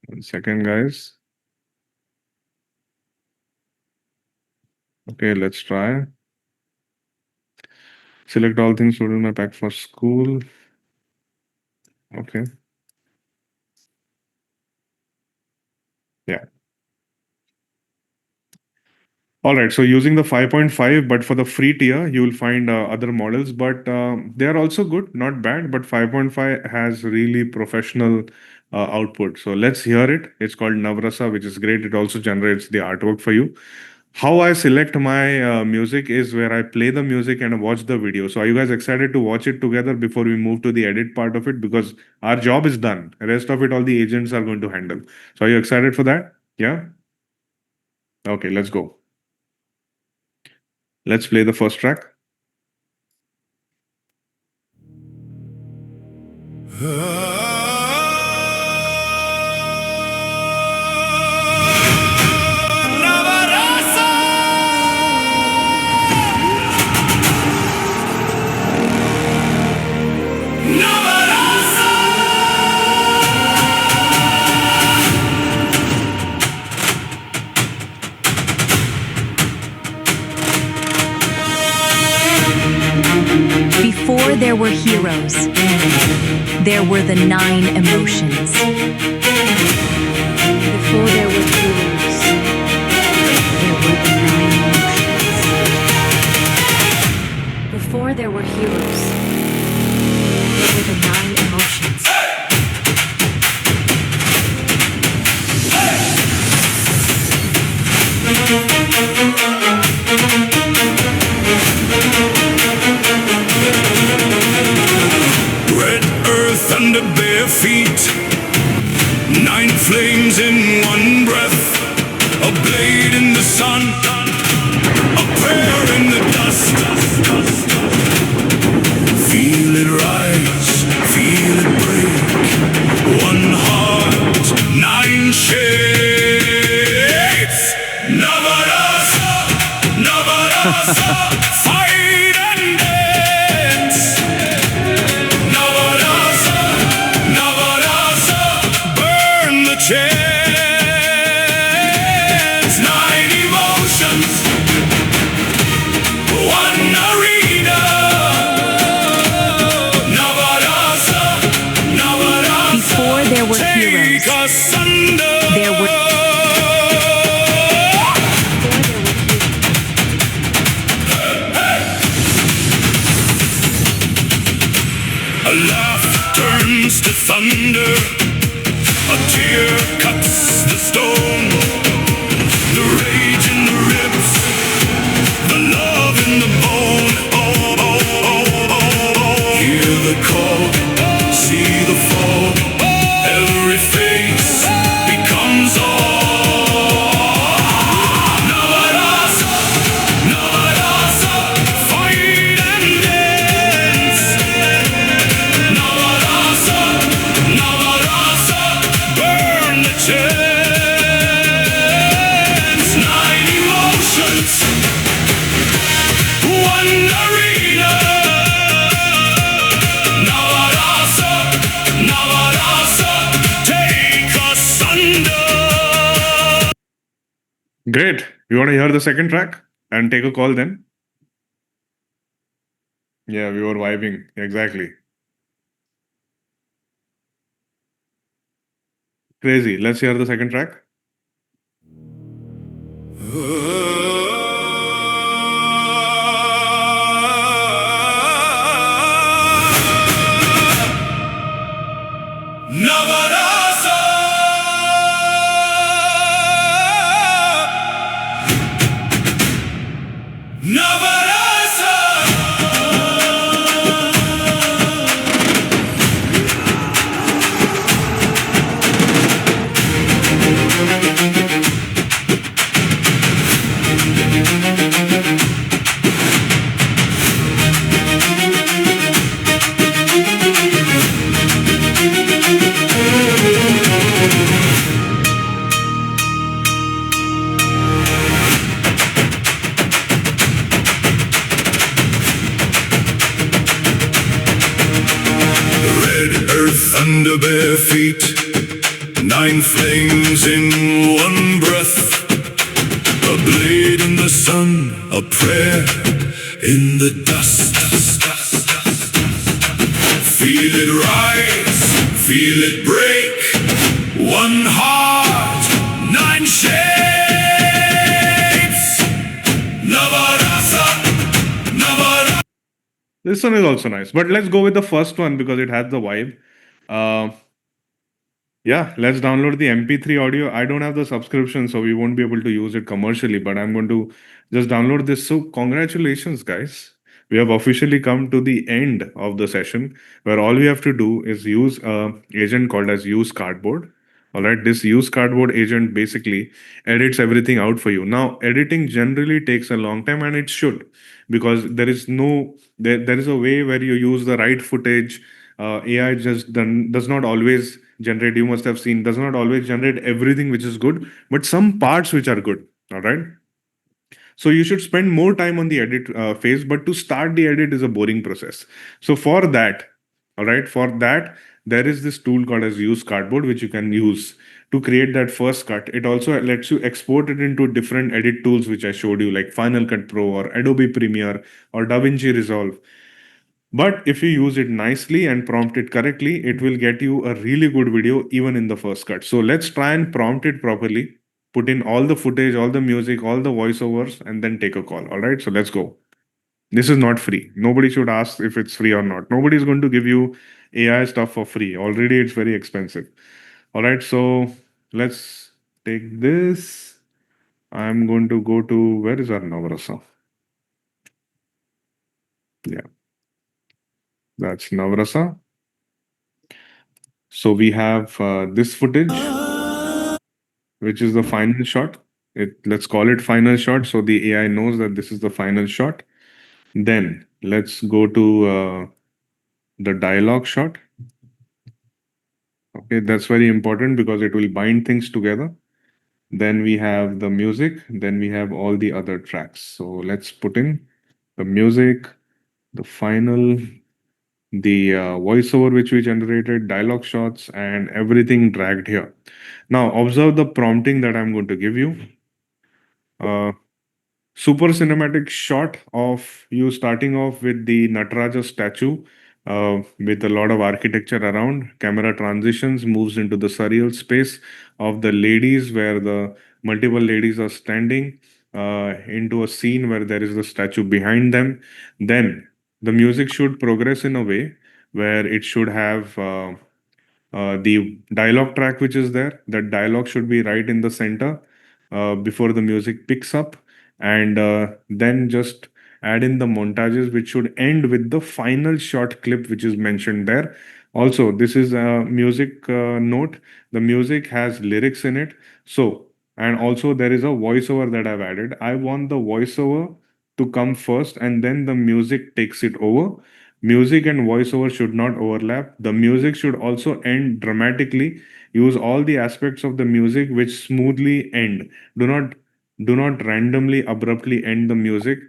1 second, guys. Okay, let's try. Select all things stored in my pack for school. Okay. Yeah. All right, so using the 5.5, but for the free tier, you will find other models, but they are also good, not bad. But 5.5 has really professional output. So let's hear it. It's called Navrasa, which is great. It also generates the artwork for you. How I select my music is where I play the music and watch the video. So are you guys excited to watch it together before we move to the edit part of it? Because our job is done. The rest of it, all the agents are going to handle. So are you excited for that? Yeah? Okay, let's go. Let's play the first track. Before there were heroes, there were the 9 emotions. Before there were heroes, there were the 9 emotions. Before there were heroes, there were the 9 emotions. Red earth under bare feet, 9 flames in one breath, a blade in the sun, a prayer in the dust. Feel it rise, feel it break, one heart, 9 shades. Navarasa, Navarasa, fight and dance. Navarasa, Navarasa, burn the chants. 9 emotions, one arena. Navarasa, Navarasa, Before there were take heroes, us under. there were A laugh turns to thunder, a tear cuts the stone, the rage in the ribs, the love in the bone. Oh, oh, oh, oh, oh. Hear the call, see the fall, every face becomes all. Navarasa, Navarasa, fight and dance. Navarasa, Navarasa, burn Great. You want to hear the second track and take a call then? Yeah, we were vibing. Exactly. Crazy. Let's hear the second track. Earth under bare feet, 9 flames in one breath, a blade in the sun, a prayer in the dust. Feel it rise, feel it break, one heart, 9 shapes, Navarasa, Navarasa. This one is also nice, but let's go with the first one because it has the vibe. Yeah, let's download the MP3 audio. I don't have the subscription, so we won't be able to use it commercially, but I'm going to just download this. So, congratulations, guys. We have officially come to the end of the session where all we have to do is use a agent called as use cardboard. All right, this use cardboard agent basically edits everything out for you. Now, editing generally takes a long time, and it should, because there is a way where you use the right footage. AI just does not always generate, you must have seen, does not always generate everything which is good, but some parts which are good. All right. So you should spend more time on the edit phase, but to start the edit is a boring process. So for that, all right, for that, there is this tool called as use cardboard, which you can use to create that first cut. It also lets you export it into different edit tools, which I showed you, like Final Cut Pro or Adobe Premiere or DaVinci Resolve. But if you use it nicely and prompt it correctly, it will get you a really good video even in the first cut. So let's try and prompt it properly, put in all the footage, all the music, all the voiceovers, and then take a call. All right, so let's go. This is not free. Nobody should ask if it's free or not. Nobody is going to give you AI stuff for free. Already it's very expensive. All right, so let's take this. I'm going to go to, where is our Navrasa? Yeah. That's Navrasa. So we have this footage, which is the final shot. Let's call it final shot. So the AI knows that this is the final shot. Then let's go to the dialogue shot. Okay, that's very important because it will bind things together. Then we have the music. Then we have all the other tracks. So let's put in the music, the final, the voiceover which we generated, dialogue shots, and everything dragged here. Now observe the prompting that I'm going to give you. Super cinematic shot of you starting off with the Nataraja statue with a lot of architecture around. Camera transitions, moves into the surreal space of the ladies where the multiple ladies are standing into a scene where there is the statue behind them. Then the music should progress in a way where it should have the dialogue track which is there. That dialogue should be right in the center before the music picks up, and then just add in the montages which should end with the final short clip which is mentioned there. Also, this is a music note. The music has lyrics in it. So, and also there is a voiceover that I've added. I want the voiceover to come first and then the music takes it over. Music and voiceover should not overlap. The music should also end dramatically. Use all the aspects of the music which smoothly end. Do not randomly abruptly end the music.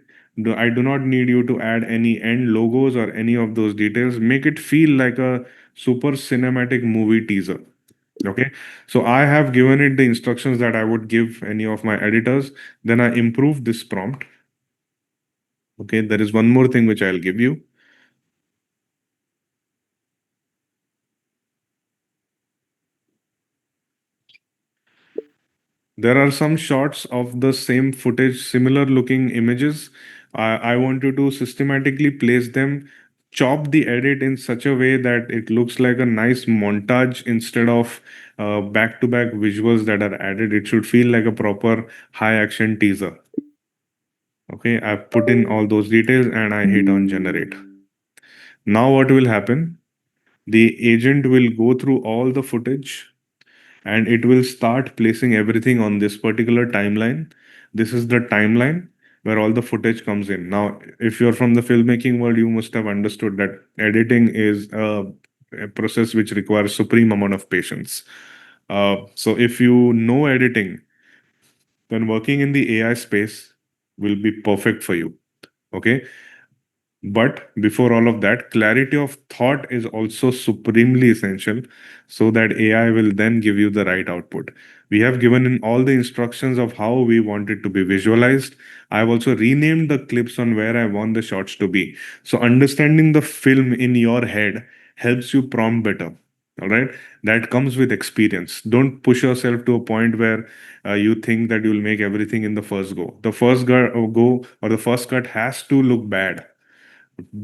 I do not need you to add any end logos or any of those details. Make it feel like a super cinematic movie teaser. Okay, so I have given it the instructions that I would give any of my editors. Then I improve this prompt. Okay, there is one more thing which I'll give you. There are some shots of the same footage, similar looking images. I want you to systematically place them, chop the edit in such a way that it looks like a nice montage instead of back to back visuals that are added. It should feel like a proper high action teaser. Okay, I've put in all those details and I hit on generate. Now, what will happen? The agent will go through all the footage and it will start placing everything on this particular timeline. This is the timeline where all the footage comes in. Now, if you're from the filmmaking world, you must have understood that editing is a process which requires supreme amount of patience. So if you know editing, then working in the AI space will be perfect for you. Okay. But before all of that, clarity of thought is also supremely essential so that AI will then give you the right output. We have given in all the instructions of how we want it to be visualized. I've also renamed the clips on where I want the shots to be. So understanding the film in your head helps you prompt better. All right. That comes with experience. Don't push yourself to a point where you think that you'll make everything in the first go. The first go or the first cut has to look bad.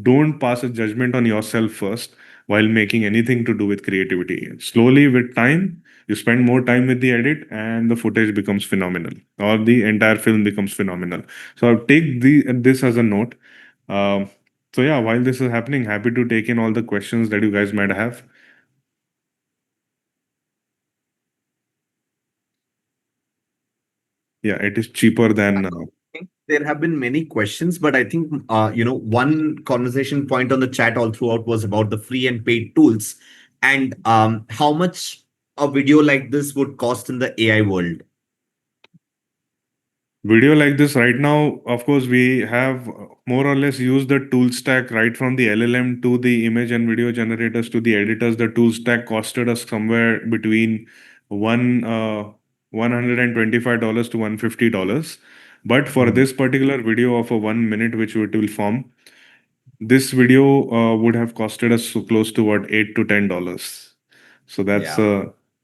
Don't pass a judgment on yourself first while making anything to do with creativity. Slowly, with time, you spend more time with the edit and the footage becomes phenomenal, or the entire film becomes phenomenal. So I'll take this as a note. So yeah, while this is happening, happy to take in all the questions that you guys might have. Yeah, it is cheaper than there have been many questions, but I think one conversation point on the chat all throughout was about the free and paid tools and how much a video like this would cost in the AI world. Video like this right now, of course, we have more or less used the tool stack right from the LLM to the image and video generators to the editors. The tool stack costed us somewhere between $125 to $150. But for this particular video of a 1 minute, which it will form, this video would have costed us so close to what, $8 to $10. So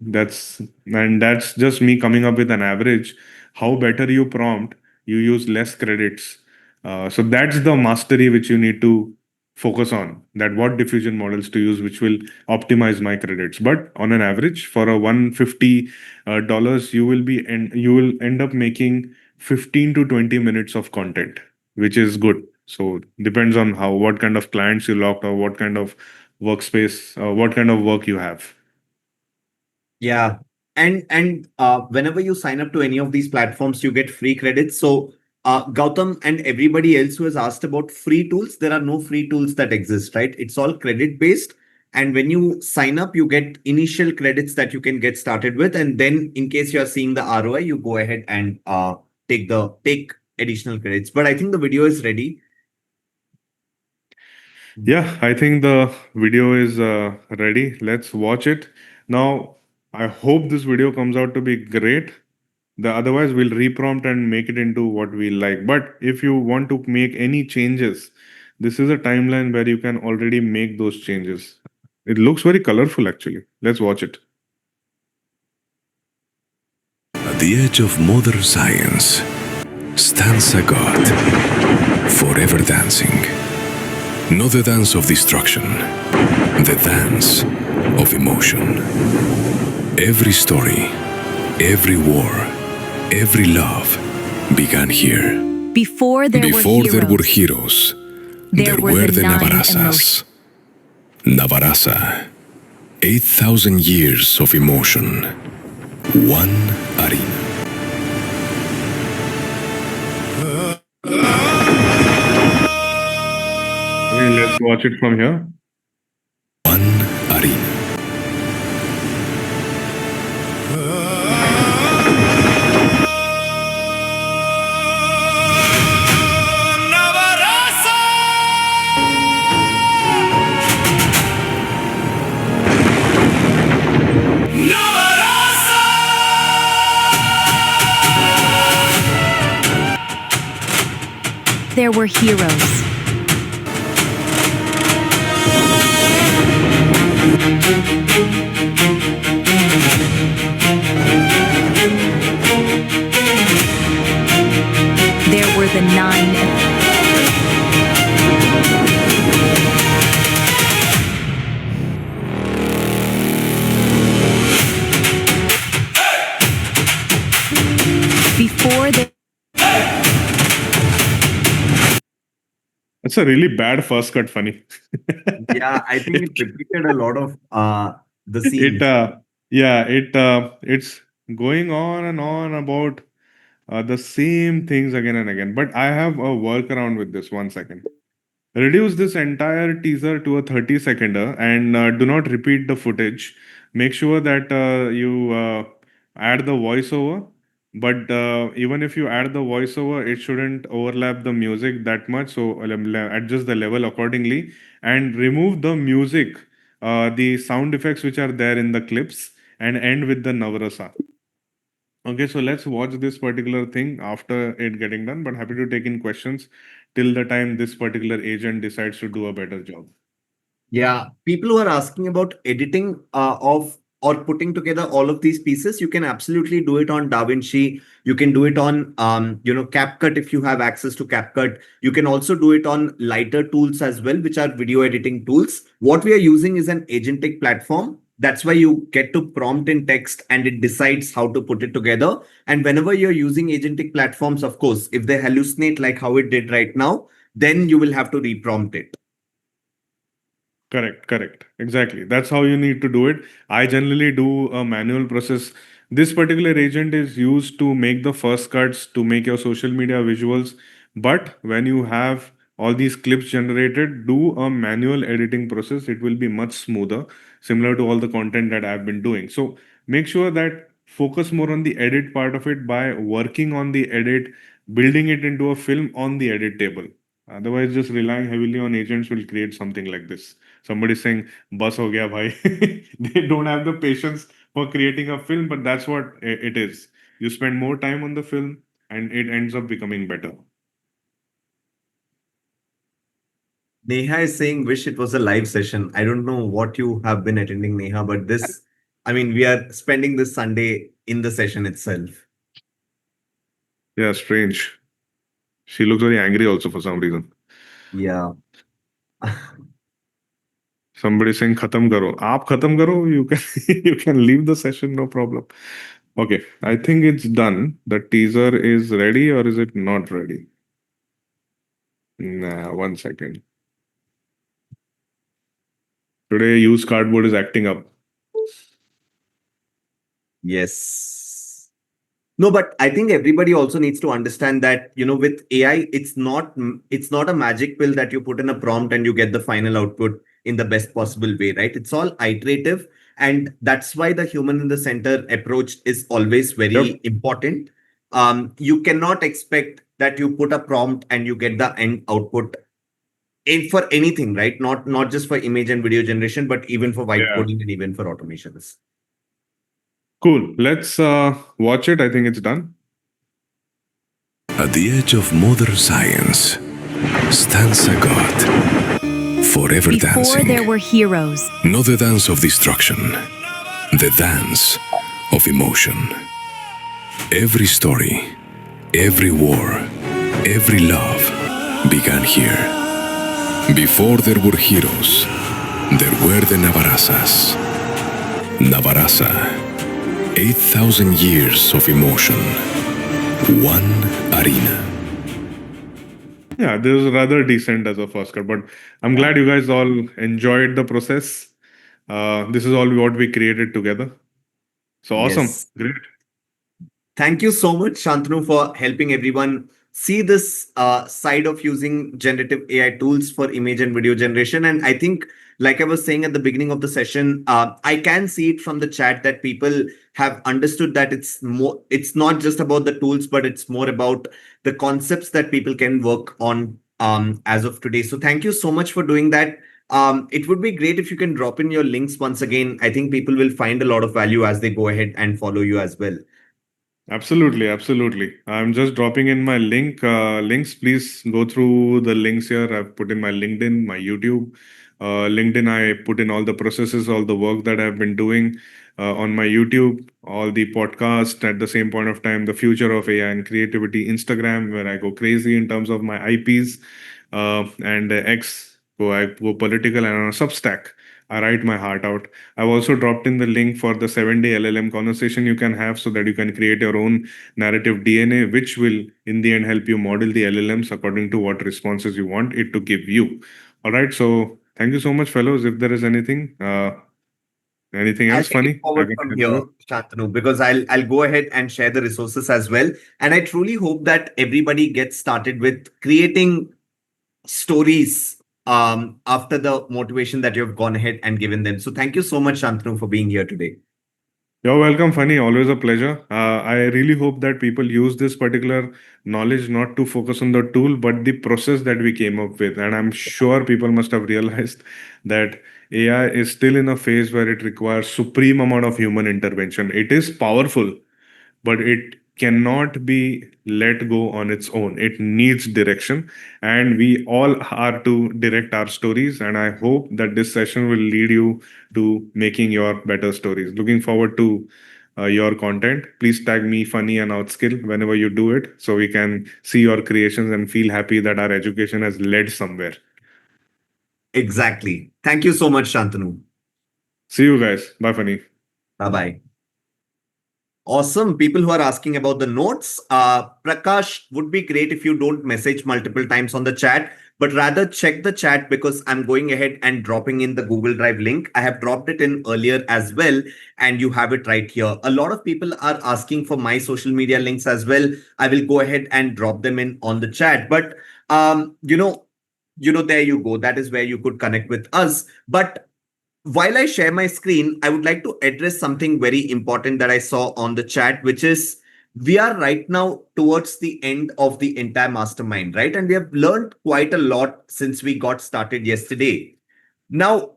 that's just me coming up with an average. How better you prompt, you use less credits. So that's the mastery which you need to focus on. That what diffusion models to use, which will optimize my credits. But on an average, for a $150, you will end up making 15 to 20 minutes of content, which is good. So depends on what kind of clients you locked or what kind of workspace, what kind of work you have. Yeah. And whenever you sign up to any of these platforms, you get free credits. So Gautam and everybody else who has asked about free tools, there are no free tools that exist, right? It's all credit based. And when you sign up, you get initial credits that you can get started with. And then in case you're seeing the ROI, you go ahead and take additional credits. But I think the video is ready. Yeah, I think the video is ready. Let's watch it. Now, I hope this video comes out to be great. Otherwise, we'll reprompt and make it into what we like. But if you want to make any changes, this is a timeline where you can already make those changes. It looks very colorful, actually. Let's watch it. At the edge of modern science stands a god, forever dancing. Not the dance of destruction, the dance of emotion. Every story, every war, every love began here. Before there were heroes, there were the Navarasas. Navarasa, 8,000 years of emotion, one arena. Let's watch it from here. One arena. No! there were heroes. There were the 9. Before the It's a really bad first cut funny. Yeah, I think it repeated a lot of the It scenes. it's going on about the same things again and again. But I have a workaround with this. 1 second. Reduce this entire teaser to a 30 seconder and do not repeat the footage. Make sure that you add the voiceover. But even if you add the voiceover, it shouldn't overlap the music that much. So adjust the level accordingly and remove the music, the sound effects which are there in the clips, and end with the Navrasa. Okay, so let's watch this particular thing after it getting done. But happy to take in questions till the time this particular agent decides to do a better job. Yeah, people who are asking about editing of or putting together all of these pieces, you can absolutely do it on DaVinci. You can do it on CapCut if you have access to CapCut. You can also do it on lighter tools as well, which are video editing tools. What we are using is an agentic platform. That's why you get to prompt in text and it decides how to put it together. And whenever you're using agentic platforms, of course, if they hallucinate like how it did right now, then you will have to reprompt it. Correct. Exactly. That's how you need to do it. I generally do a manual process. This particular agent is used to make the first cuts, to make your social media visuals. But when you have all these clips generated, do a manual editing process. It will be much smoother, similar to all the content that I've been doing. So make sure that focus more on the edit part of it by working on the edit, building it into a film on the edit table. Otherwise, just relying heavily on agents will create something like this. Somebody saying, "Bus ho gaya, bhai." They don't have the patience for creating a film, but that's what it is. You spend more time on the film, and it ends up becoming better. Neha is saying, wish it was a live session. I don't know what you have been attending, Neha, but we are spending this Sunday in the session itself. Yeah, strange. She looks very angry also for some reason. Yeah. Somebody saying, "Khatam karo." Aap khatam karo. You can you can leave the session, no problem. Okay, I think it's done. The teaser is ready, or is it not ready? Nah, 1 second. Today, used cardboard is acting up. Yes. No, but I think everybody also needs to understand that, with AI, it's not a magic pill that you put in a prompt and you get the final output in the best possible way, right? It's all iterative. And that's why the human in the center approach is always very important. You cannot expect that you put a prompt and you get the end output for anything, right? Not just for image and video generation, but even for white coding and even for automations. Cool. Let's watch it. I think it's done. At the edge of modern science stands a god, forever Before dancing. there were heroes. Not the dance of destruction, the dance of emotion. Every story, every war, every love began here. Before there were heroes, there were the Navarasas. Navarasa, 8,000 years of emotion, one arena. Yeah, this is rather decent as a first cut, but I'm glad you guys all enjoyed the process. This is all what we created together. So awesome. Yes. Great. Thank you so much, Shantanu, for helping everyone see this side of using generative AI tools for image and video generation. And I think, like I was saying at the beginning of the session, I can see it from the chat that people have understood that it's not just about the tools, but it's more about the concepts that people can work on as of today. So thank you so much for doing that. It would be great if you can drop in your links once again. I think people will find a lot of value as they go ahead and follow you as well. Absolutely, absolutely. I'm just dropping in my links. Please go through the links here. I've put in my LinkedIn, my YouTube. LinkedIn, I put in all the processes, all the work that I've been doing. On my YouTube, all the podcast at the same point of time, the future of AI and creativity. Instagram, where I go crazy in terms of my IPs, and X, I go political, and on Substack, I write my heart out. I've also dropped in the link for the 7-day LLM conversation you can have so that you can create your own narrative DNA, which will in the end help you model the LLMs according to what responses you want it to give you. All right. So thank you so much, fellows. If there is anything I'll else take it funny I forward can from help you here, with? Shantanu, because I'll go ahead and share the resources as well. And I truly hope that everybody gets started with creating stories after the motivation that you've gone ahead and given them. So thank you so much, Shantanu, for being here today. You're welcome, Funny. Always a pleasure. I really hope that people use this particular knowledge not to focus on the tool, but the process that we came up with. And I'm sure people must have realized that AI is still in a phase where it requires supreme amount of human intervention. It is powerful, but it cannot be let go on its own. It needs direction, and we all are to direct our stories. And I hope that this session will lead you to making your better stories. Looking forward to your content. Please tag me, Funny and Outskill, whenever you do it, so we can see your creations and feel happy that our education has led somewhere. Exactly. Thank you so much, Shantanu. See you guys. Bye, Funny. Bye-bye. Awesome. People who are asking about the notes, Prakash, would be great if you don't message multiple times on the chat, but rather check the chat because I'm going ahead and dropping in the Google Drive link. I have dropped it in earlier as well, and you have it right here. A lot of people are asking for my social media links as well. I will go ahead and drop them in on the chat. But there you go. That is where you could connect with us. But while I share my screen, I would like to address something very important that I saw on the chat, which is we are right now towards the end of the entire mastermind, right? And we have learned quite a lot since we got started yesterday. Now,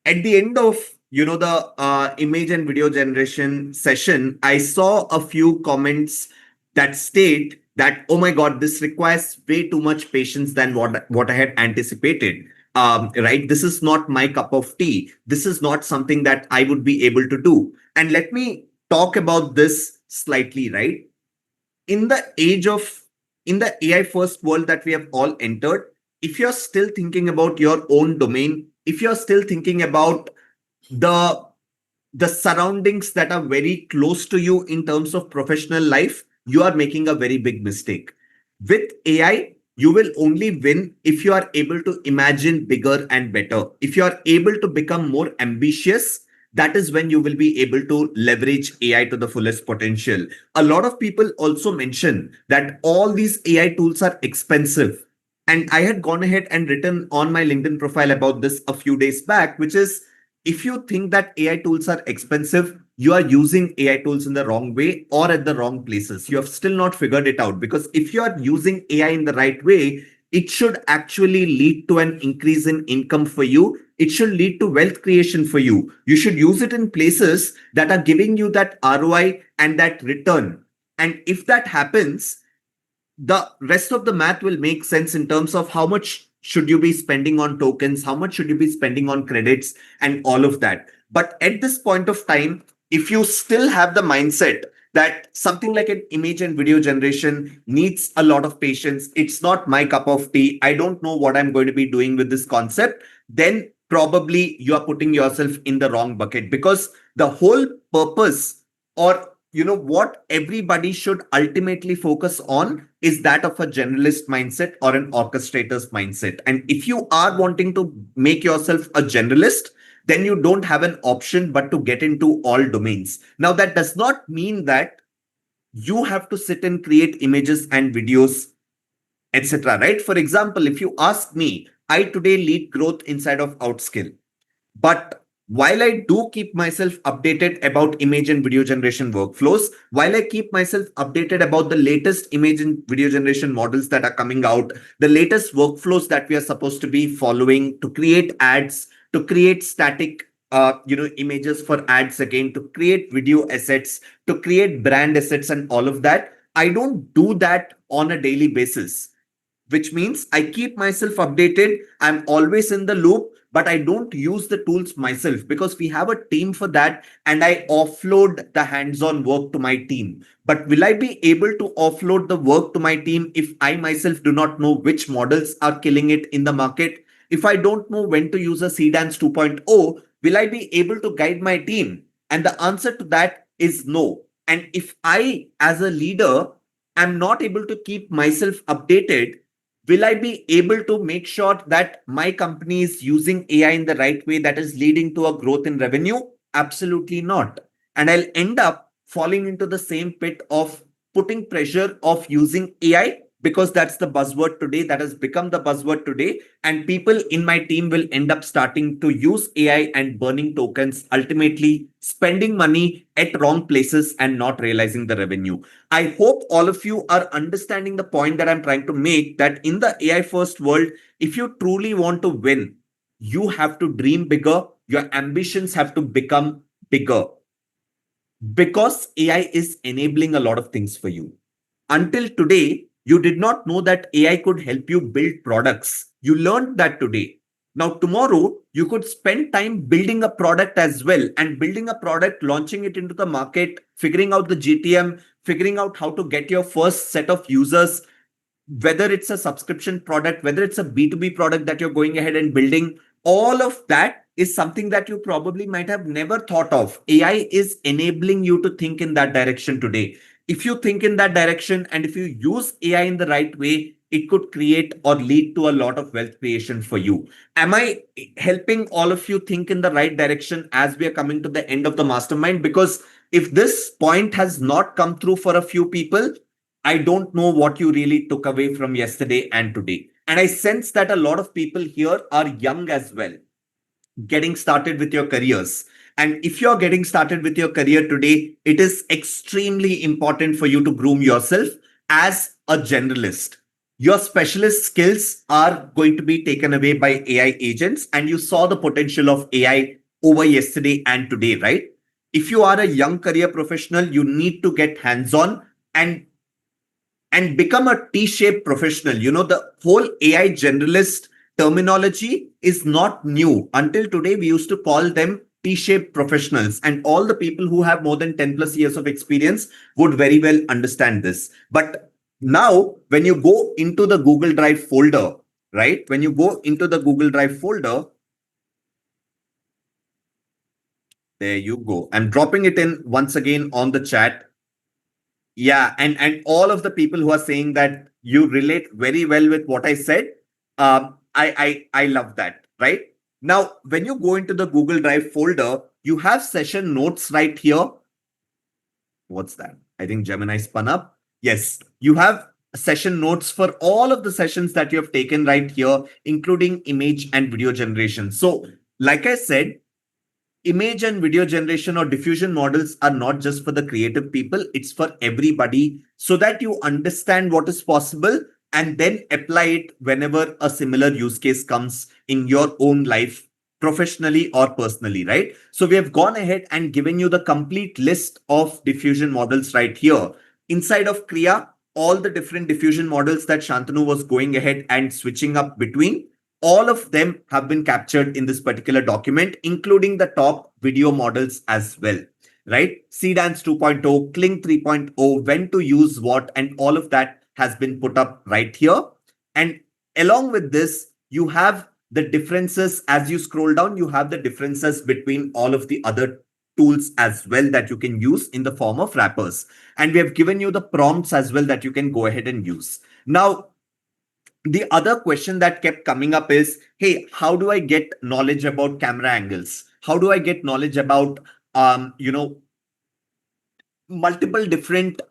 at the end of the image and video generation session, I saw a few comments that state that, oh my god, this requires way too much patience than what I had anticipated. Right, this is not my cup of tea. This is not something that I would be able to do. And let me talk about this slightly. Right, in the AI first world that we have all entered, if you're still thinking about your own domain, if you're still thinking about the the surroundings that are very close to you in terms of professional life, you are making a very big mistake. With AI, you will only win if you are able to imagine bigger and better. If you are able to become more ambitious, that is when you will be able to leverage AI to the fullest potential. A lot of people also mention that all these AI tools are expensive. And I had gone ahead and written on my LinkedIn profile about this a few days back, which is, if you think that AI tools are expensive, you are using AI tools in the wrong way or at the wrong places. You have still not figured it out, because if you are using AI in the right way, it should actually lead to an increase in income for you. It should lead to wealth creation for you. You should use it in places that are giving you that ROI and that return. And if that happens, the rest of the math will make sense in terms of how much should you be spending on tokens, how much should you be spending on credits, and all of that. But at this point of time, if you still have the mindset that something like an image and video generation needs a lot of patience, it's not my cup of tea, I don't know what I'm going to be doing with this concept, then probably you are putting yourself in the wrong bucket. Because the whole purpose, or what everybody should ultimately focus on, is that of a generalist mindset or an orchestrator's mindset. And if you are wanting to make yourself a generalist, then you don't have an option but to get into all domains. Now, that does not mean that you have to sit and create images and videos, etc. Right? For example, if you ask me, I today lead growth inside of Outskill. But while I do keep myself updated about image and video generation workflows, while I keep myself updated about the latest image and video generation models that are coming out, the latest workflows that we are supposed to be following to create ads, to create static images for ads again, to create video assets, to create brand assets and all of that. I don't do that on a daily basis, which means I keep myself updated. I'm always in the loop, but I don't use the tools myself because we have a team for that and I offload the hands-on work to my team. But will I be able to offload the work to my team if I myself do not know which models are killing it in the market? If I don't know when to use a CDANS 2.0, will I be able to guide my team? And the answer to that is no. And if I, as a leader, am not able to keep myself updated, will I be able to make sure that my company is using AI in the right way that is leading to a growth in revenue? Absolutely not. And I'll end up falling into the same pit of putting pressure of using AI because that's the buzzword today, that has become the buzzword today. And people in my team will end up starting to use AI and burning tokens, ultimately spending money at wrong places and not realizing the revenue. I hope all of you are understanding the point that I'm trying to make, that in the AI first world, if you truly want to win, you have to dream bigger. Your ambitions have to become bigger because AI is enabling a lot of things for you. Until today, you did not know that AI could help you build products. You learned that today. Now, tomorrow, you could spend time building a product as well, and building a product, launching it into the market, figuring out the GTM, figuring out how to get your first set of users, whether it's a subscription product, whether it's a B2B product that you're going ahead and building. All of that is something that you probably might have never thought of. AI is enabling you to think in that direction today. If you think in that direction and if you use AI in the right way, it could create or lead to a lot of wealth creation for you. Am I helping all of you think in the right direction as we are coming to the end of the mastermind? Because if this point has not come through for a few people, I don't know what you really took away from yesterday and today. And I sense that a lot of people here are young as well, getting started with your careers. And if you're getting started with your career today, it is extremely important for you to groom yourself as a generalist. Your specialist skills are going to be taken away by AI agents. And you saw the potential of AI over yesterday and today, right? If you are a young career professional, you need to get hands-on and become a T-shaped professional. The whole AI generalist terminology is not new. Until today, we used to call them T-shaped professionals. And all the people who have more than 10 plus years of experience would very well understand this. But now, when you go into the Google Drive folder, right? When you go into the Google Drive folder, there you go. I'm dropping it in once again on the chat. Yeah, and all of the people who are saying that you relate very well with what I said, I love that, right? Now, when you go into the Google Drive folder, you have session notes right here. What's that? I think Gemini spun up. Yes, you have session notes for all of the sessions that you have taken right here, including image and video generation. So, like I said, image and video generation or diffusion models are not just for the creative people, it's for everybody, so that you understand what is possible and then apply it whenever a similar use case comes in your own life, professionally or personally, right? So we have gone ahead and given you the complete list of diffusion models right here. Inside of Kriya, all the different diffusion models that Shantanu was going ahead and switching up between, all of them have been captured in this particular document, including the top video models as well, right? CDANS 2.0, Kling 3.0, when to use what, and all of that has been put up right here. And along with this, you have the differences. As you scroll down, you have the differences between all of the other tools as well that you can use in the form of wrappers. And we have given you the prompts as well that you can go ahead and use. Now, the other question that kept coming up is, hey, how do I get knowledge about camera angles? How do I get knowledge about, multiple different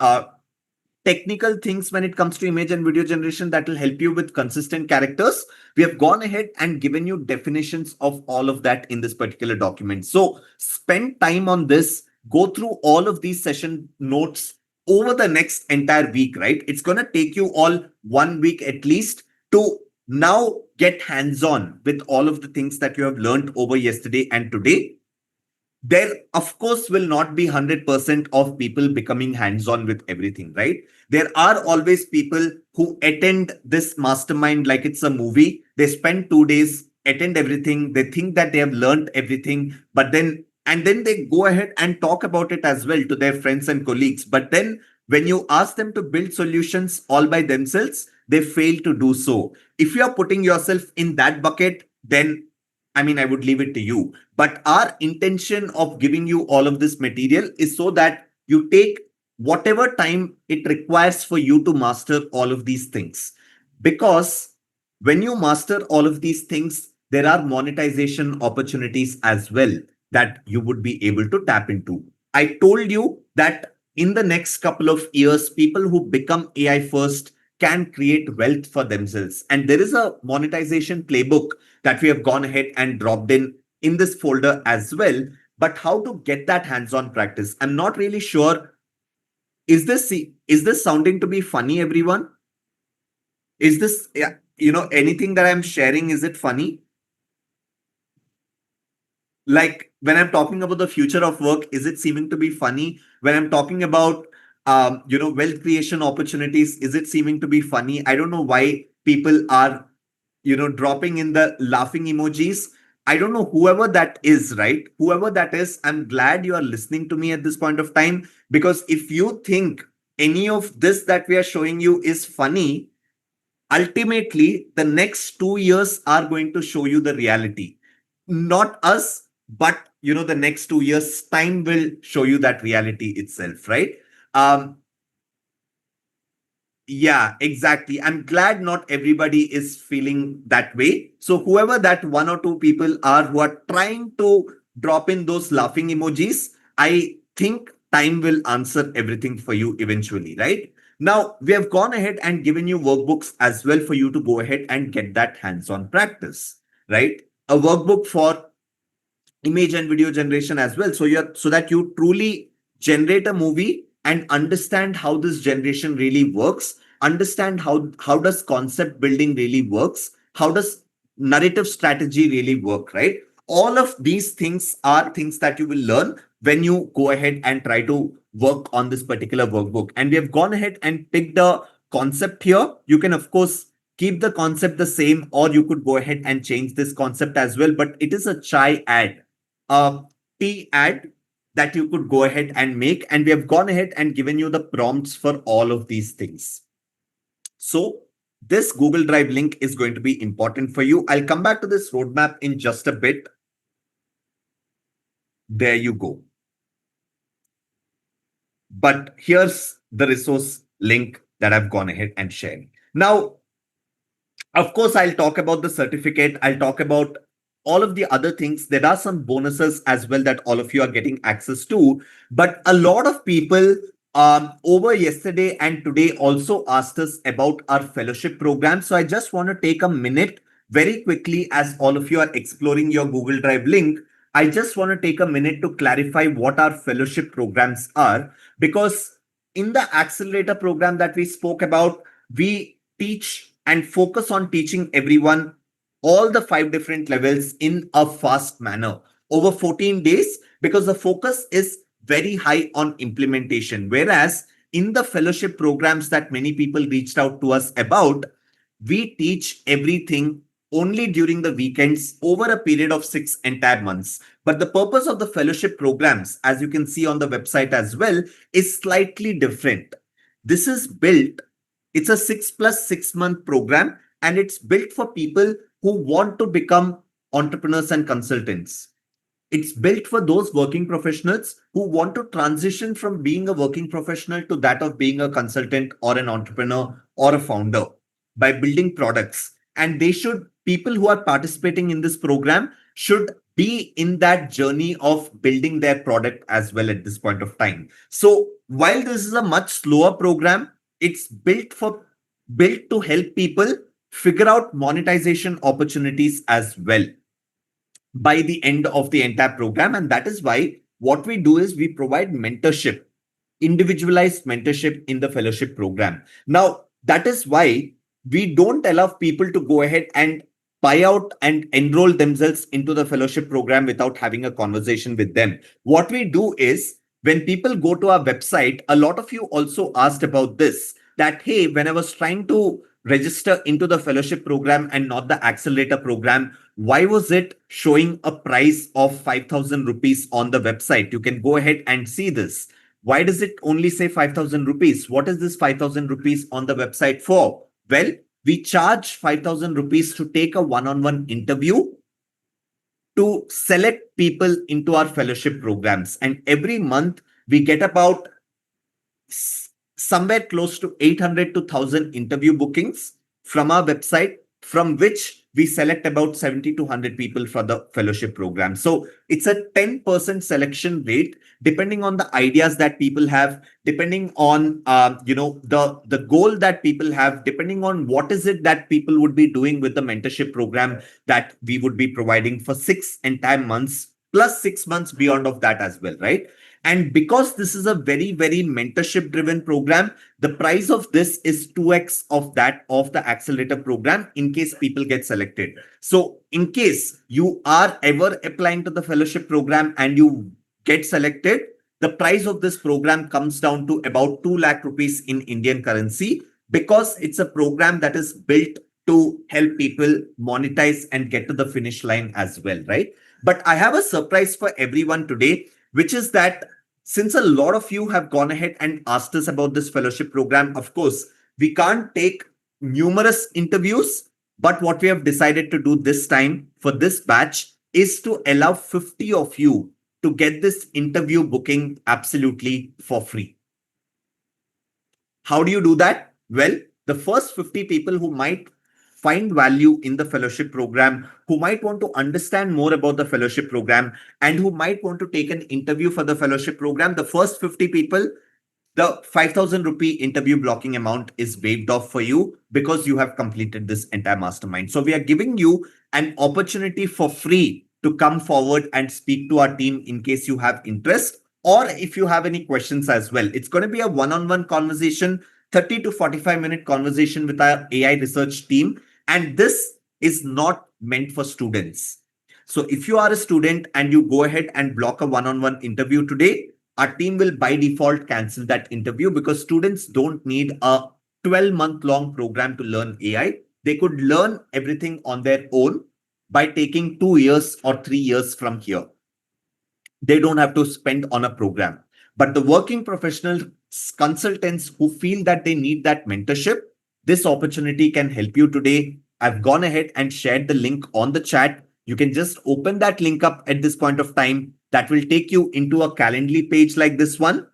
technical things when it comes to image and video generation that will help you with consistent characters? We have gone ahead and given you definitions of all of that in this particular document. So spend time on this, go through all of these session notes over the next entire week, right? It's going to take you all 1 week at least to now get hands-on with all of the things that you have learned over yesterday and today. there of course will not be 100% of people becoming hands-on with everything, right? There are always people who attend this mastermind like it's a movie. They spend 2 days, attend everything, they think that they have learned everything, but then they go ahead and talk about it as well to their friends and colleagues. But then when you ask them to build solutions all by themselves, they fail to do so. If you are putting yourself in that bucket, then I mean, I would leave it to you. But our intention of giving you all of this material is so that you take whatever time it requires for you to master all of these things. Because when you master all of these things, there are monetization opportunities as well that you would be able to tap into. I told you that in the next couple of years, people who become AI first can create wealth for themselves. And there is a monetization playbook that we have gone ahead and dropped in this folder as well. But how to get that hands-on practice? I'm not really sure. Is this sounding to be funny, everyone? Is this, anything that I'm sharing, is it funny? Like when I'm talking about the future of work, is it seeming to be funny? When I'm talking about wealth creation opportunities, is it seeming to be funny? I don't know why people are dropping in the laughing emojis. I don't know whoever that is, right? Whoever that is, I'm glad you are listening to me at this point of time, because if you think any of this that we are showing you is funny, ultimately the next 2 years are going to show you the reality. Not us, but the next 2 years time will show you that reality itself, right? Yeah, exactly. I'm glad not everybody is feeling that way. So whoever that one or two people are who are trying to drop in those laughing emojis, I think time will answer everything for you eventually, right? Now, we have gone ahead and given you workbooks as well for you to go ahead and get that hands-on practice, right? A workbook for image and video generation as well. So that you truly generate a movie and understand how this generation really works, understand how does concept building really works, how does narrative strategy really work, right? All of these things are things that you will learn when you go ahead and try to work on this particular workbook. And we have gone ahead and picked a concept here. You can of course keep the concept the same, or you could go ahead and change this concept as well, but it is a chai ad, a tea ad that you could go ahead and make. And we have gone ahead and given you the prompts for all of these things. So this Google Drive link is going to be important for you. I'll come back to this roadmap in just a bit. There you go. But here's the resource link that I've gone ahead and shared. Now, of course, I'll talk about the certificate. I'll talk about all of the other things. There are some bonuses as well that all of you are getting access to. But a lot of people over yesterday and today also asked us about our fellowship program. So I just want to take a minute very quickly as all of you are exploring your Google Drive link. I just want to take a minute to clarify what our fellowship programs are, because in the accelerator program that we spoke about, we teach and focus on teaching everyone all the 5 different levels in a fast manner over 14 days, because the focus is very high on implementation. Whereas in the fellowship programs that many people reached out to us about, we teach everything only during the weekends over a period of 6 entire months. But the purpose of the fellowship programs, as you can see on the website as well, is slightly different. This is built, it's a 6+6 month program, and it's built for people who want to become entrepreneurs and consultants. It's built for those working professionals who want to transition from being a working professional to that of being a consultant or an entrepreneur or a founder by building products. And people who are participating in this program should be in that journey of building their product as well at this point of time. So while this is a much slower program, it's built to help people figure out monetization opportunities as well by the end of the entire program. And that is why what we do is we provide mentorship, individualized mentorship in the fellowship program. Now, that is why we don't allow people to go ahead and buy out and enroll themselves into the fellowship program without having a conversation with them. What we do is, when people go to our website, a lot of you also asked about this, that, hey, when I was trying to register into the fellowship program and not the accelerator program, why was it showing a price of 5,000 rupees on the website? You can go ahead and see this. Why does it only say 5,000 rupees? What is this 5,000 rupees on the website for? Well, we charge 5,000 rupees to take a one-on-one interview to select people into our fellowship programs. And every month we get about somewhere close to 800 to 1,000 interview bookings from our website, from which we select about 70 to 100 people for the fellowship program. So it's a 10% selection rate, depending on the ideas that people have, depending on the goal that people have, depending on what is it that people would be doing with the mentorship program that we would be providing for 6 entire months, plus 6 months beyond of that as well, right? And because this is a very, very mentorship driven program, the price of this is 2x of that of the accelerator program in case people get selected. So in case you are ever applying to the fellowship program and you get selected, the price of this program comes down to about 2 lakh rupees in Indian currency, because it's a program that is built to help people monetize and get to the finish line as well, right? But I have a surprise for everyone today, which is that since a lot of you have gone ahead and asked us about this fellowship program, of course, we can't take numerous interviews, but what we have decided to do this time for this batch is to allow 50 of you to get this interview booking absolutely for free. How do you do that? Well, the first 50 people who might find value in the fellowship program, who might want to understand more about the fellowship program, and who might want to take an interview for the fellowship program, the first 50 people, the 5,000 rupee interview blocking amount is waived off for you because you have completed this entire mastermind. So we are giving you an opportunity for free to come forward and speak to our team in case you have interest, or if you have any questions as well. It's going to be a one-on-one conversation, 30 to 45-minute conversation with our AI research team. And this is not meant for students. So if you are a student and you go ahead and block a one-on-one interview today, our team will by default cancel that interview, because students don't need a 12-month-long program to learn AI. They could learn everything on their own by taking 2 years or 3 years from here. They don't have to spend on a program. But the working professional consultants who feel that they need that mentorship, this opportunity can help you today. I've gone ahead and shared the link on the chat. You can just open that link up at this point of time. That will take you into a Calendly page like this one.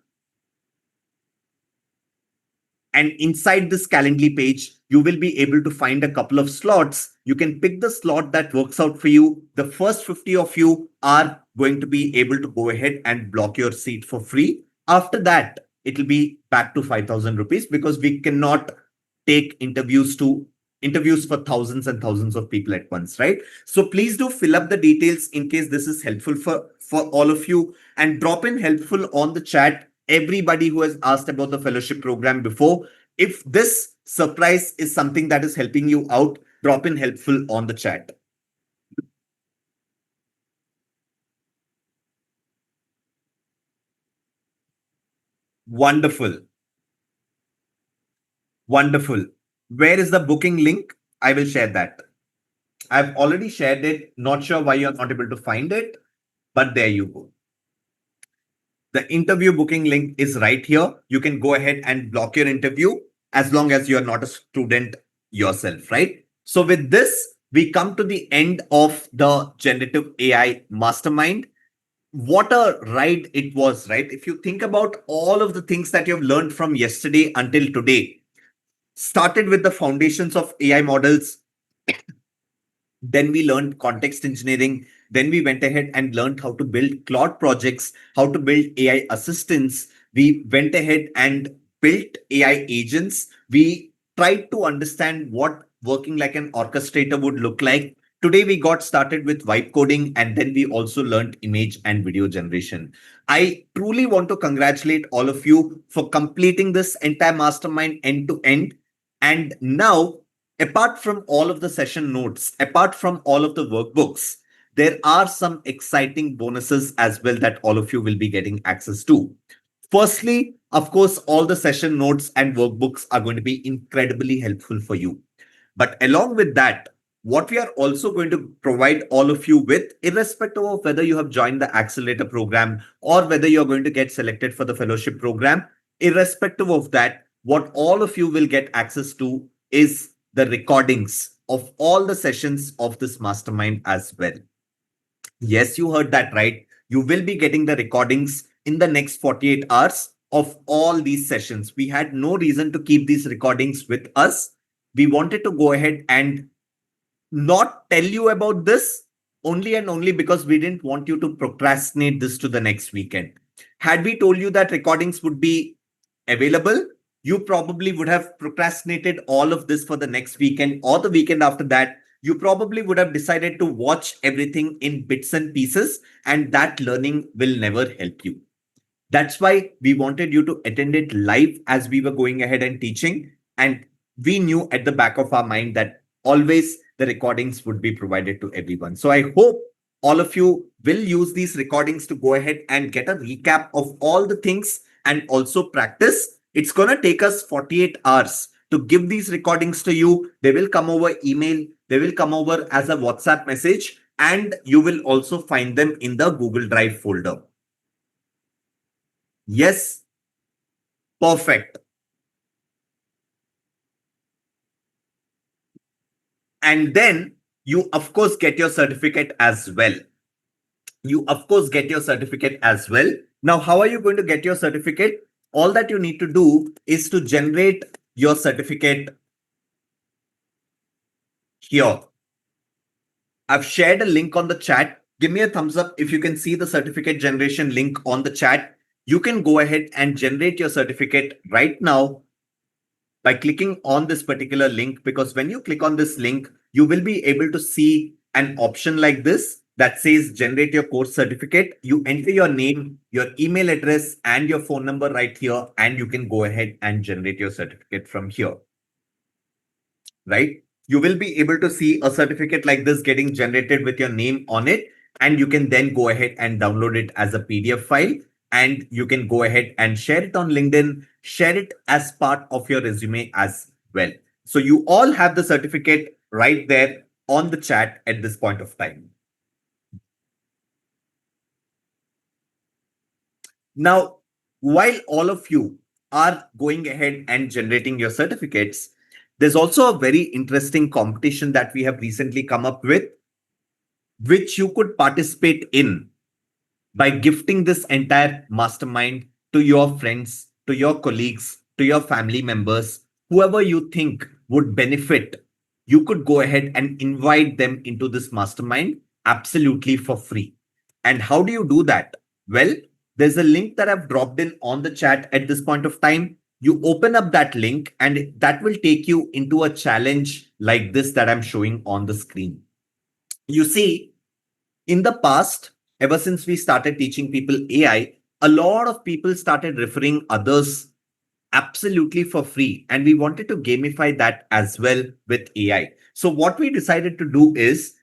And inside this Calendly page, you will be able to find a couple of slots. You can pick the slot that works out for you. The first 50 of you are going to be able to go ahead and block your seat for free. After that, it will be back to 5,000 rupees, because we cannot take interviews for thousands and thousands of people at once, right? So please do fill up the details in case this is helpful for all of you, and drop in helpful on the chat. Everybody who has asked about the fellowship program before, if this surprise is something that is helping you out, drop in helpful on the chat. Wonderful. Wonderful. Where is the booking link? I will share that. I've already shared it. Not sure why you're not able to find it, but there you go. The interview booking link is right here. You can go ahead and block your interview as long as you're not a student yourself, right? So with this, we come to the end of the generative AI mastermind. What a ride it was, right? If you think about all of the things that you've learned from yesterday until today, started with the foundations of AI models. Then we learned context engineering. Then we went ahead and learned how to build cloud projects, how to build AI assistants. We went ahead and built AI agents. We tried to understand what working like an orchestrator would look like. Today, we got started with vibe coding, and then we also learned image and video generation. I truly want to congratulate all of you for completing this entire mastermind end to end. And now apart from all of the session notes, apart from all of the workbooks, there are some exciting bonuses as well that all of you will be getting access to. Firstly, of course, all the session notes and workbooks are going to be incredibly helpful for you. But along with that, what we are also going to provide all of you with, irrespective of whether you have joined the accelerator program or whether you're going to get selected for the fellowship program, irrespective of that, what all of you will get access to is the recordings of all the sessions of this mastermind as well. Yes, you heard that right. You will be getting the recordings in the next 48 hours of all these sessions. We had no reason to keep these recordings with us. We wanted to go ahead and not tell you about this only and only because we didn't want you to procrastinate this to the next weekend. Had we told you that recordings would be available, you probably would have procrastinated all of this for the next weekend or the weekend after that. You probably would have decided to watch everything in bits and pieces, and that learning will never help you. That's why we wanted you to attend it live as we were going ahead and teaching. And we knew at the back of our mind that always the recordings would be provided to everyone. So I hope all of you will use these recordings to go ahead and get a recap of all the things and also practice. It's going to take us 48 hours to give these recordings to you. They will come over email. They will come over as a WhatsApp message, and you will also find them in the Google Drive folder. Yes. Perfect. And then you, of course, get your certificate as well. You, of course, get your certificate as well. Now, how are you going to get your certificate? All that you need to do is to generate your certificate here. I've shared a link on the chat. Give me a thumbs up if you can see the certificate generation link on the chat. You can go ahead and generate your certificate right now by clicking on this particular link, because when you click on this link, you will be able to see an option like this that says generate your course certificate. You enter your name, your email address, and your phone number right here, and you can go ahead and generate your certificate from here. Right? You will be able to see a certificate like this getting generated with your name on it, and you can then go ahead and download it as a PDF file, and you can go ahead and share it on LinkedIn, share it as part of your resume as well. So you all have the certificate right there on the chat at this point of time. Now, while all of you are going ahead and generating your certificates, there's also a very interesting competition that we have recently come up with, which you could participate in by gifting this entire mastermind to your friends, to your colleagues, to your family members, whoever you think would benefit. You could go ahead and invite them into this mastermind absolutely for free. And how do you do that? Well, there's a link that I've dropped in on the chat at this point of time. You open up that link and that will take you into a challenge like this that I'm showing on the screen. You see, in the past, ever since we started teaching people AI, a lot of people started referring others absolutely for free. And we wanted to gamify that as well with AI. So what we decided to do is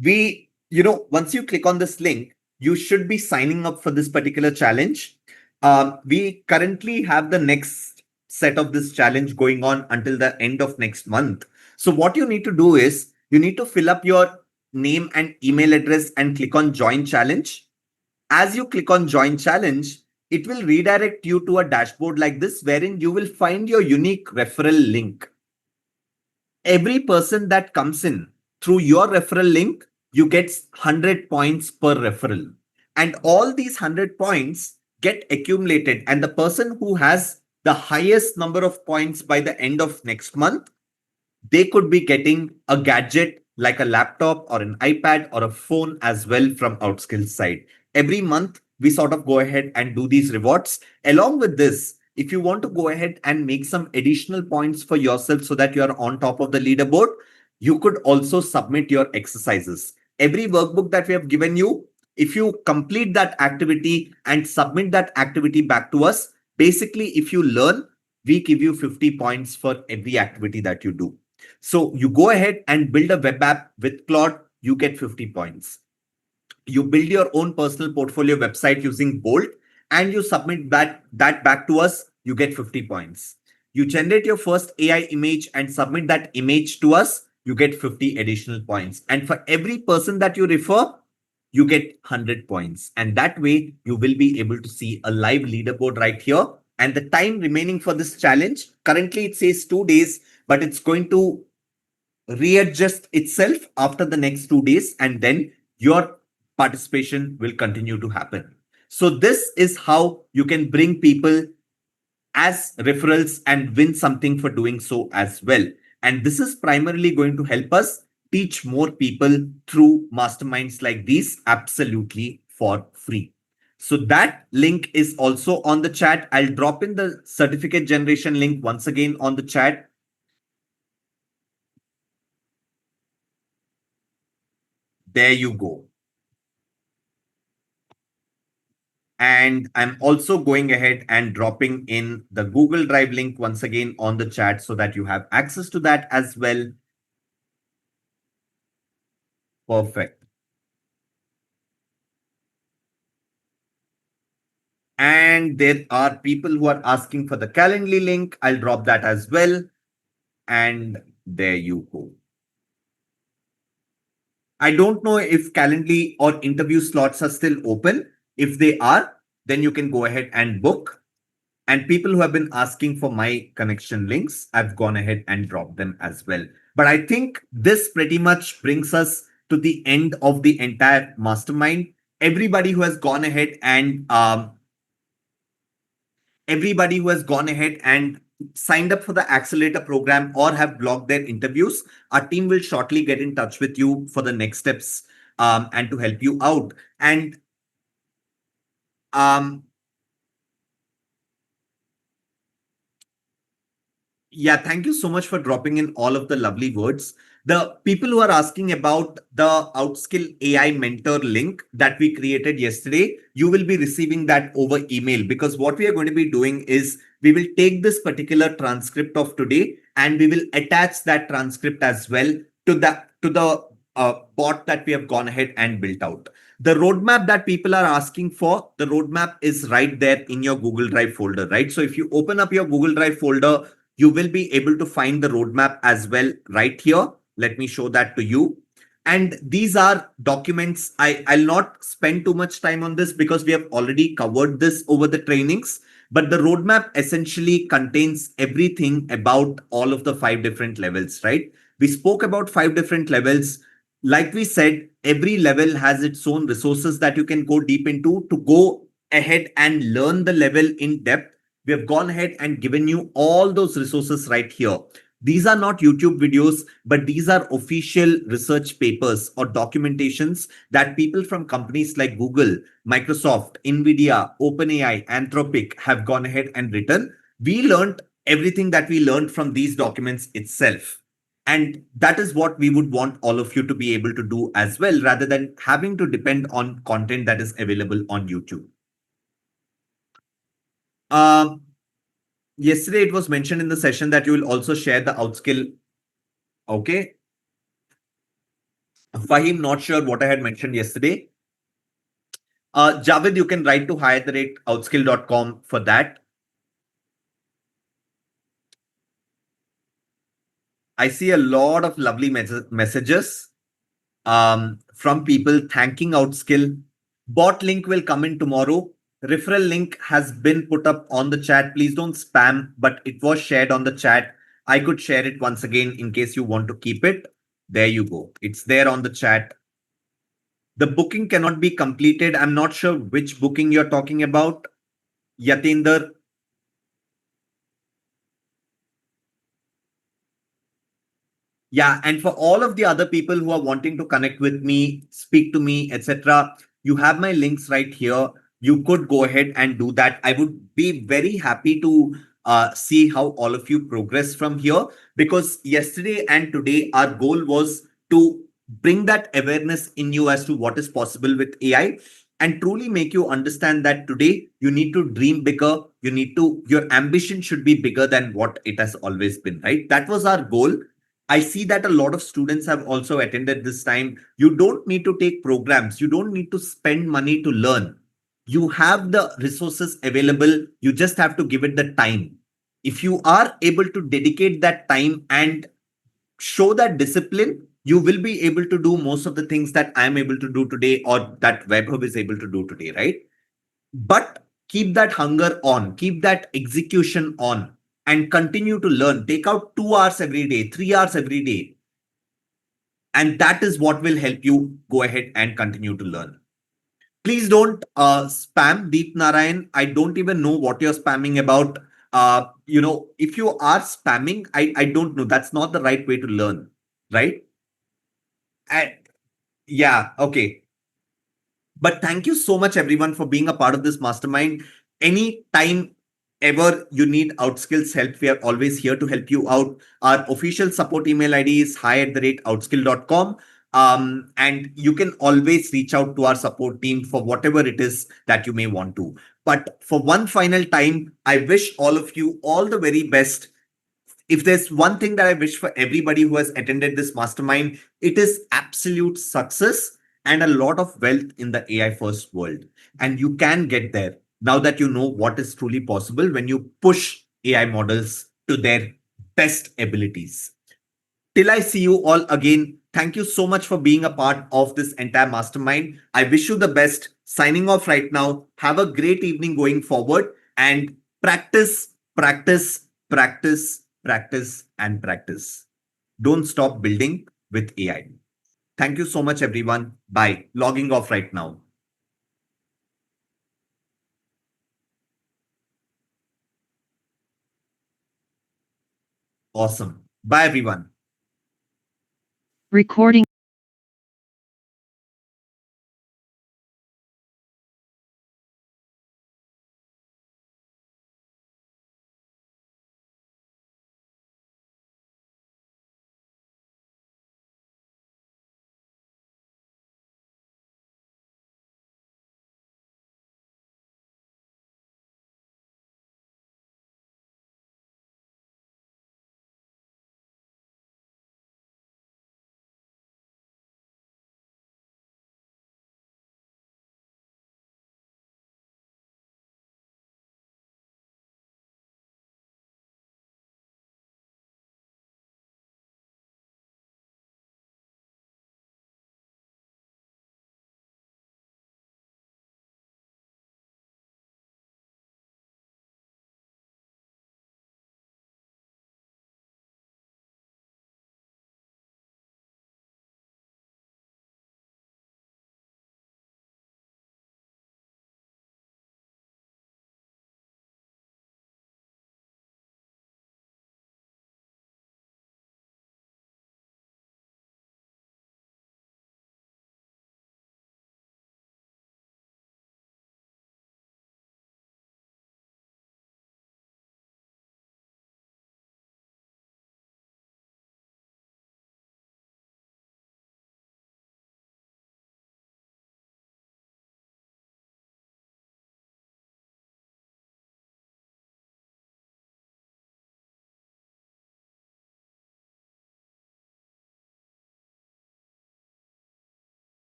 once you click on this link, you should be signing up for this particular challenge. We currently have the next set of this challenge going on until the end of next month. So what you need to do is you need to fill up your name and email address and click on join challenge. As you click on join challenge, it will redirect you to a dashboard like this, wherein you will find your unique referral link. Every person that comes in through your referral link, you get 100 points per referral. And all these 100 points get accumulated. And the person who has the highest number of points by the end of next month, they could be getting a gadget like a laptop or an iPad or a phone as well from Outskills side. Every month, we sort of go ahead and do these rewards. Along with this, if you want to go ahead and make some additional points for yourself so that you are on top of the leaderboard, you could also submit your exercises. Every workbook that we have given you, if you complete that activity and submit that activity back to us, basically, if you learn, we give you 50 points for every activity that you do. So you go ahead and build a web app with Claude, you get 50 points. You build your own personal portfolio website using Bolt and you submit that back to us, you get 50 points. You generate your first AI image and submit that image to us, you get 50 additional points. And for every person that you refer, you get 100 points. And that way you will be able to see a live leaderboard right here. And the time remaining for this challenge, currently it says 2 days, but it's going to readjust itself after the next 2 days, and then your participation will continue to happen. So this is how you can bring people as referrals and win something for doing so as well. And this is primarily going to help us teach more people through masterminds like these absolutely for free. So that link is also on the chat. I'll drop in the certificate generation link once again on the chat. There you go. And I'm also going ahead and dropping in the Google Drive link once again on the chat so that you have access to that as well. Perfect. And there are people who are asking for the Calendly link. I'll drop that as well. And there you go. I don't know if Calendly or interview slots are still open. If they are, then you can go ahead and book. And people who have been asking for my connection links, I've gone ahead and dropped them as well. But I think this pretty much brings us to the end of the entire mastermind. Everybody who has gone ahead and signed up for the accelerator program or have blocked their interviews, our team will shortly get in touch with you for the next steps and to help you out. And yeah, thank you so much for dropping in all of the lovely words. The people who are asking about the Outskill AI mentor link that we created yesterday, you will be receiving that over email, because what we are going to be doing is we will take this particular transcript of today and we will attach that transcript as well to the bot that we have gone ahead and built out. The roadmap that people are asking for, the roadmap is right there in your Google Drive folder, right? So if you open up your Google Drive folder, you will be able to find the roadmap as well right here. Let me show that to you. And these are documents. I'll not spend too much time on this because we have already covered this over the trainings. But the roadmap essentially contains everything about all of the 5 different levels, right? We spoke about 5 different levels. Like we said, every level has its own resources that you can go deep into to go ahead and learn the level in depth. We have gone ahead and given you all those resources right here. These are not YouTube videos, but these are official research papers or documentations that people from companies like Google, Microsoft, Nvidia, OpenAI, Anthropic have gone ahead and written. We learned everything that we learned from these documents itself. And that is what we would want all of you to be able to do as well, rather than having to depend on content that is available on YouTube. Yesterday, it was mentioned in the session that you will also share the Outskill. Okay. Fahim, not sure what I had mentioned yesterday. Javed, you can write to hi@outskill.com for that. I see a lot of lovely messages from people thanking Outskill. Bot link will come in tomorrow. Referral link has been put up on the chat. Please don't spam, but it was shared on the chat. I could share it once again in case you want to keep it. There you go. It's there on the chat. The booking cannot be completed. I'm not sure which booking you're talking about. Yatinder. Yeah, and for all of the other people who are wanting to connect with me, speak to me, etc., you have my links right here. You could go ahead and do that. I would be very happy to see how all of you progress from here, because yesterday and today our goal was to bring that awareness in you as to what is possible with AI and truly make you understand that today you need to dream bigger. Your ambition should be bigger than what it has always been, right? That was our goal. I see that a lot of students have also attended this time. You don't need to take programs. You don't need to spend money to learn. You have the resources available. You just have to give it the time. If you are able to dedicate that time and show that discipline, you will be able to do most of the things that I'm able to do today or that Vaibhav is able to do today, right? But keep that hunger on, keep that execution on, and continue to learn. Take out 2 hours every day, 3 hours every day. And that is what will help you go ahead and continue to learn. Please don't spam Deep Narayan. I don't even know what you're spamming about. If you are spamming, I don't know. That's not the right way to learn, right? And yeah, okay. But thank you so much, everyone, for being a part of this mastermind. Anytime ever you need Outskills help, we are always here to help you out. Our official support email ID is hi@outskill.com. And you can always reach out to our support team for whatever it is that you may want to. But for one final time, I wish all of you all the very best. If there's one thing that I wish for everybody who has attended this mastermind, it is absolute success and a lot of wealth in the AI first world. And you can get there now that you know what is truly possible when you push AI models to their best abilities. Till I see you all again, thank you so much for being a part of this entire mastermind. I wish you the best. Signing off right now. Have a great evening going forward and practice, practice, practice, practice, and practice. Don't stop building with AI. Thank you so much, everyone. Bye. Logging off right now. Awesome. Bye, everyone. Recording.